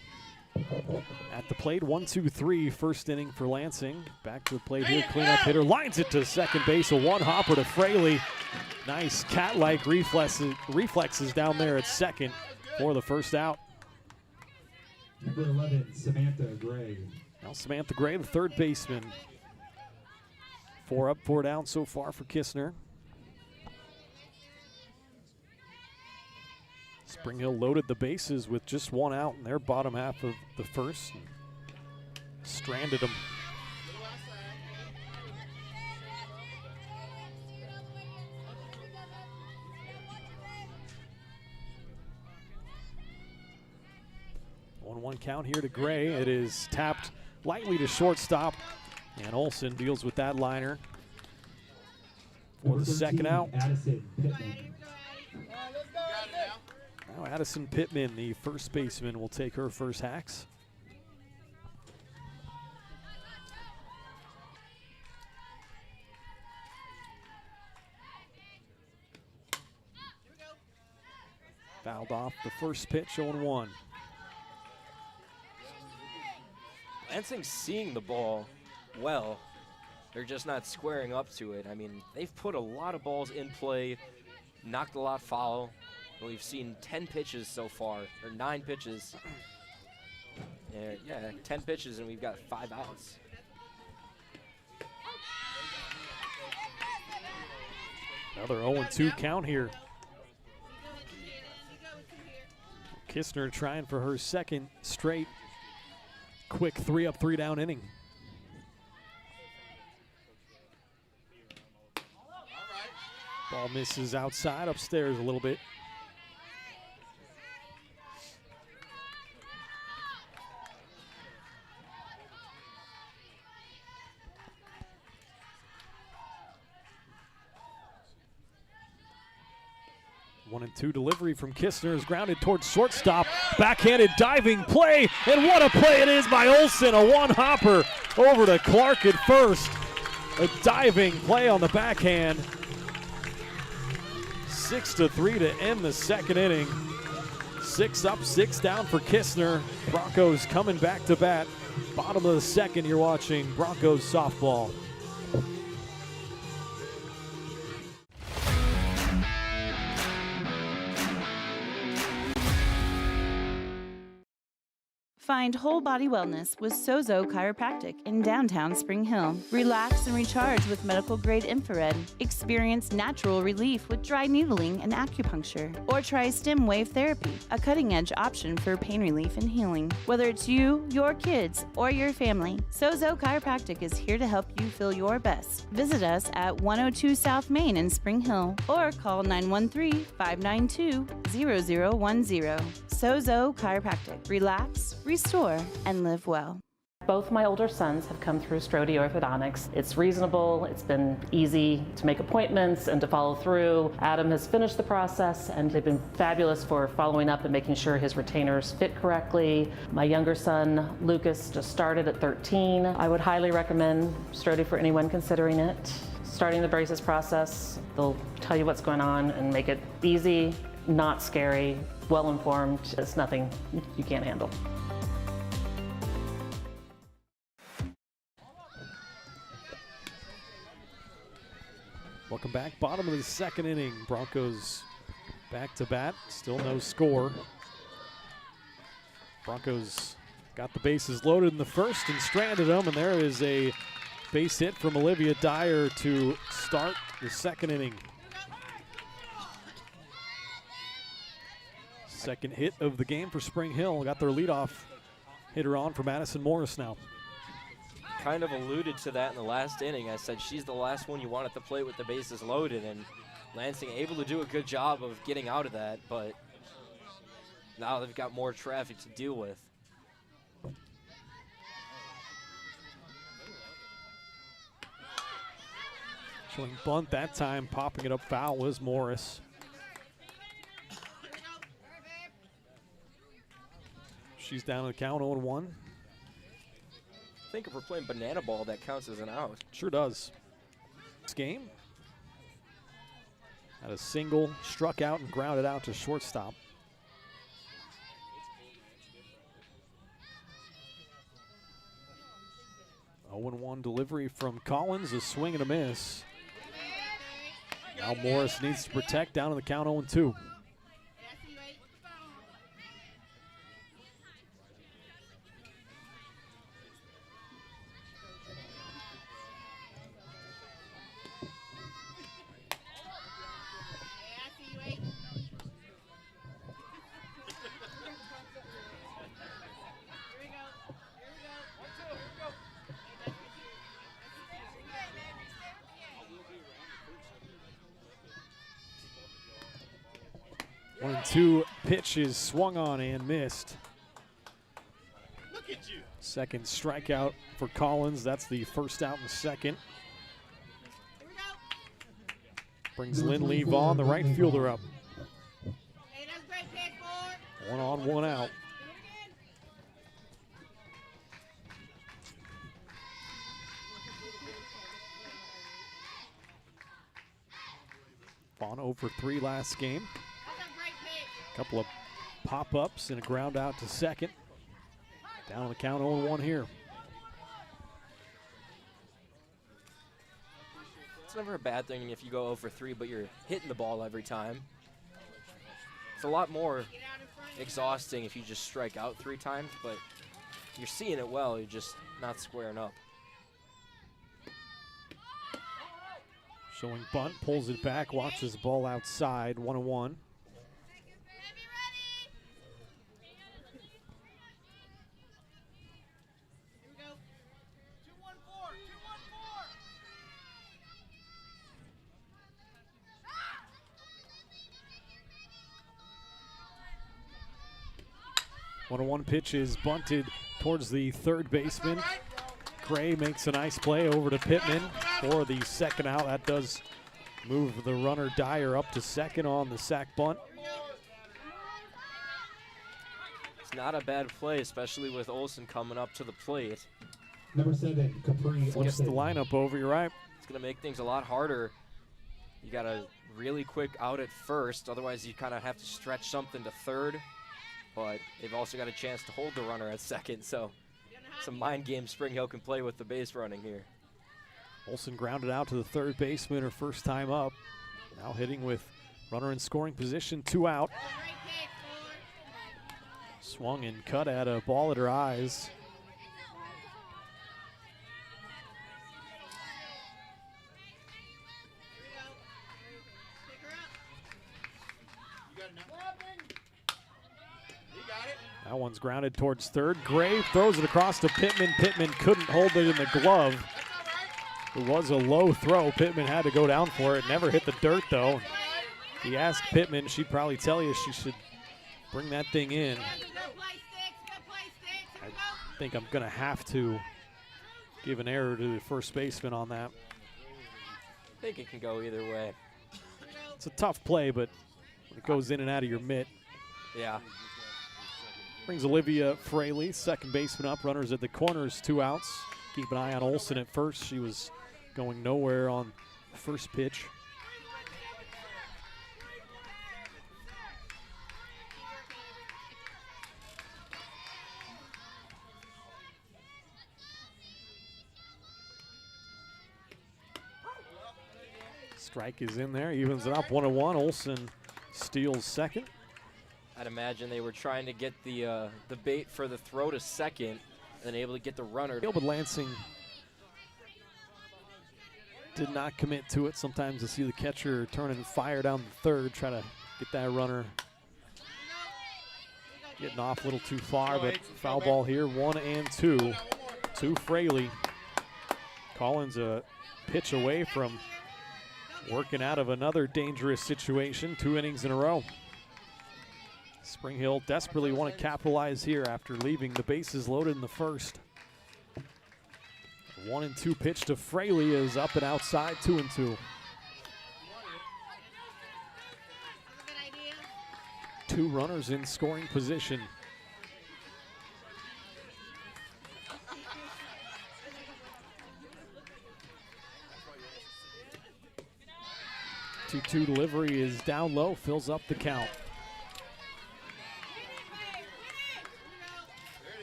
At the plate, 1-2-3, first inning for Lansing. Back to the plate here, cleanup hitter. Lines it to second base, a one-hopper to Fraley. Nice cat-like reflexes down there at second for the first out. Number 11, Samantha Gray. Now Samantha Gray, the third baseman. 4 up, 4 down so far for Kistner. Spring Hill loaded the bases with just 1 out in their bottom half of the first. Stranded them. One count here to Gray. It is tapped lightly to shortstop, and Olsen deals with that liner for the second out. Addison Pittman. Now Addison Pittman, the first baseman, will take her first hacks. Fouled off the first pitch, 0-1. Lansing's seeing the ball well. They're just not squaring up to it. I mean, they've put a lot of balls in play, knocked a lot foul. We've seen 10 pitches so far, or 9 pitches. Yeah, 10 pitches, and we've got 5 outs. Another 0-2 count here. Kistner trying for her second straight quick 3 up, 3 down inning. Ball misses outside, upstairs a little bit. One and two delivery from Kistner is grounded towards shortstop. Backhanded diving play, and what a play it is by Olsen. A one-hopper over to Clark at first. A diving play on the backhand. 6-3 to end the second inning. 6 up, 6 down for Kistner. Broncos coming back to bat. Bottom of the second, you're watching Broncos softball. Find whole body wellness with Sozo Chiropractic in downtown Spring Hill. Relax and recharge with medical grade infrared. Experience natural relief with dry needling and acupuncture. Or try stem wave therapy, a cutting edge option for pain relief and healing. Whether it's you, your kids, or your family, Sozo Chiropractic is here to help you feel your best. Visit us at 102 South Main in Spring Hill or call 913-592-0010. Sozo Chiropractic. Relax, restore, and live well. Both my older sons have come through Strode Orthodontics. It's reasonable, it's been easy to make appointments and to follow through. Adam has finished the process and they've been fabulous for following up and making sure his retainers fit correctly. My younger son, Lucas, just started at 13. I would highly recommend Strode for anyone considering it. Starting the braces process, they'll tell you what's going on and make it easy, not scary, well-informed. It's nothing you can't handle. Welcome back. Bottom of the second inning. Broncos back to bat. Still no score. Broncos Got the bases loaded in the first and stranded them, and there is a base hit from Olivia Dyer to start the second inning. Second hit of the game for Spring Hill. Got their leadoff hitter on for Madison Morris now. Kind of alluded to that in the last inning. I said she's the last one you want at the plate with the bases loaded, and Lansing able to do a good job of getting out of that, but now they've got more traffic to deal with. Showing bunt that time, popping it up foul was Morris. She's down to the count 0-1. I think if we're playing banana ball, that counts as an out. Sure does. This game had a single, struck out and grounded out to shortstop. A 0-1 delivery from Collins, a swing and a miss. Now Morris needs to protect, down to the count 0-2. One and two pitches swung on and missed. Look at you. Second strikeout for Collins. That's the first out in the second. Brings Lindley Vaughn, the right fielder, up. One on, one out. Vaughn 0 for 3 last game. Couple of pop-ups and a ground out to second. Down on the count 0-1 here. It's never a bad thing if you go 0 for 3, but you're hitting the ball every time. It's a lot more exhausting if you just strike out 3 times, but you're seeing it well, you're just not squaring up. Showing bunt, pulls it back, watches the ball outside, 1-1. One pitch is bunted towards the third baseman. Gray makes a nice play over to Pittman for the second out. That does move the runner Dyer up to second on the sac bunt. It's not a bad play, especially with Olsen coming up to the plate. Number 7, Capri Flips the Olsen. lineup over, you're right. It's going to make things a lot harder. You got a really quick out at first, otherwise you kind of have to stretch something to third. But they've also got a chance to hold the runner at second, so some mind games Spring Hill can play with the base running here. Olsen grounded out to the third baseman, her first time up. Now hitting with runner in scoring position, 2 out. Swung and cut at a ball at her eyes. That one's grounded towards third. Gray throws it across to Pittman. Pittman couldn't hold it in the glove. It was a low throw. Pittman had to go down for it. Never hit the dirt, though. If you ask Pittman, she'd probably tell you she should bring that thing in. I think I'm going to have to give an error to the first baseman on that. I think it can go either way. It's a tough play, but when it goes in and out of your mitt. Yeah. Brings Olivia Fraley, second baseman up. Runners at the corners, 2 outs. Keep an eye on Olsen at first. She was going nowhere on the first pitch. Strike is in there, evens it up 1-1. Olsen steals second. I'd imagine they were trying to get the bait for the throw to second and able to get the runner. But Lansing did not commit to it. Sometimes you see the catcher turn and fire down the third, try to get that runner getting off a little too far, but foul ball here, 1 and 2 to Fraley. Collins a pitch away from working out of another dangerous situation, 2 innings in a row. Spring Hill desperately want to capitalize here after leaving the bases loaded in the first. 1 and 2 pitch to Fraley is up and outside, 2 and 2. 2 runners in scoring position. Two delivery is down low, fills up the count.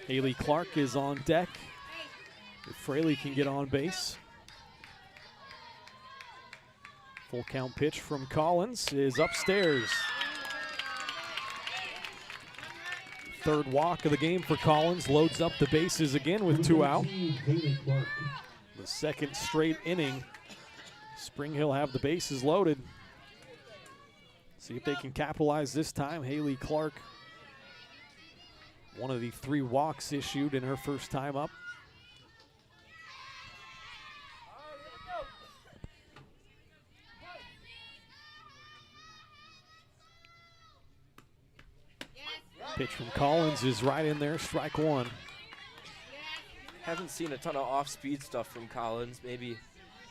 Haley Clark is on deck. If Fraley can get on base. Full count pitch from Collins is upstairs. Third walk of the game for Collins, loads up the bases again with 2 out. The second straight inning. Spring Hill have the bases loaded. See if they can capitalize this time. Haley Clark, one of the 3 walks issued in her first time up. Pitch from Collins is right in there, strike 1. Haven't seen a ton of off-speed stuff from Collins. Maybe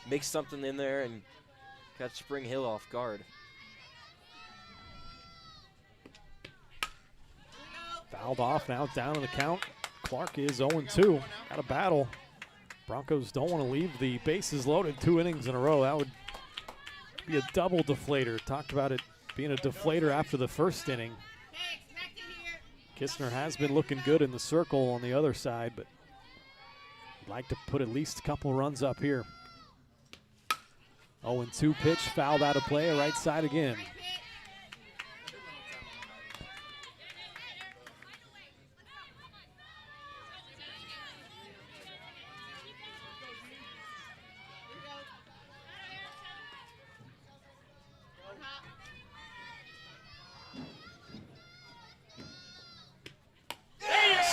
mix something in there and catch Spring Hill off guard. Fouled off, now down in the count. Clark is 0-2. Got a battle. Broncos don't want to leave the bases loaded 2 innings in a row. That would be a double deflator. Talked about it being a deflator after the first inning. Kistner has been looking good in the circle on the other side, but would like to put at least a couple runs up here. 0-2 pitch, fouled out of play, right side again.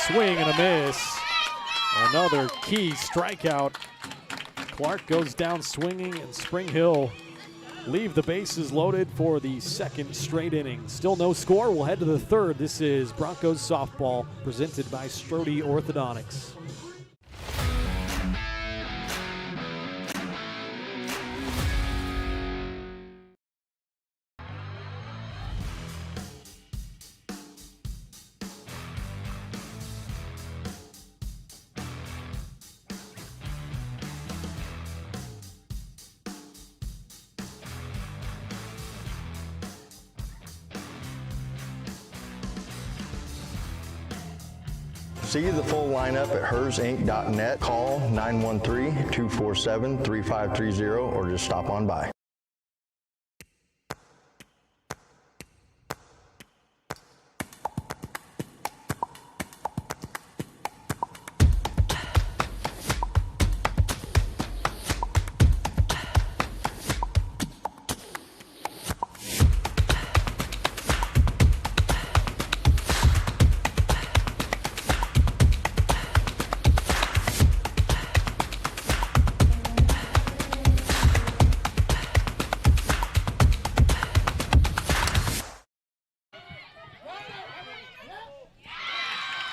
Swing and a miss. Another key strikeout. Clark goes down swinging, and Spring Hill leave the bases loaded for the second straight inning. Still no score. We'll head to the third. This is Broncos softball presented by Strode Orthodontics. See the full lineup at hersinc.net. Call 913-247-3530 or just stop on by.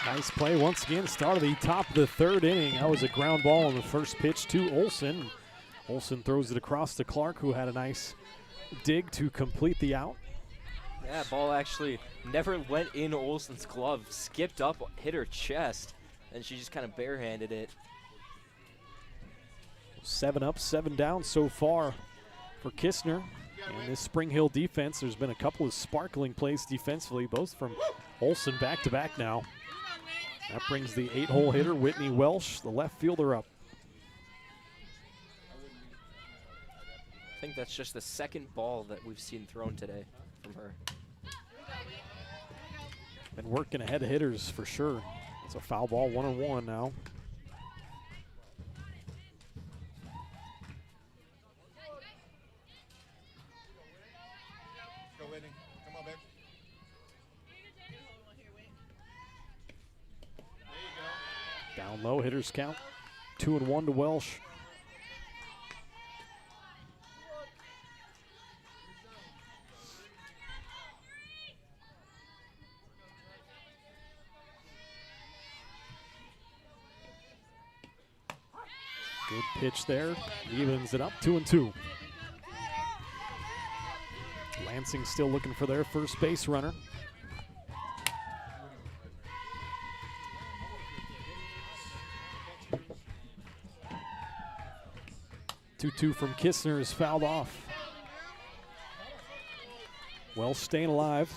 Nice play once again. Start of the top of the third inning. That was a ground ball on the first pitch to Olson. Olson throws it across to Clark, who had a nice dig to complete the out. Yeah, ball actually never went in Olson's glove. Skipped up, hit her chest, and she just kind of barehanded it. 7 up, 7 down so far for Kistner. And this Spring Hill defense, there's been a couple of sparkling plays defensively, both from Olson back-to-back now. That brings the 8-hole hitter, Whitney Welsh, the left fielder, up. I think that's just the second ball that we've seen thrown today from her. Been working ahead of hitters for sure. It's a foul ball, 1-1 now. Go, Whitney. Come on, babe. Down low, hitters count 2-1 to Welsh. Good pitch there, evens it up, 2-2. Lansing still looking for their first base runner. Two from Kistner is fouled off. Welsh staying alive.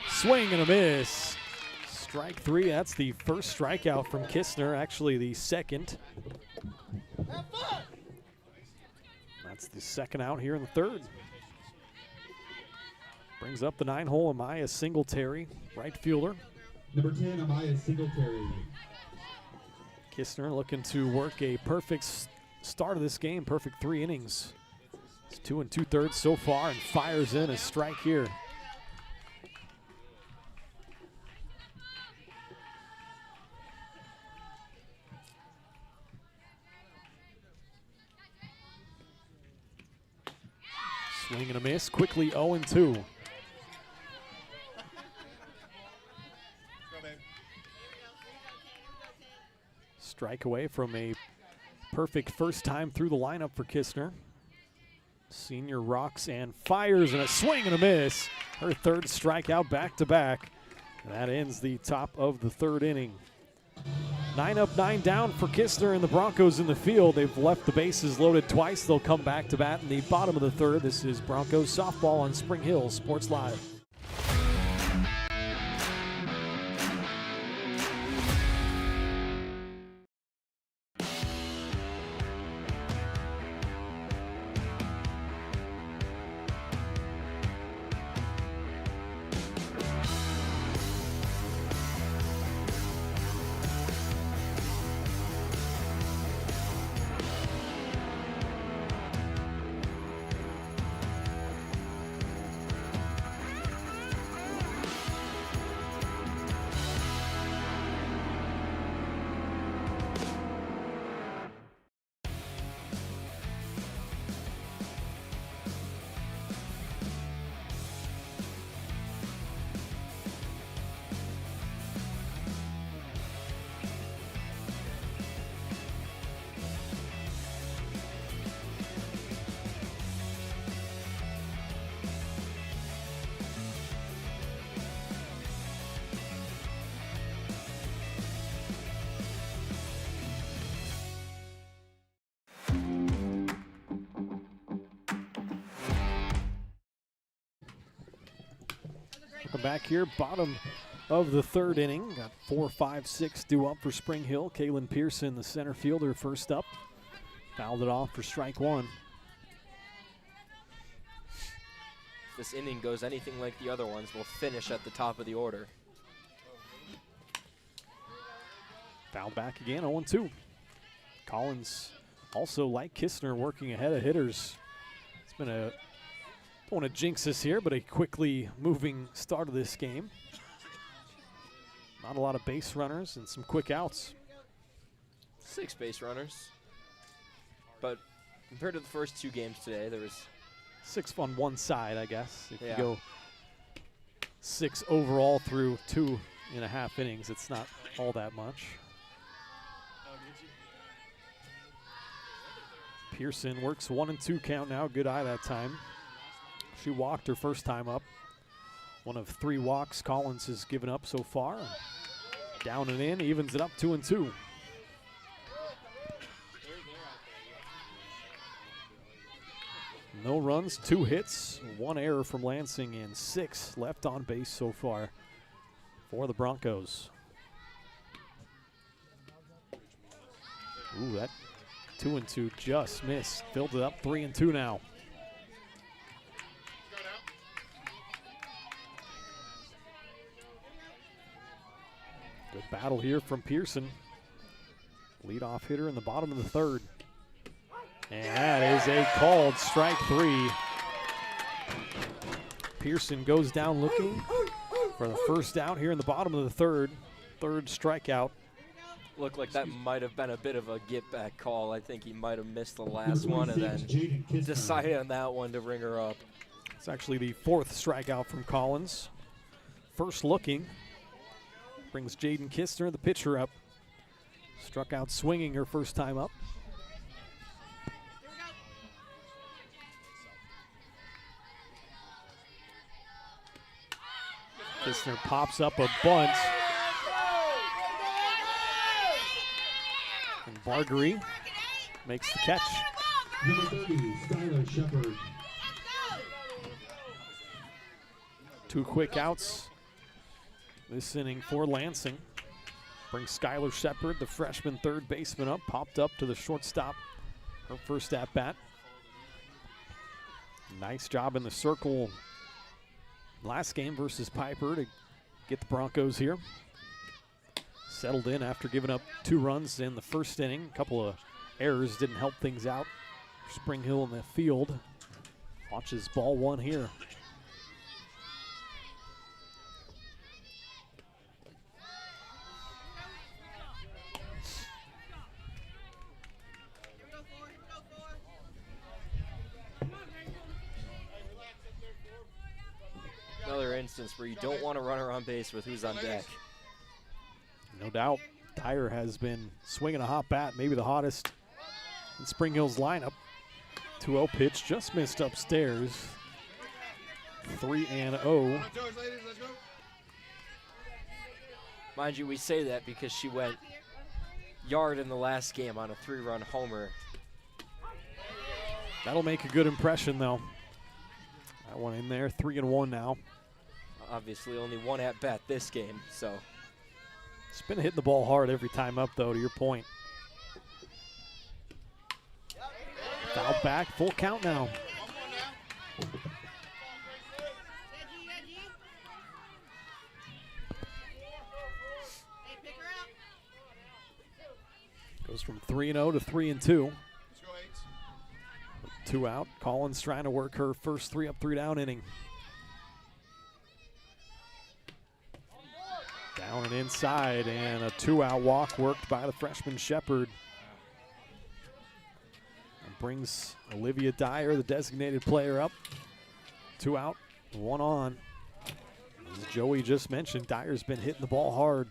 Swing and a miss. Strike three. That's the first strikeout from Kistner, actually the second. That's the second out here in the third. Brings up the 9-hole Amaya Singletary, right fielder. Number 10, Amaya Singletary. Kistner looking to work a perfect start of this game, perfect 3 innings. It's 2 2/3 so far and fires in a strike here. Swing and a miss, quickly 0-2. Go, babe. Strike away from a perfect first time through the lineup for Kistner. Senior rocks and fires, and a swing and a miss. Her third strikeout back-to-back. And that ends the top of the third inning. 9 up, 9 down for Kistner and the Broncos in the field. They've left the bases loaded twice. They'll come back to bat in the bottom of the third. This is Broncos softball on Spring Hill Sports Live. Welcome back here, bottom of the third inning. Got 4, 5, 6 due up for Spring Hill. Kaylin Pearson, the center fielder, first up. Fouled it off for strike one. If this inning goes anything like the other ones, we'll finish at the top of the order. Foul back again, 0-2. Collins also, like Kistner, working ahead of hitters. It's been a, don't want to jinx this here, but a quickly moving start of this game. Not a lot of base runners and some quick outs. 6 base runners. But compared to the first 2 games today, there was 6 on one side, I guess. If Yeah. you go 6 overall through 2.5 innings, it's not all that much. Pearson works 1-2 count now. Good eye that time. She walked her first time up. One of 3 walks Collins has given up so far. Down and in, evens it up 2-2. No runs, 2 hits, 1 error from Lansing, and 6 left on base so far for the Broncos. Ooh, that 2-2 just missed. Filled it up, 3-2 now. Good battle here from Pearson. Leadoff hitter in the bottom of the third. And that is a called strike 3. Pearson goes down looking for the first out here in the bottom of the third. Third strikeout. Looked like that might have been a bit of a get-back call. I think he might have missed the last one and then decided on that one to ring her up. It's actually the 4th strikeout from Collins. First looking. Brings Jaden Kistner, the pitcher, up. Struck out swinging her first time up. Kistner pops up a bunt. And Bargery makes the catch. Number 30, Skylar Shepard. 2 quick outs this inning for Lansing. Brings Skylar Shepard, the freshman third baseman, up, popped up to the shortstop. Her first at bat. Nice job in the circle last game versus Piper to get the Broncos here. Settled in after giving up 2 runs in the first inning. A couple of errors didn't help things out. Spring Hill in the field. Watches ball 1 here. Another instance where you don't want to run her on base with who's on deck. No doubt, Dyer has been swinging a hot bat, maybe the hottest in Spring Hill's lineup. 2-0 pitch, just missed upstairs. 3-0. Mind you, we say that because she went yard in the last game on a 3-run homer. That'll make a good impression, though. That one in there, 3-1 now. Obviously, only 1 at bat this game, so. It's been hitting the ball hard every time up, though, to your point. Foul back, full count now. Goes from 3-0 to 3-2. 2 out. Collins trying to work her first 3 up, 3 down inning. Down and inside, and a 2-out walk worked by the freshman Shepard. And brings Olivia Dyer, the designated player, up. 2 out, 1 on. As Joey just mentioned, Dyer's been hitting the ball hard.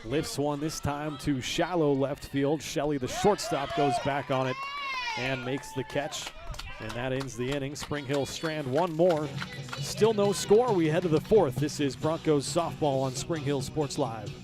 Lifts one this time to shallow left field. Shelley, the shortstop, goes back on it and makes the catch. And that ends the inning. Spring Hill Strand 1 more. Still no score. We head to the 4th. This is Broncos softball on Spring Hill Sports Live.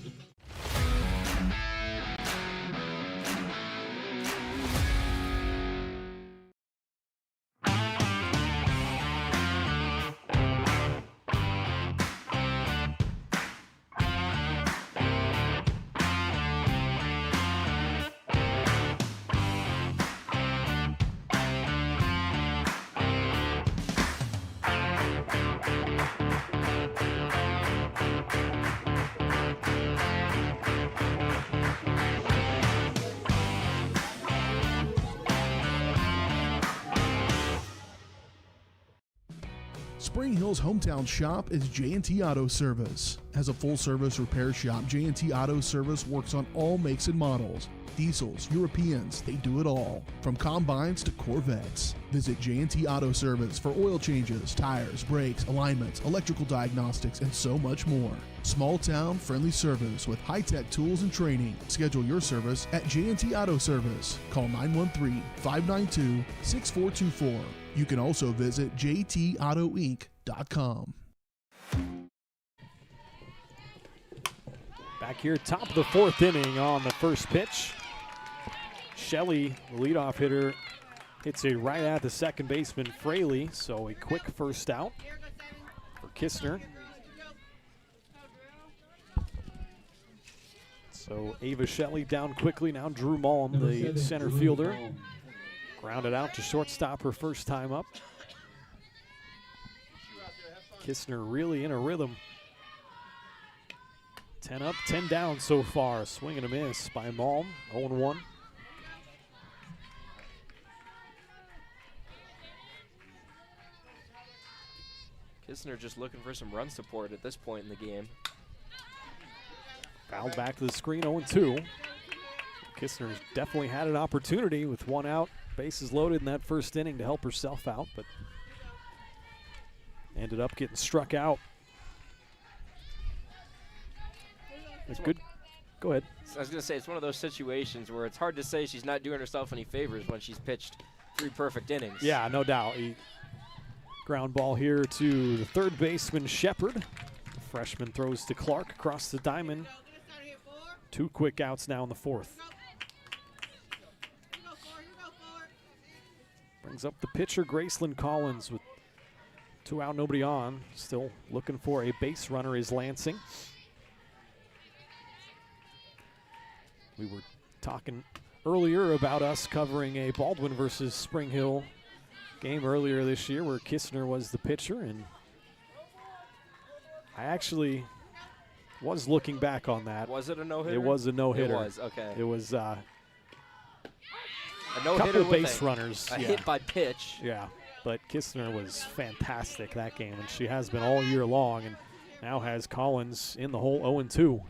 Spring Hill's hometown shop is J&T Auto Service. As a full-service repair shop, J&T Auto Service works on all makes and models. Diesels, Europeans, they do it all. From combines to Corvettes. Visit J&T Auto Service for oil changes, tires, brakes, alignments, electrical diagnostics, and so much more. Small town, friendly service with high-tech tools and training. Schedule your service at J&T Auto Service. Call 913-592-6424. You can also visit jtautoinc.com. Back here, top of the 4th inning on the first pitch. Shelley, the leadoff hitter, hits it right at the second baseman, Fraley, so a quick first out for Kistner. So Ava Shelley down quickly. Now Drew Mullum, the center fielder. Grounded out to shortstop her first time up. Kistner really in a rhythm. 10 up, 10 down so far. Swing and a miss by Mullum, 0-1. Kistner just looking for some run support at this point in the game. Fouled back to the screen, 0-2. Kistner's definitely had an opportunity with one out, bases loaded in that first inning to help herself out, but ended up getting struck out. It's good. Go ahead. I was going to say, it's one of those situations where it's hard to say she's not doing herself any favors when she's pitched 3 perfect innings. Yeah, no doubt. Ground ball here to the third baseman, Shepard. The freshman throws to Clark across the diamond. 2 quick outs now in the 4th. Brings up the pitcher, Graceland Collins, with 2 out, nobody on. Still looking for a base runner is Lansing. We were talking earlier about us covering a Baldwin versus Spring Hill game earlier this year where Kistner was the pitcher, and I actually was looking back on that. Was it a no-hitter? It was a no-hitter. It was, okay. It was a couple no-hitter of with base runners. A hit by pitch. Yeah, but Kistner was fantastic that game, and she has been all year long, and now has Collins in the hole 0-2.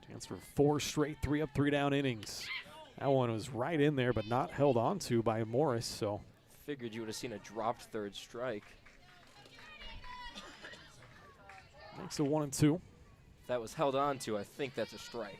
Chance for 4 straight 3-up, 3-down innings. That one was right in there, but not held on to by Morris. So figured you would have seen a dropped third strike. Makes it 1-2. If that was held on to, I think that's a strike.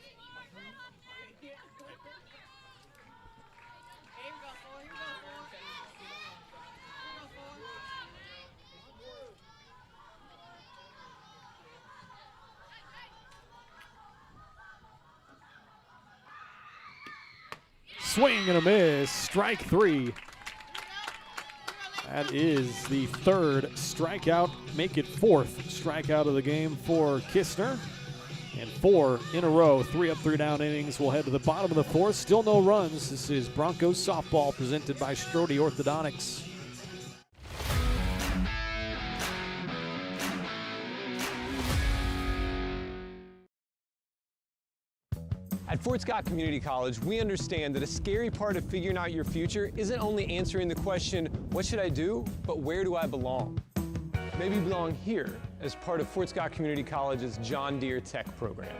Swing and a miss, strike 3. That is the 3rd strikeout, make it 4th strikeout of the game for Kistner. And 4 in a row, 3-up, 3-down innings. We'll head to the bottom of the 4th, still no runs. This is Broncos softball presented by Strode Orthodontics. At Fort Scott Community College, we understand that a scary part of figuring out your future isn't only answering the question, what should I do, but where do I belong? Maybe you belong here as part of Fort Scott Community College's John Deere Tech program.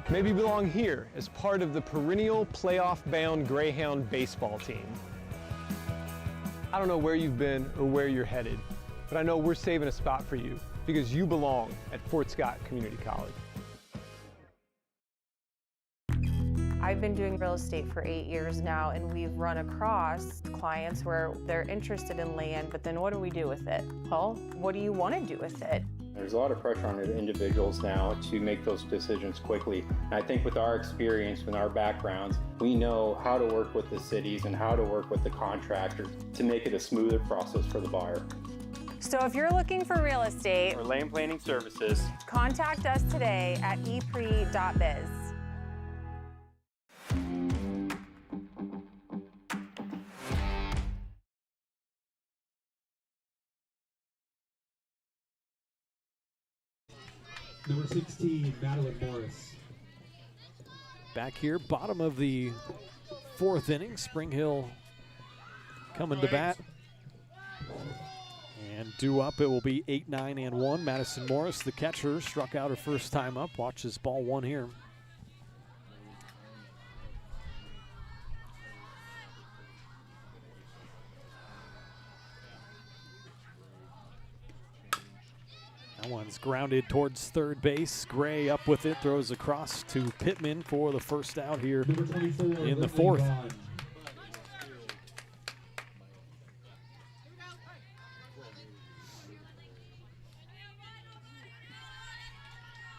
Maybe you belong here as part of the perennial playoff-bound Greyhound baseball team. I don't know where you've been or where you're headed, but I know we're saving a spot for you because you belong at Fort Scott Community College. I've been doing real estate for 8 years now, and we've run across clients where they're interested in land, but then what do we do with it? Well, what do you want to do with it? There's a lot of pressure on individuals now to make those decisions quickly. And I think with our experience, with our backgrounds, we know how to work with the cities and how to work with the contractors to make it a smoother process for the buyer. So if you're looking for real estate or land planning services, contact us today at epre.biz. Number 16, Madeline Morris. Back here, bottom of the 4th inning. Spring Hill coming to bat. And due up, it will be 8-9-1. Madison Morris, the catcher, struck out her first time up. Watch this ball 1 here. That one's grounded towards third base. Gray up with it, throws across to Pittman for the first out here in the 4th.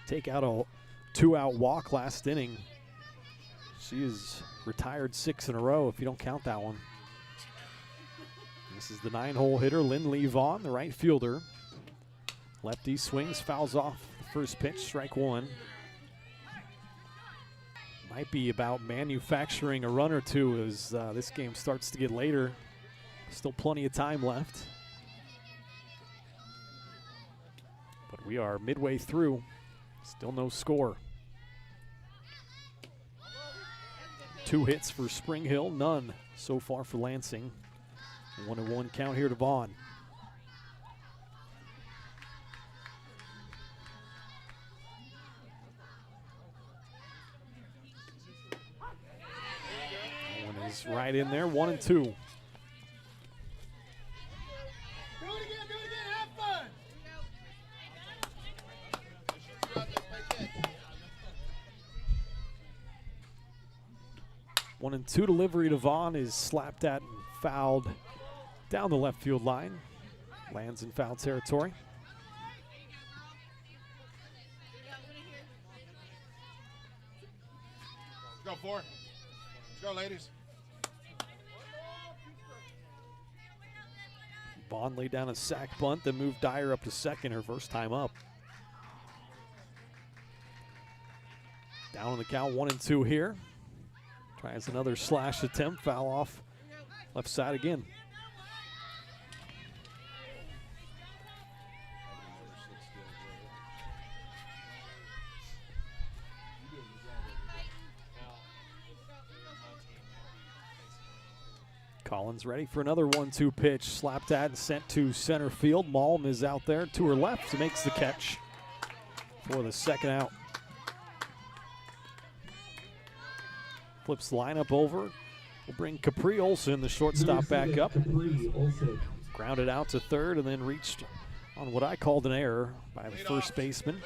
Take out a 2-out walk last inning. She is retired 6 in a row if you don't count that one. This is the 9-hole hitter, Lynn Lee Vaughn, the right fielder. Lefty swings, fouls off the first pitch, strike one. Might be about manufacturing a run or two as this game starts to get later. Still plenty of time left. But we are midway through. Still no score. 2 hits for Spring Hill, none so far for Lansing. 1-1 count here to Vaughn. That one is right in there, 1-2. One and two delivery to Vaughn is slapped at and fouled down the left field line. Lands in foul territory. Let's go, 4. Let's go, ladies. Vaughn laid down a sack bunt, then moved Dyer up to second her first time up. Down on the count, 1-2 here. Tries another slash attempt, foul off left side again. Collins ready for another 1-2 pitch, slapped at and sent to center field. Malm is out there to her left, makes the catch for the second out. Flips the lineup over. We'll bring Capri Olson, the shortstop, back up. Grounded out to third and then reached on what I called an error by the first baseman.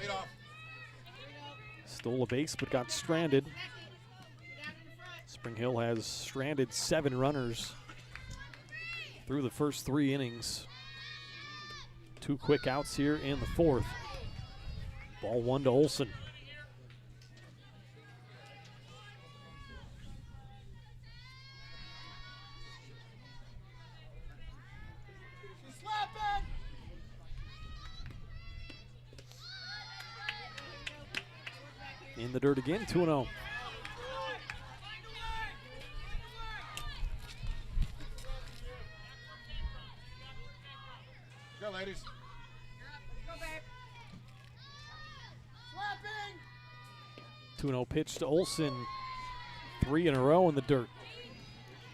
Stole a base but got stranded. Spring Hill has stranded 7 runners through the first 3 innings. 2 quick outs here in the 4th. Ball 1 to Olson. In the dirt again, 2-0. Go, ladies. 2-0 pitch to Olson. 3 in a row in the dirt.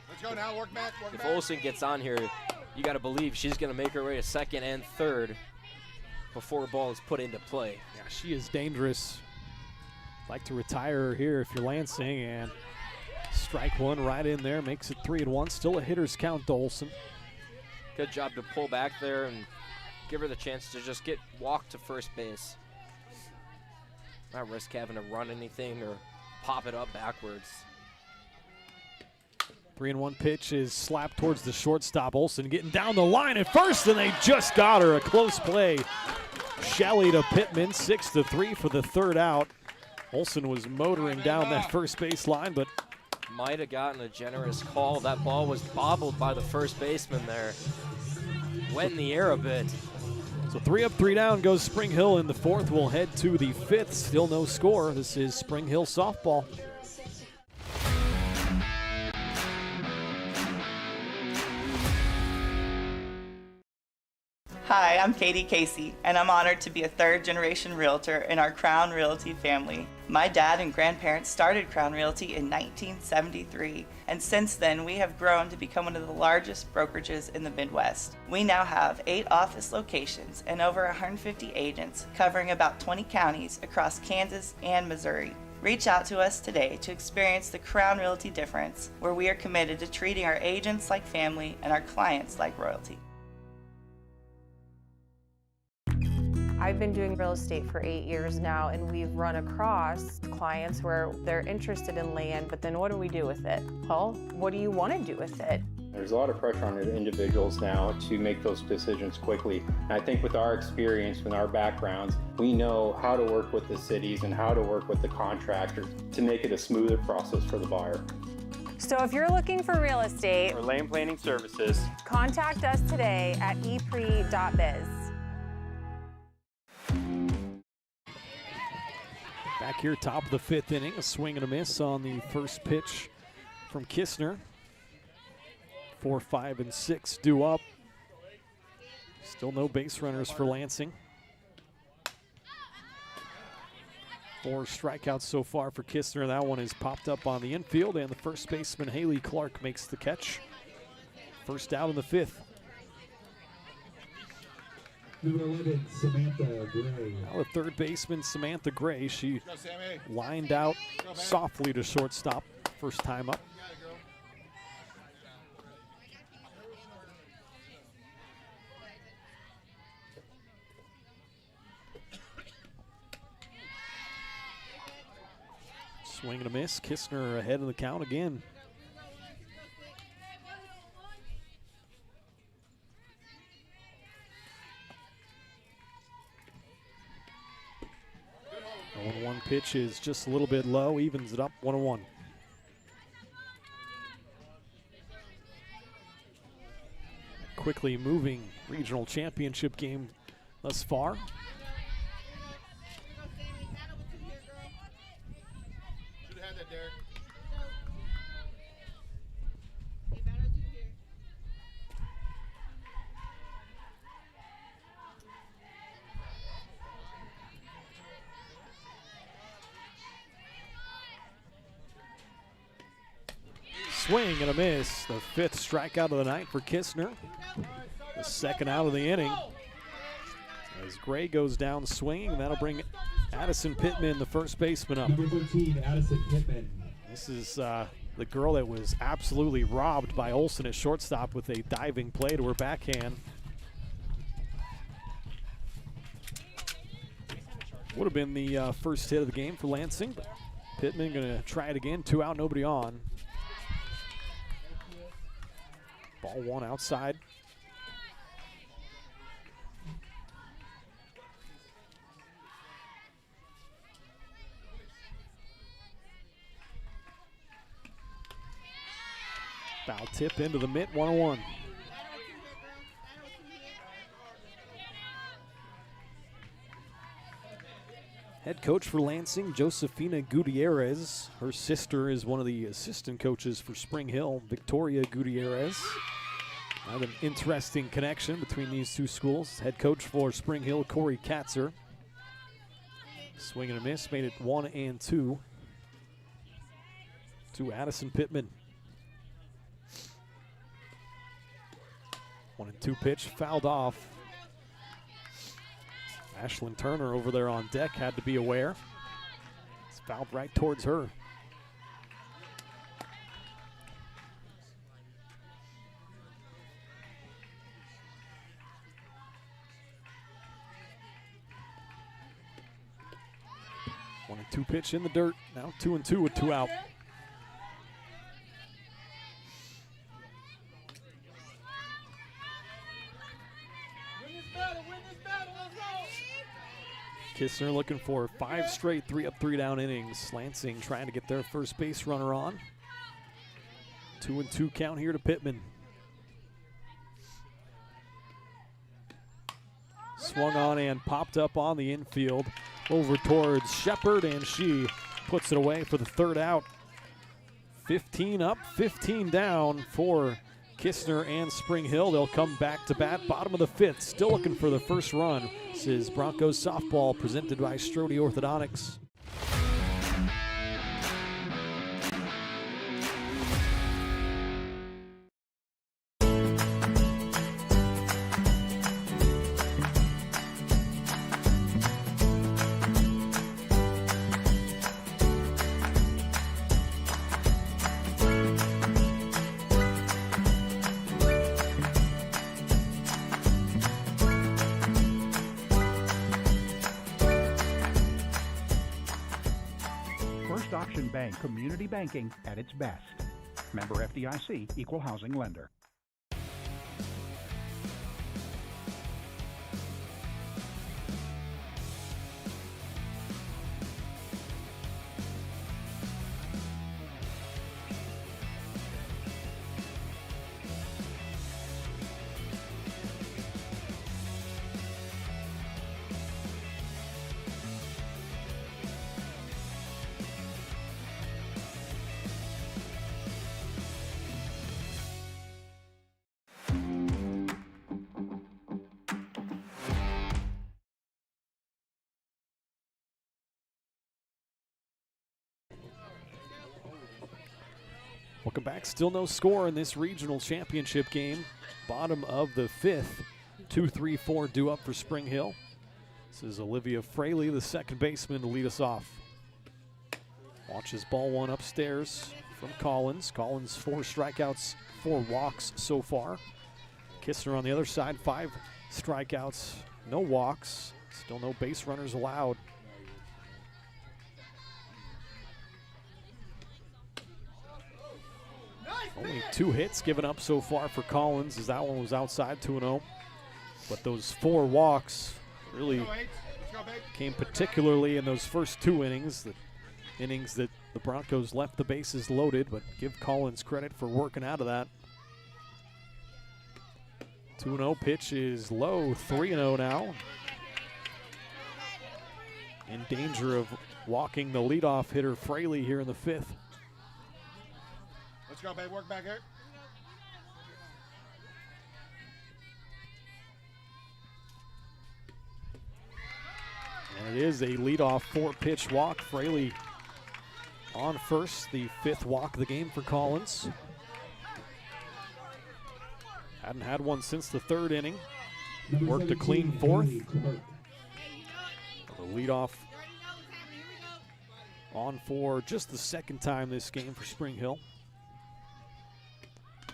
Let's go now, work back, work If back. Olson gets on here, you got to believe she's going to make her way to second and third before a ball is put into play. Yeah, she is dangerous. Like to retire her here if you're Lansing, and strike one right in there, makes it 3-1. Still a hitter's count to Olson. Good job to pull back there and give her the chance to just get walked to first base. Not risk having to run anything or pop it up backwards. 3-1 pitch is slapped towards the shortstop. Olson getting down the line at first, and they just got her. A close play. Shelley to Pittman, 6-3 for the third out. Olson was motoring down that first base line, but might have gotten a generous call. That ball was bobbled by the first baseman there. Went in the air a bit. So 3 up, 3 down goes Spring Hill in the 4th. We'll head to the 5th. Still no score. This is Spring Hill softball. Hi, I'm Katie Casey, and I'm honored to be a 3rd-generation realtor in our Crown Realty family. My dad and grandparents started Crown Realty in 1973, and since then we have grown to become one of the largest brokerages in the Midwest. We now have 8 office locations and over 150 agents covering about 20 counties across Kansas and Missouri. Reach out to us today to experience the Crown Realty difference, where we are committed to treating our agents like family and our clients like royalty. I've been doing real estate for 8 years now, and we've run across clients where they're interested in land, but then what do we do with it? Well, what do you want to do with it? There's a lot of pressure on individuals now to make those decisions quickly. And I think with our experience, with our backgrounds, we know how to work with the cities and how to work with the contractors to make it a smoother process for the buyer. So if you're looking for real estate For land planning services, contact us today at epre.biz. Back here, top of the 5th inning, a swing and a miss on the first pitch from Kistner. 4, 5, and 6 due up. Still no base runners for Lansing. 4 strikeouts so far for Kistner. That one is popped up on the infield, and the first baseman, Haley Clark, makes the catch. First out in the 5th. Number 11, Samantha Gray. Now the third baseman, Samantha Gray. She lined out softly to shortstop first time up. Swing and a miss. Kistner ahead of the count again. The 1-1 pitch is just a little bit low, evens it up 1-1. Quickly moving regional championship game thus far. Swing and a miss. The 5th strikeout of the night for Kistner. The second out of the inning. As Gray goes down swinging, that'll bring Addison Pittman, the first baseman, up. Number 13, Addison Pittman. This is the girl that was absolutely robbed by Olsen at shortstop with a diving play to her backhand. Would have been the first hit of the game for Lansing, but Pittman going to try it again. 2 out, nobody on. Ball 1 outside. Foul tip into the mitt, 1-1. Head coach for Lansing, Josefina Gutierrez. Her sister is one of the assistant coaches for Spring Hill, Victoria Gutierrez. I have an interesting connection between these two schools. Head coach for Spring Hill, Corey Katzer. Swing and a miss, made it 1-2 to Addison Pittman. 1-2 pitch, fouled off. Ashlyn Turner over there on deck had to be aware. It's fouled right towards her. One and two pitch in the dirt. Now 2-2 with 2 out. Kistner looking for 5 straight 3-up, 3-down innings. Lansing trying to get their first base runner on. 2-2 count here to Pittman. Swung on and popped up on the infield over towards Shepard, and she puts it away for the 3rd out. 15 up, 15 down for Kistner and Spring Hill. They'll come back to bat, bottom of the 5th, still looking for the first run. This is Broncos softball presented by Strode Orthodontics. First Option Bank, community banking at its best. Member FDIC, equal housing lender. Welcome back. Still no score in this regional championship game. Bottom of the 5th. 2-3-4 due up for Spring Hill. This is Olivia Fraley, the second baseman, to lead us off. Watches ball one upstairs from Collins. Collins 4 strikeouts, 4 walks so far. Kistner on the other side, 5 strikeouts, no walks. Still no base runners allowed. Only 2 hits given up so far for Collins, as that one was outside 2-0. But those 4 walks really came particularly in those first 2 innings, the innings that the Broncos left the bases loaded, but give Collins credit for working out of that. 2-0 pitch is low, 3-0 now. In danger of walking the leadoff hitter Fraley here in the 5th. Let's go, babe. Work back here. And it is a leadoff 4-pitch walk. Fraley on first, the 5th walk of the game for Collins. Hadn't had one since the 3rd inning. Worked a clean 4th. The leadoff on for just the 2nd time this game for Spring Hill.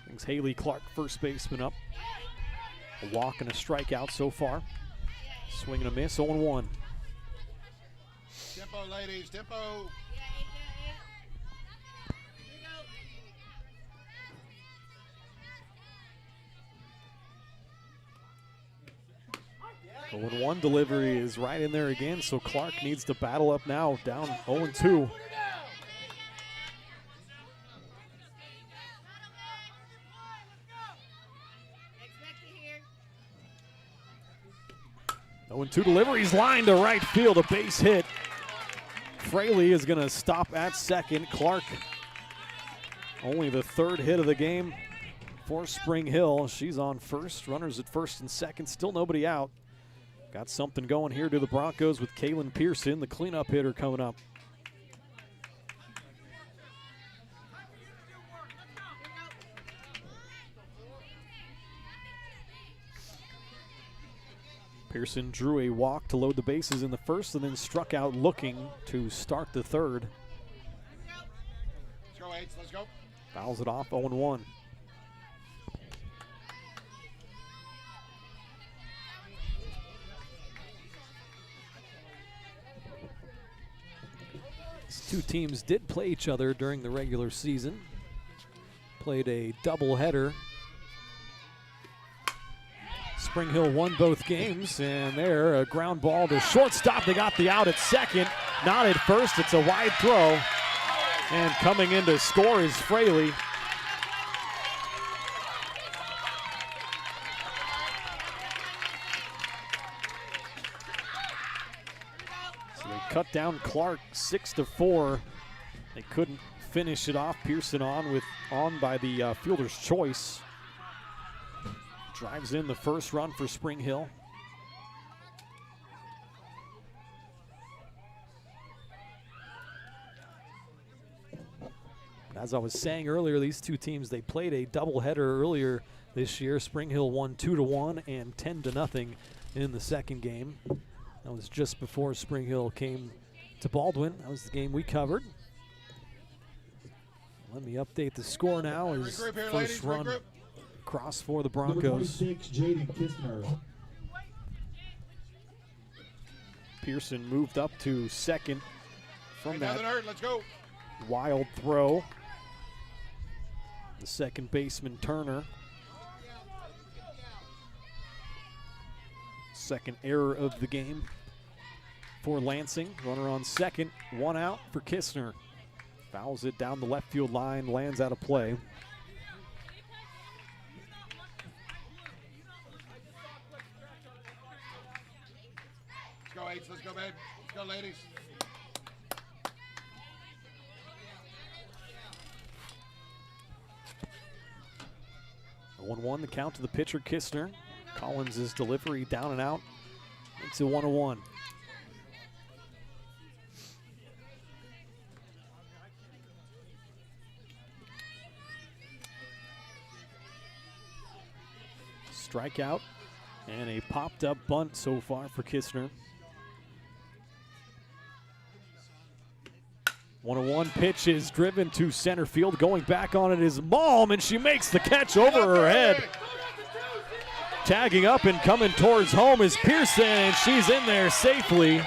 Brings Haley Clark, first baseman, up. A walk and a strikeout so far. Swing and a miss, 0-1. Tempo, ladies, tempo. The 1-1 delivery is right in there again, so Clark needs to battle up now, down 0-2. The 0-2 delivery, he's lined to right field, a base hit. Fraley is going to stop at second. Clark, only the 3rd hit of the game for Spring Hill. She's on first, runners at first and second, still nobody out. Got something going here to the Broncos with Kaylin Pearson, the cleanup hitter, coming up. Pearson drew a walk to load the bases in the 1st and then struck out looking to start the 3rd. Let's go, Aids. Let's go. Fouls it off, 0-1. These 2 teams did play each other during the regular season. Played a doubleheader. Spring Hill won both games, and there, a ground ball to shortstop. They got the out at second, not at first. It's a wide throw, and coming in to score is Fraley. So they cut down Clark 6-4. They couldn't finish it off. Pearson on by the fielder's choice. Drives in the first run for Spring Hill. As I was saying earlier, these 2 teams, they played a doubleheader earlier this year. Spring Hill won 2-1 and 10-0 in the 2nd game. That was just before Spring Hill came to Baldwin. That was the game we covered. Let me update the score now. Is first run cross for the Broncos. Jaden Kistner. Pearson moved up to second from that Let's go. wild throw. The second baseman, Turner. Second error of the game for Lansing. Runner on second, 1 out for Kistner. Fouls it down the left field line, lands out of play. Let's go, Aids. Let's go, babe. Let's go, ladies. A 1-1, the count to the pitcher, Kistner. Collins' delivery down and out. Makes it 1-1. strikeout and a popped-up bunt so far for Kistner. 1-1 pitch is driven to center field. Going back on it is Malm, and she makes the catch over her head. Tagging up and coming towards home is Pearson, and she's in there safely.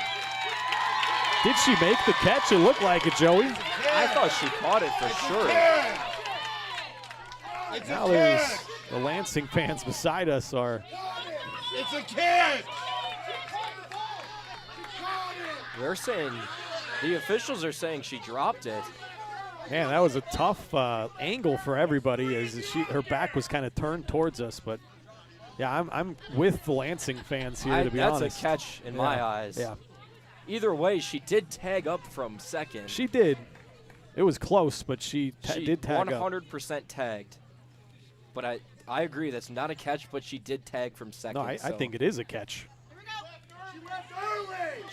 Did she make the catch? It looked like it, Joey. I thought she caught it for sure. Now there's the Lansing fans beside us are. It's a kid! They're saying, the officials are saying she dropped it. Man, that was a tough angle for everybody as her back was kind of turned towards us. But yeah, I'm with the Lansing fans here, to be honest. That's a catch in my eyes. Yeah. Either way, she did tag up from second. She did. It was close, but she did tag 100% tagged. But I agree, that's not a catch, but she did tag from second. No, I think it is a catch.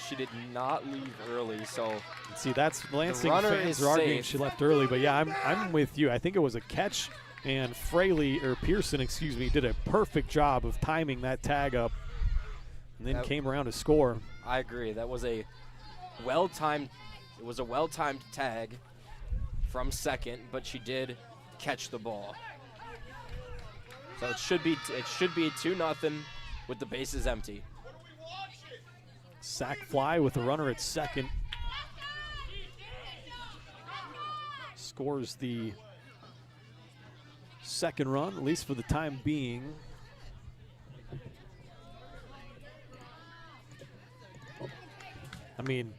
She did not leave early, so. See, that's Lansing fans is are arguing safe. she left early, but yeah, I'm with you. I think it was a catch, and Pearson, did a perfect job of timing that tag up, and then came around to score. I agree. That was a well-timed. It was a well-timed tag from second, but she did catch the ball. So it should be 2-0 with the bases empty. Sac fly with a runner at second. Scores the second run, at least for the time being. I mean,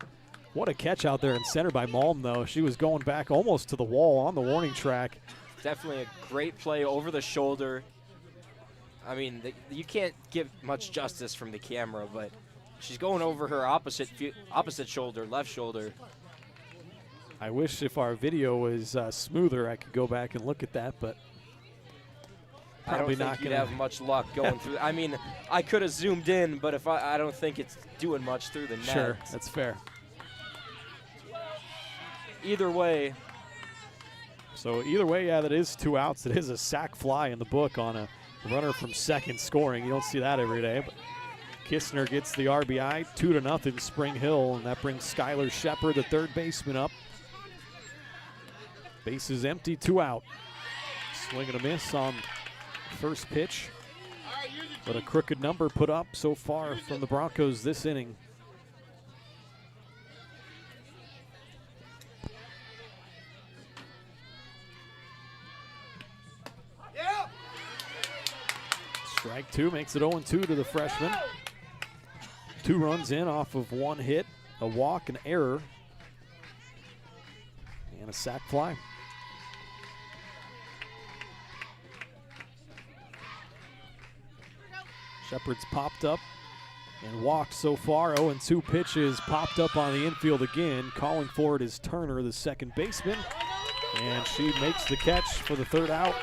what a catch out there in center by Malm, though. She was going back almost to the wall on the warning track. Definitely a great play over the shoulder. I mean, you can't give much justice from the camera, but she's going over her opposite shoulder, left shoulder. I wish if our video was smoother, I could go back and look at that, but probably I don't not think you'd gonna have much luck going through. I mean, I could have zoomed in, but if I don't think it's doing much through the net. Sure, that's fair. Either way. So either way, yeah, that is 2 outs. It is a sac fly in the book on a runner from second scoring. You don't see that every day, but Kistner gets the RBI, 2-0 Spring Hill, and that brings Skylar Shepard, the third baseman, up. Bases empty, 2 out. Swing and a miss on first pitch, but a crooked number put up so far from the Broncos this inning. Strike 2 makes it 0-2 to the freshman. 2 runs in off of 1 hit, a walk, an error, and a sac fly. Shepard's popped up and walked so far. 0-2 pitches, popped up on the infield again. Calling for it is Turner, the second baseman, and she makes the catch for the 3rd out.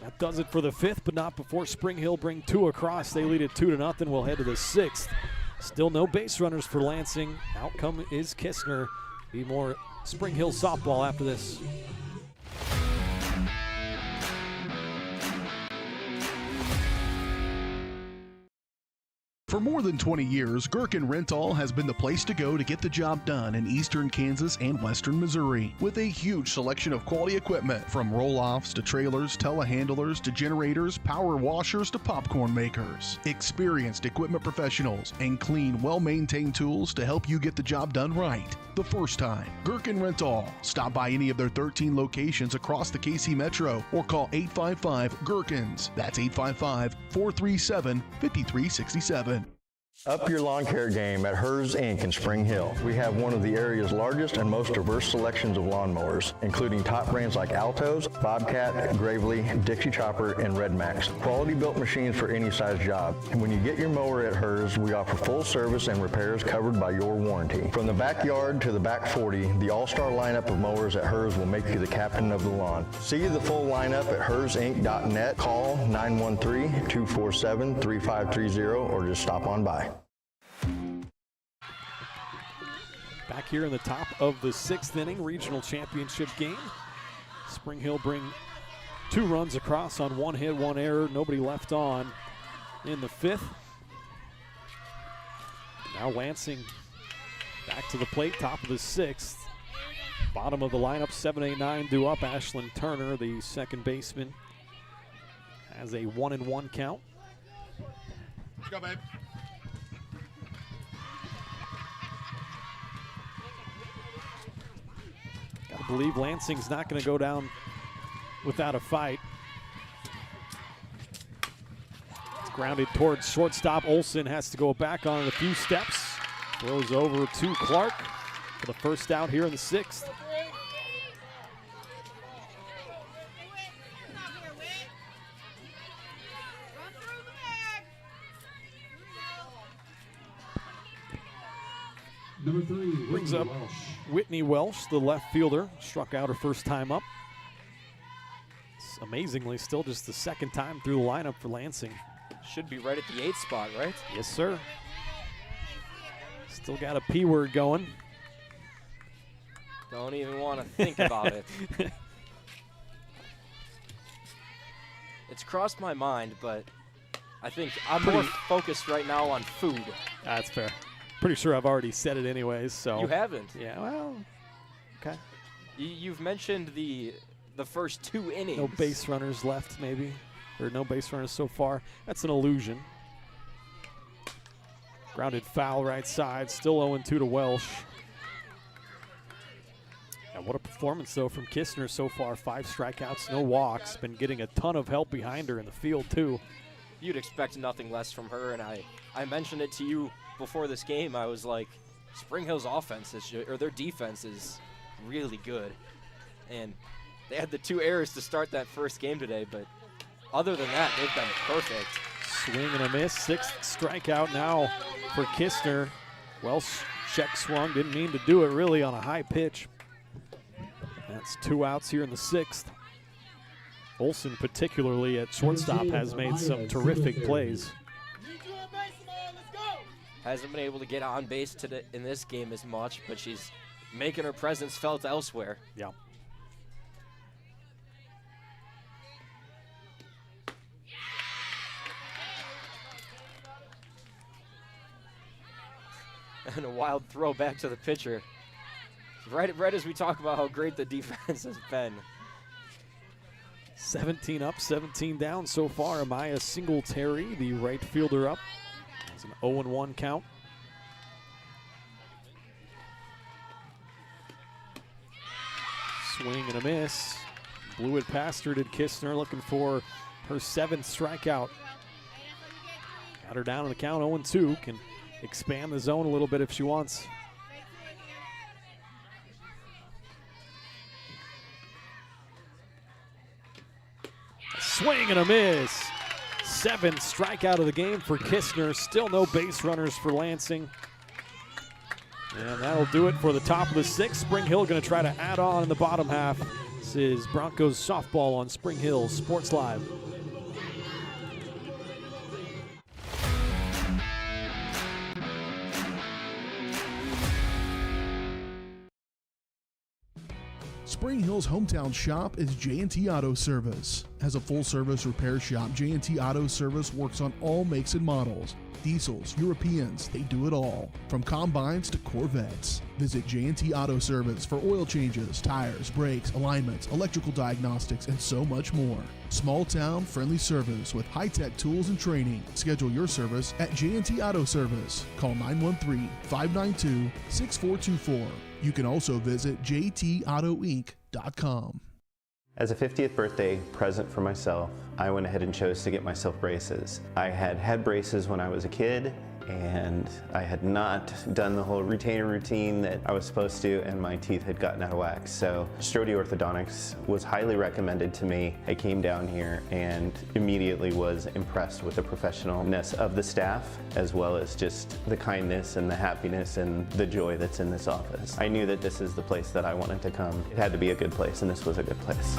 That does it for the 5th, but not before Spring Hill bring 2 across. They lead it 2-0. We'll head to the 6th. Still no base runners for Lansing. Outcome is Kistner. Be more Spring Hill softball after this. For more than 20 years, Gherkin Rental has been the place to go to get the job done in eastern Kansas and western Missouri. With a huge selection of quality equipment, from roll-offs to trailers, telehandlers to generators, power washers to popcorn makers. Experienced equipment professionals and clean, well-maintained tools to help you get the job done right the first time. Gherkin Rental. Stop by any of their 13 locations across the KC Metro or call 855-GHERKINS. That's 855-437-5367. Up your lawn care game at Hers Inc. in Spring Hill. We have one of the area's largest and most diverse selections of lawnmowers, including top brands like Altos, Bobcat, Gravely, Dixie Chopper, and Red Max. Quality built machines for any size job. And when you get your mower at Hers, we offer full service and repairs covered by your warranty. From the backyard to the back 40, the all-star lineup of mowers at Hers will make you the captain of the lawn. See the full lineup at hersinc.net. Call 913-247-3530 or just stop on by. Back here in the top of the 6th inning, regional championship game. Spring Hill bring 2 runs across on 1 hit, 1 error. Nobody left on in the 5th. Now Lansing back to the plate, top of the 6th. Bottom of the lineup, 7-8-9 due up. Ashlyn Turner, the second baseman, has a 1-1 count. Let's go, babe. Gotta believe Lansing's not gonna go down without a fight. It's grounded towards shortstop. Olson has to go back on it a few steps. Throws over to Clark for the first out here in the 6th. Number 3, Brings up Whitney Welsh, the left fielder. Struck out her first time up. It's amazingly still just the second time through the lineup for Lansing. Should be right at the 8th spot, right? Yes, sir. Still got a P word going. Don't even want to think about it. It's crossed my mind, but I think I'm more focused right now on food. That's fair. Pretty sure I've already said it anyways, so. You haven't? Yeah, well, okay. You've mentioned the first 2 innings. No base runners left, maybe, or no base runners so far. That's an illusion. Grounded foul right side, still 0-2 to Welsh. And what a performance, though, from Kistner so far. 5 strikeouts, no walks. Been getting a ton of help behind her in the field, too. You'd expect nothing less from her, and I mentioned it to you before this game. I was like, Spring Hill's offense or their defense is really good. And they had the 2 errors to start that first game today, but other than that, they've been perfect. Swing and a miss, 6th strikeout now for Kistner. Welsh check swung, didn't mean to do it really on a high pitch. That's 2 outs here in the 6th. Olson, particularly at shortstop, has made some terrific plays. Hasn't been able to get on base in this game as much, but she's making her presence felt elsewhere. Yeah. And a wild throw back to the pitcher. Right as we talk about how great the defense has been. 17 up, 17 down so far. Amaya Singletary, the right fielder, up. It's an 0-1 count. Swing and a miss. Blew it past her, did Kistner, looking for her 7th strikeout. Got her down in the count, 0-2. Can expand the zone a little bit if she wants. Swing and a miss. 7th strikeout of the game for Kistner. Still no base runners for Lansing. And that'll do it for the top of the 6th. Spring Hill going to try to add on in the bottom half. This is Broncos softball on Spring Hill Sports Live. Spring Hill's hometown shop is J&T Auto Service. As a full-service repair shop, J&T Auto Service works on all makes and models. Diesels, Europeans, they do it all. From combines to Corvettes. Visit J&T Auto Service for oil changes, tires, brakes, alignments, electrical diagnostics, and so much more. Small town, friendly service with high-tech tools and training. Schedule your service at J&T Auto Service. Call 913-592-6424. You can also visit jtautoinc.com. As a 50th birthday present for myself, I went ahead and chose to get myself braces. I had braces when I was a kid, and I had not done the whole retainer routine that I was supposed to, and my teeth had gotten out of whack. So Strode Orthodontics was highly recommended to me. I came down here and immediately was impressed with the professionalness of the staff, as well as just the kindness and the happiness and the joy that's in this office. I knew that this is the place that I wanted to come. It had to be a good place, and this was a good place.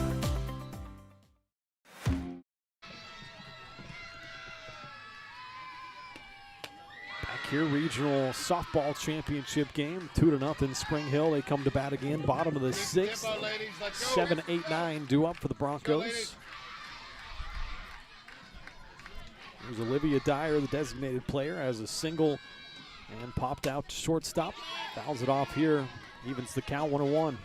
Here, regional softball championship game, 2-0 Spring Hill. They come to bat again, bottom of the 6th. 7-8-9 due up for the Broncos. There's Olivia Dyer, the designated player, has a single and popped out to shortstop. Fouls it off here, evens the count 1-1.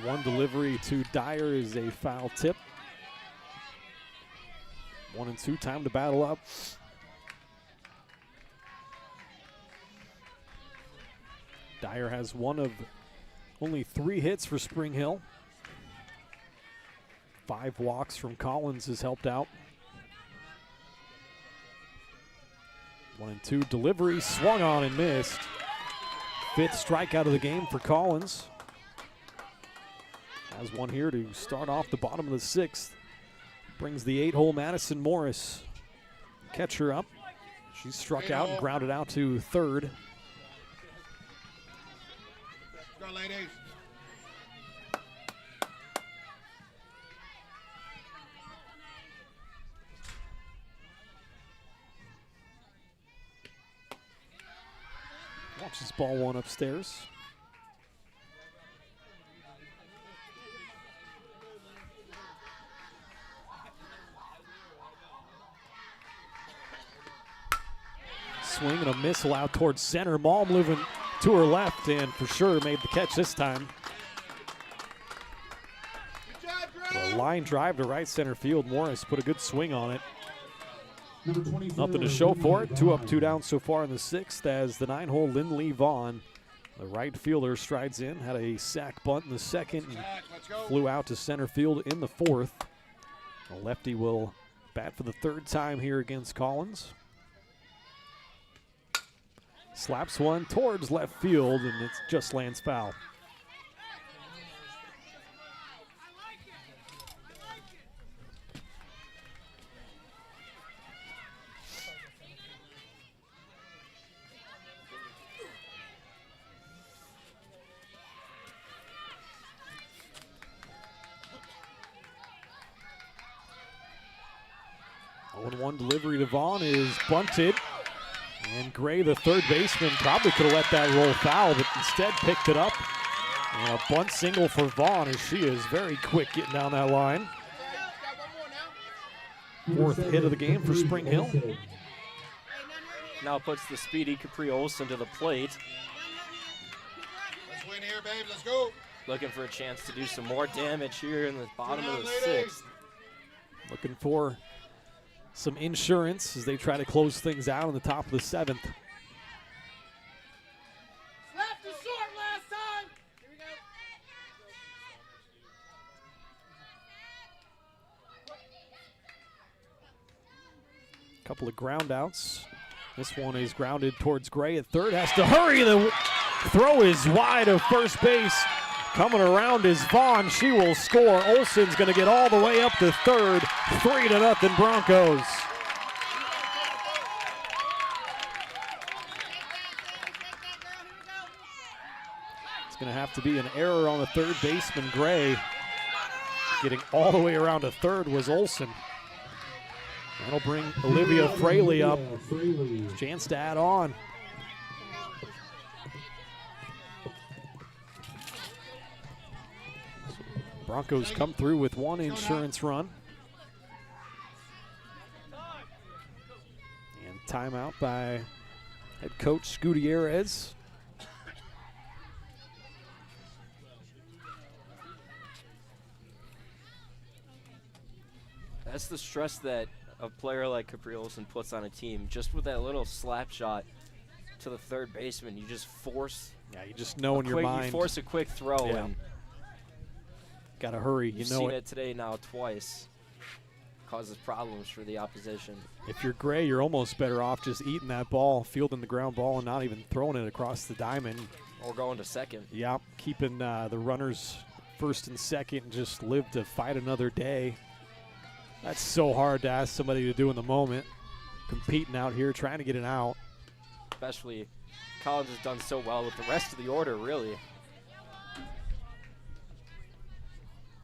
One delivery to Dyer is a foul tip. 1-2, time to battle up. Dyer has one of only 3 hits for Spring Hill. 5 walks from Collins has helped out. 1-2 delivery, swung on and missed. 5th strikeout of the game for Collins. Has one here to start off the bottom of the 6th. Brings the 8-hole Madison Morris. Catcher up. She struck out and grounded out to third. Go, ladies. Watch this ball one upstairs. Swing and a missile out towards center. Malm moving to her left and for sure made the catch this time. A line drive to right center field. Morris put a good swing on it. Nothing to show for it. 2 up, 2 down so far in the 6th as the 9-hole Lindley Vaughn, the right fielder, strides in. Had a sack bunt in the 2nd and flew out to center field in the 4th. The lefty will bat for the 3rd time here against Collins. Slaps one towards left field, and it just lands foul. One delivery to Vaughn is bunted. And Gray, the third baseman, probably could have let that roll foul, but instead picked it up. And a bunt single for Vaughn as she is very quick getting down that line. 4th hit of the game for Spring Hill. Now puts the speedy Capri Olsen to the plate. Let's win here, babe. Let's go. Looking for a chance to do some more damage here in the bottom of the 6th. Looking for some insurance as they try to close things out on the top of the 7th. Couple of ground outs. This one is grounded towards Gray at third. Has to hurry. The throw is wide of first base. Coming around is Vaughn. She will score. Olsen's going to get all the way up to third. 3-0 Broncos. It's going to have to be an error on the third baseman, Gray. Getting all the way around to third was Olsen. That'll bring Olivia Fraley up. Chance to add on. Broncos come through with one insurance run. And timeout by head coach Gutierrez. That's the stress that a player like Capri Olsen puts on a team. Just with that little slap shot to the third baseman, you just force. Yeah, you just know in your mind. You force a quick throw, yeah. and got to hurry. You've seen it today now twice. Causes problems for the opposition. If you're Gray, you're almost better off just eating that ball, fielding the ground ball, and not even throwing it across the diamond. Or going to second. Yeah, keeping the runners first and second and just live to fight another day. That's so hard to ask somebody to do in the moment. Competing out here, trying to get it out. Especially Collins has done so well with the rest of the order, really.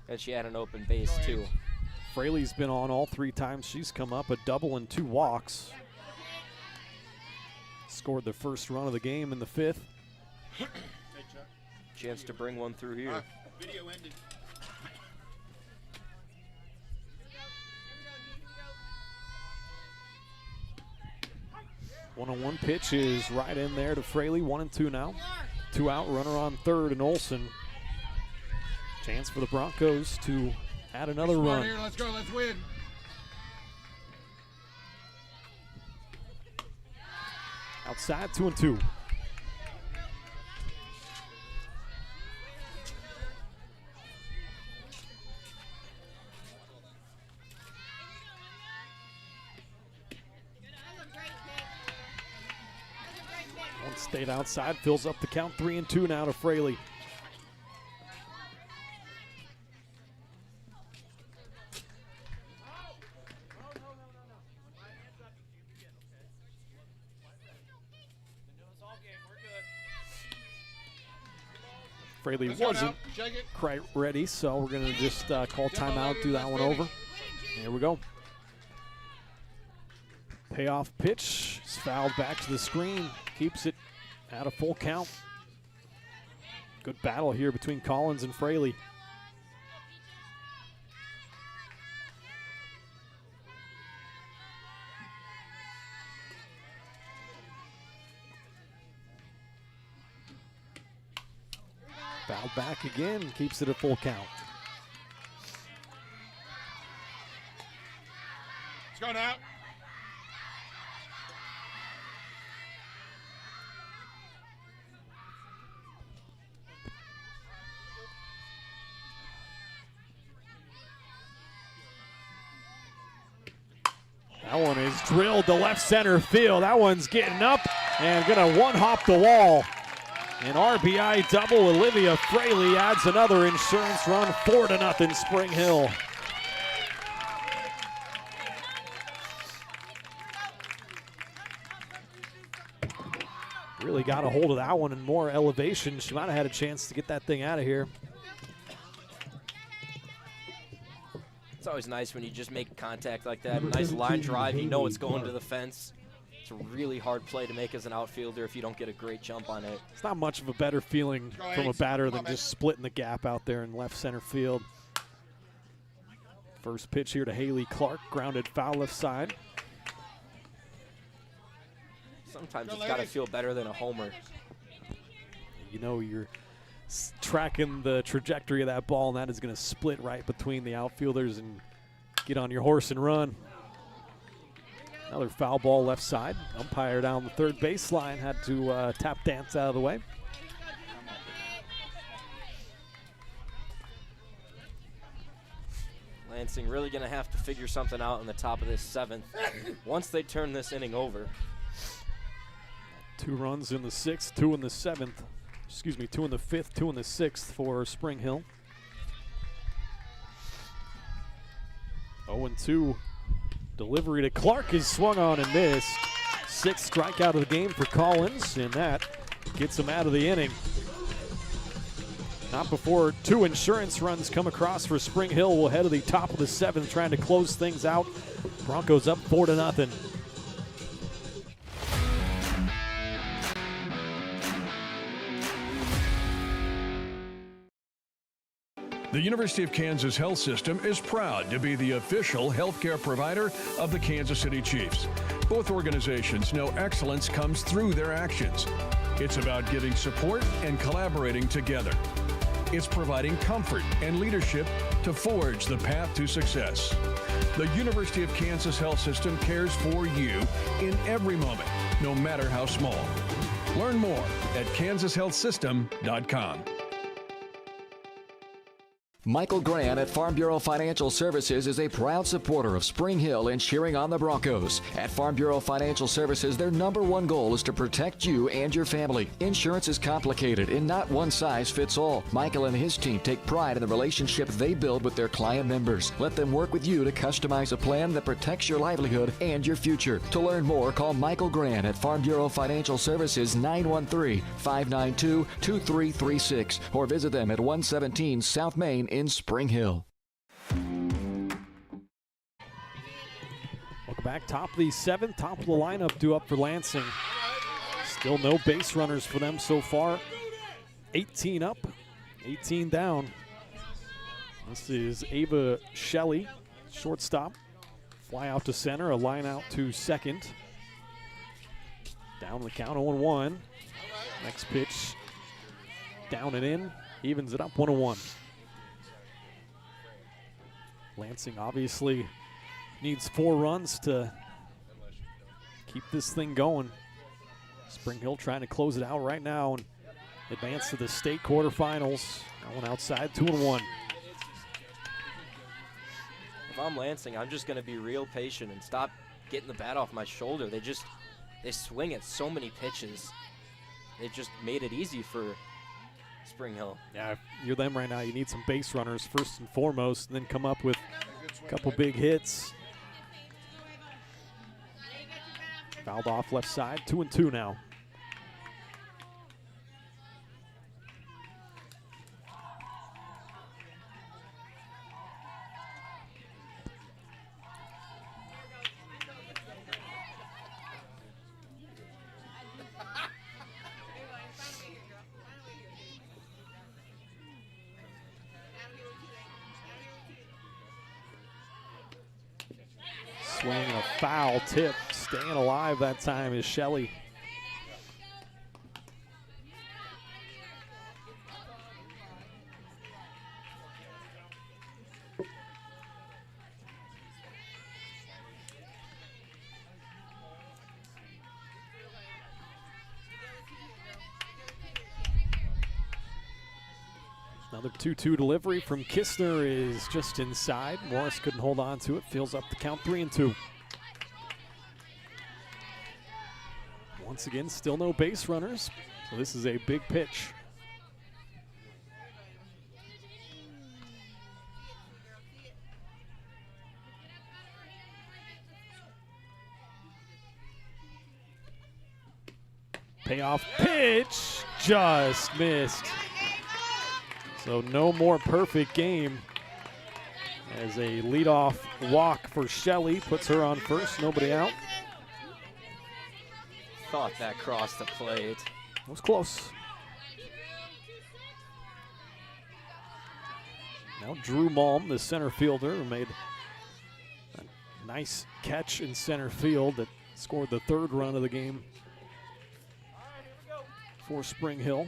And she had an open base, too. Fraley's been on all 3 times she's come up, a double and 2 walks. Scored the first run of the game in the 5th. Chance to bring one through here. Video ended. One-on-one pitch is right in there to Fraley. 1-2 now. 2 out, runner on third, and Olson. Chance for the Broncos to add another run. Here, let's go, let's win. Outside, 2-2. One stayed outside, fills up the count. 3-2 now to Fraley. Fraley wasn't quite ready, so we're going to just call timeout, do that one over. Here we go. Payoff pitch is fouled back to the screen, keeps it at a full count. Good battle here between Collins and Fraley. Fouled back again, keeps it a full count. It's going out. That one is drilled to left center field. That one's getting up and gonna one-hop the wall. An RBI double. Olivia Fraley adds another insurance run, 4-0 Spring Hill. Really got a hold of that one and more elevation. She might have had a chance to get that thing out of here. It's always nice when you just make contact like that. Nice line drive. You know it's going to the fence. It's a really hard play to make as an outfielder if you don't get a great jump on it. It's not much of a better feeling from a batter than just splitting the gap out there in left center field. First pitch here to Haley Clark, grounded foul left side. Sometimes it's got to feel better than a homer. You know you're tracking the trajectory of that ball, and that is going to split right between the outfielders and get on your horse and run. Another foul ball left side. Umpire down the third baseline had to tap dance out of the way. Lansing really going to have to figure something out in the top of this 7th once they turn this inning over. 2 runs in the 6th, 2 in the 7th. Excuse me, 2 in the 5th, 2 in the 6th for Spring Hill. 0-2. Delivery to Clark is swung on and missed. 6th strikeout of the game for Collins, and that gets him out of the inning. Not before 2 insurance runs come across for Spring Hill. We'll head to the top of the 7th, trying to close things out. Broncos up 4-0. The University of Kansas Health System is proud to be the official healthcare provider of the Kansas City Chiefs. Both organizations know excellence comes through their actions. It's about getting support and collaborating together. It's providing comfort and leadership to forge the path to success. The University of Kansas Health System cares for you in every moment, no matter how small. Learn more at kansashealthsystem.com. Michael Grant at Farm Bureau Financial Services is a proud supporter of Spring Hill and cheering on the Broncos. At Farm Bureau Financial Services, their #1 goal is to protect you and your family. Insurance is complicated and not one size fits all. Michael and his team take pride in the relationship they build with their client members. Let them work with you to customize a plan that protects your livelihood and your future. To learn more, call Michael Grant at Farm Bureau Financial Services 913-592-2336 or visit them at 117 South Main in Spring Hill. back top of the 7th, top of the lineup due up for Lansing. Still no base runners for them so far. 18 up, 18 down. This is Ava Shelley, shortstop. Fly out to center, a line out to second. Down the count, 0-1. Next pitch, down and in, evens it up 1-1. Lansing obviously needs 4 runs to keep this thing going. Spring Hill trying to close it out right now and advance to the state quarterfinals. That one outside, 2-1. If I'm Lansing, I'm just going to be real patient and stop getting the bat off my shoulder. They swing at so many pitches. They've just made it easy for Spring Hill. Yeah, if you're them right now, you need some base runners first and foremost, and then come up with a couple big hits. Fouled off left side, 2-2 now. Swing a foul tip. Staying alive that time is Shelley. Another 2-2 delivery from Kistner is just inside. Morris couldn't hold on to it. Fills up the count, 3-2. Once again, still no base runners, so this is a big pitch. Payoff pitch, just missed. So no more perfect game as a leadoff walk for Shelley puts her on first, nobody out. Thought that crossed the plate. It was close. Now Drew Malm, the center fielder, who made a nice catch in center field that scored the 3rd run of the game for Spring Hill.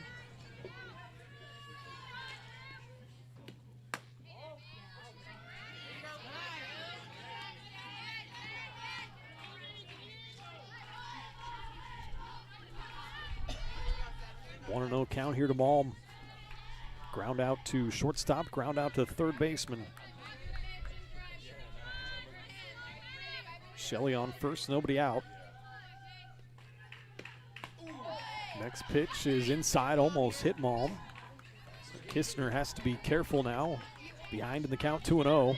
One and 0 count here to Malm. Ground out to shortstop, ground out to third baseman. Shelley on first, nobody out. Next pitch is inside, almost hit Malm. So Kistner has to be careful now. Behind in the count, 2-0.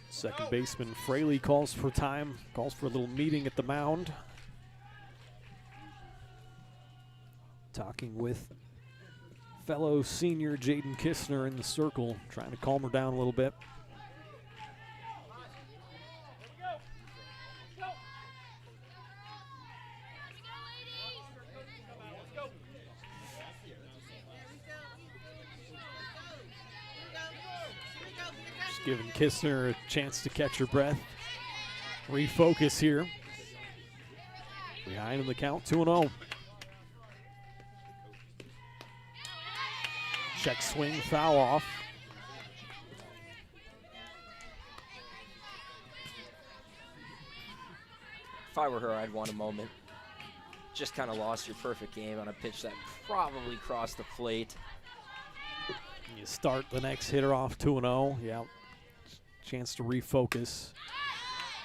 Second baseman Fraley calls for time, calls for a little meeting at the mound. Talking with fellow senior Jaden Kistner in the circle, trying to calm her down a little bit. Just giving Kistner a chance to catch her breath, refocus here. Behind in the count, 2-0. Check swing, foul off. If I were her, I'd want a moment. Just kind of lost your perfect game on a pitch that probably crossed the plate. You start the next hitter off 2-0. Yeah, chance to refocus.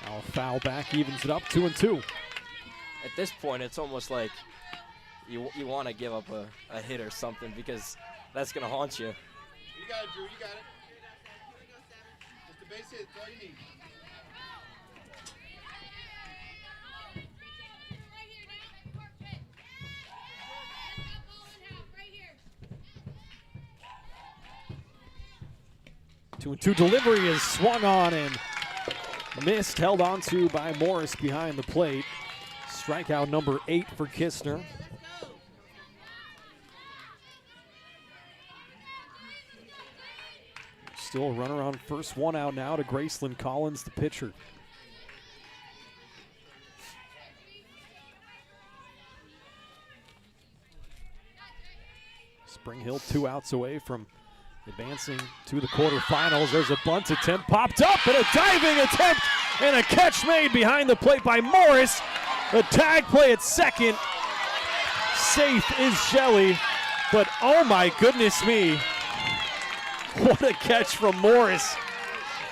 Now a foul back evens it up, 2-2. At this point, it's almost like you want to give up a hit or something because that's going to haunt you. You got it, Drew. You got it. Just a base hit. That's all you need. Two delivery is swung on and Missed, held on to by Morris behind the plate. Strikeout number 8 for Kistner. Still a runner on first, 1 out now to Graceland Collins, the pitcher. Spring Hill 2 outs away from advancing to the quarterfinals. There's a bunt attempt popped up and a diving attempt and a catch made behind the plate by Morris. The tag play at second. Safe is Shelley, but oh my goodness me. What a catch from Morris.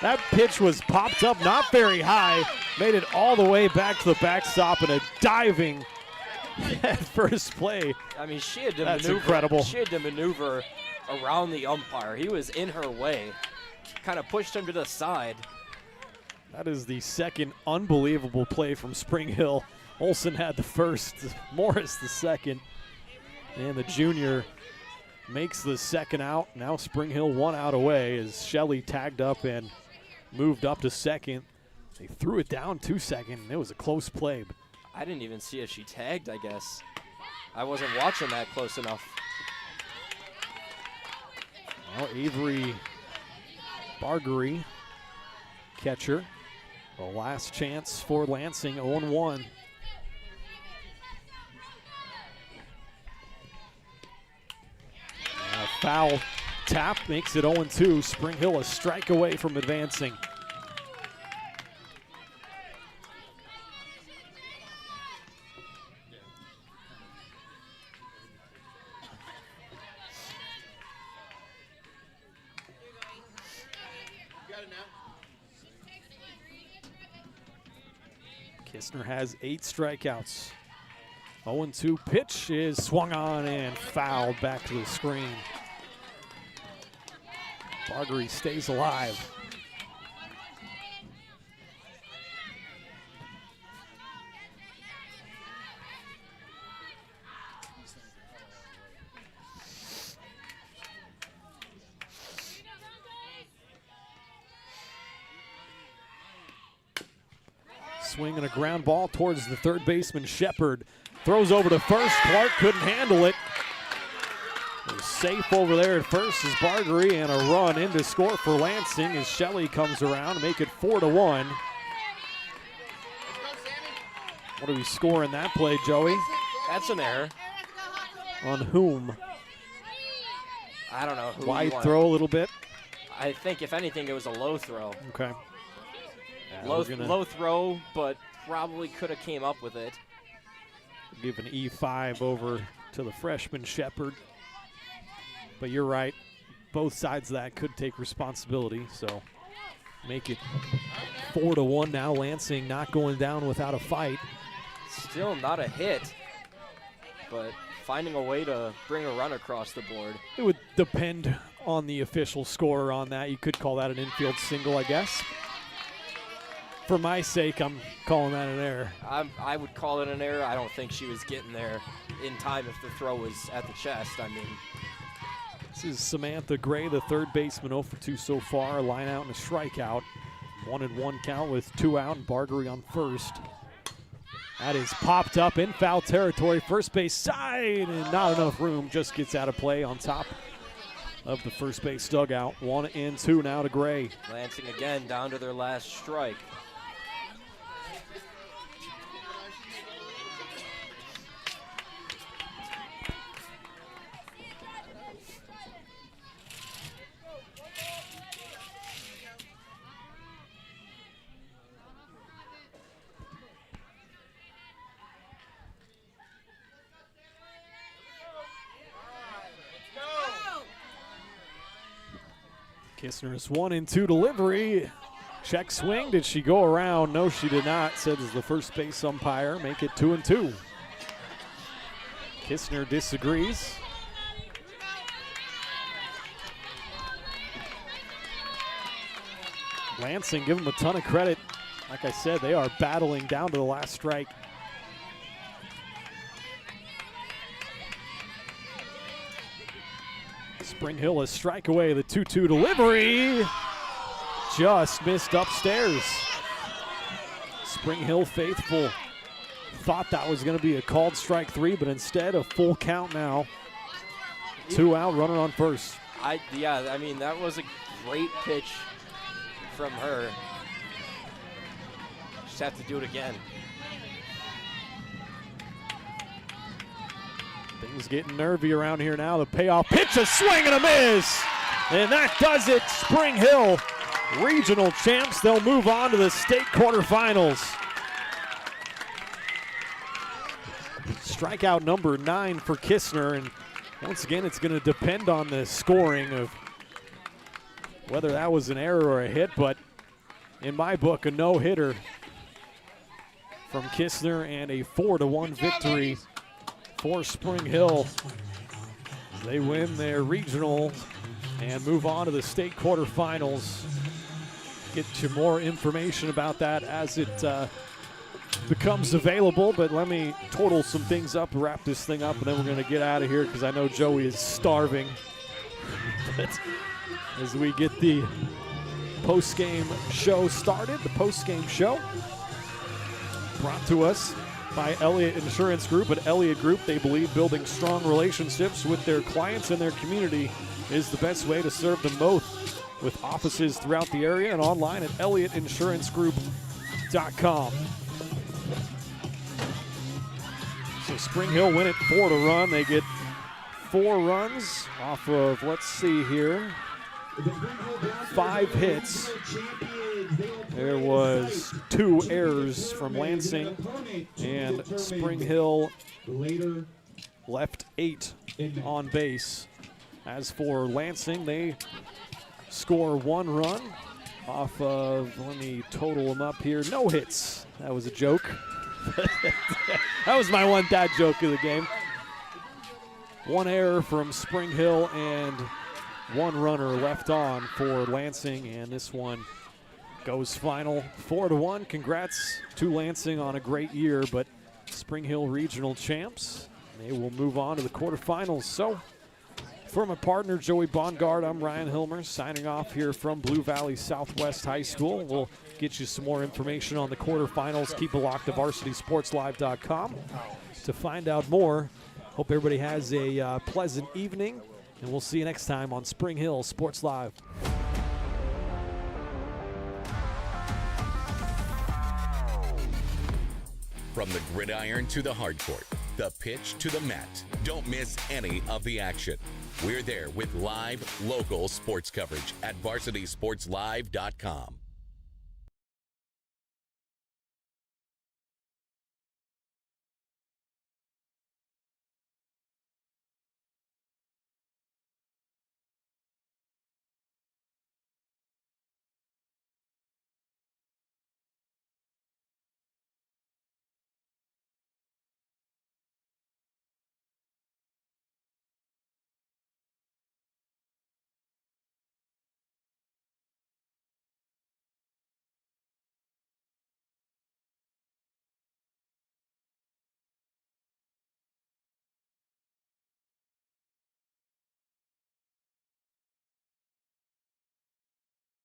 That pitch was popped up not very high, made it all the way back to the backstop and a diving at first play. I mean, she had to That's maneuver. incredible. She had to maneuver around the umpire. He was in her way. Kind of pushed him to the side. That is the second unbelievable play from Spring Hill. Olson had the first, Morris the second, and the junior makes the second out. Now Spring Hill 1 out away as Shelley tagged up and moved up to second. They threw it down to second, and it was a close play. I didn't even see if she tagged, I guess. I wasn't watching that close enough. Now Avery Bargery, catcher. The last chance for Lansing, 0-1. A foul tap makes it 0-2. Spring Hill a strike away from advancing. Kistner has 8 strikeouts. 0-2 pitch is swung on and fouled back to the screen. Bargery stays alive. Swing and a ground ball towards the third baseman, Shepard. Throws over to first. Clark couldn't handle it. It was safe over there at first as Bargery, and a run in to score for Lansing as Shelley comes around to make it 4-1. What do we score in that play, Joey? That's an error. On whom? I don't know who. Wide throw a little bit? I think, if anything, it was a low throw. Okay. Yeah, low throw, but probably could have came up with it. Give an E5 over to the freshman Shepard. But you're right. Both sides of that could take responsibility, so make it 4-1 now. Lansing not going down without a fight. Still not a hit, but finding a way to bring a run across the board. It would depend on the official score on that. You could call that an infield single, I guess. For my sake, I'm calling that an error. I would call it an error. I don't think she was getting there in time if the throw was at the chest. I mean, this is Samantha Gray, the third baseman, 0 for 2 so far. A line out and a strikeout. 1-1 count with 2 out and Bargery on first. That is popped up in foul territory. First base side, and not enough room. Just gets out of play on top of the first base dugout. 1-2 now to Gray. Lansing again down to their last strike. Kistner's 1-2 delivery. Check swing. Did she go around? No, she did not, says the first base umpire. Make it 2-2. Kistner disagrees. Lansing, give them a ton of credit. Like I said, they are battling down to the last strike. Spring Hill a strike away. The 2-2 delivery just missed upstairs. Spring Hill faithful thought that was going to be a called strike 3, but instead a full count now. 2 out, runner on first. I mean, that was a great pitch from her. Just have to do it again. Things getting nervy around here now. The payoff pitch, a swing and a miss. And that does it. Spring Hill, regional champs. They'll move on to the state quarterfinals. Strikeout number 9 for Kistner. And once again, it's going to depend on the scoring of whether that was an error or a hit. But in my book, a no-hitter from Kistner and a 4-1 victory for Spring Hill. They win their regional and move on to the state quarterfinals. Get you more information about that as it becomes available, but let me total some things up, wrap this thing up, and then we're going to get out of here because I know Joey is starving. But as we get the post-game show started, the post-game show brought to us by Elliott Insurance Group. At Elliott Group, they believe building strong relationships with their clients and their community is the best way to serve them both, with offices throughout the area and online at ElliottInsuranceGroup.com. So Spring Hill win it 4-1. They get 4 runs off of, let's see here, 5 hits. There was 2 errors from Lansing, and Spring Hill left 8 on base. As for Lansing, they score 1 run off of, let me total them up here, no hits. That was a joke. That was my one dad joke of the game. 1 error from Spring Hill and 1 runner left on for Lansing, and this one goes final 4-1. Congrats to Lansing on a great year, but Spring Hill regional champs. They will move on to the quarterfinals. So for my partner Joey Bongard, I'm Ryan Hilmer signing off here from Blue Valley Southwest High School. We'll get you some more information on the quarterfinals. Keep it locked to VarsitySportsLive.com to find out more. Hope everybody has a pleasant evening, and we'll see you next time on Spring Hill Sports Live. From the gridiron to the hardcourt, the pitch to the mat, don't miss any of the action. We're there with live, local sports coverage at VarsitySportsLive.com.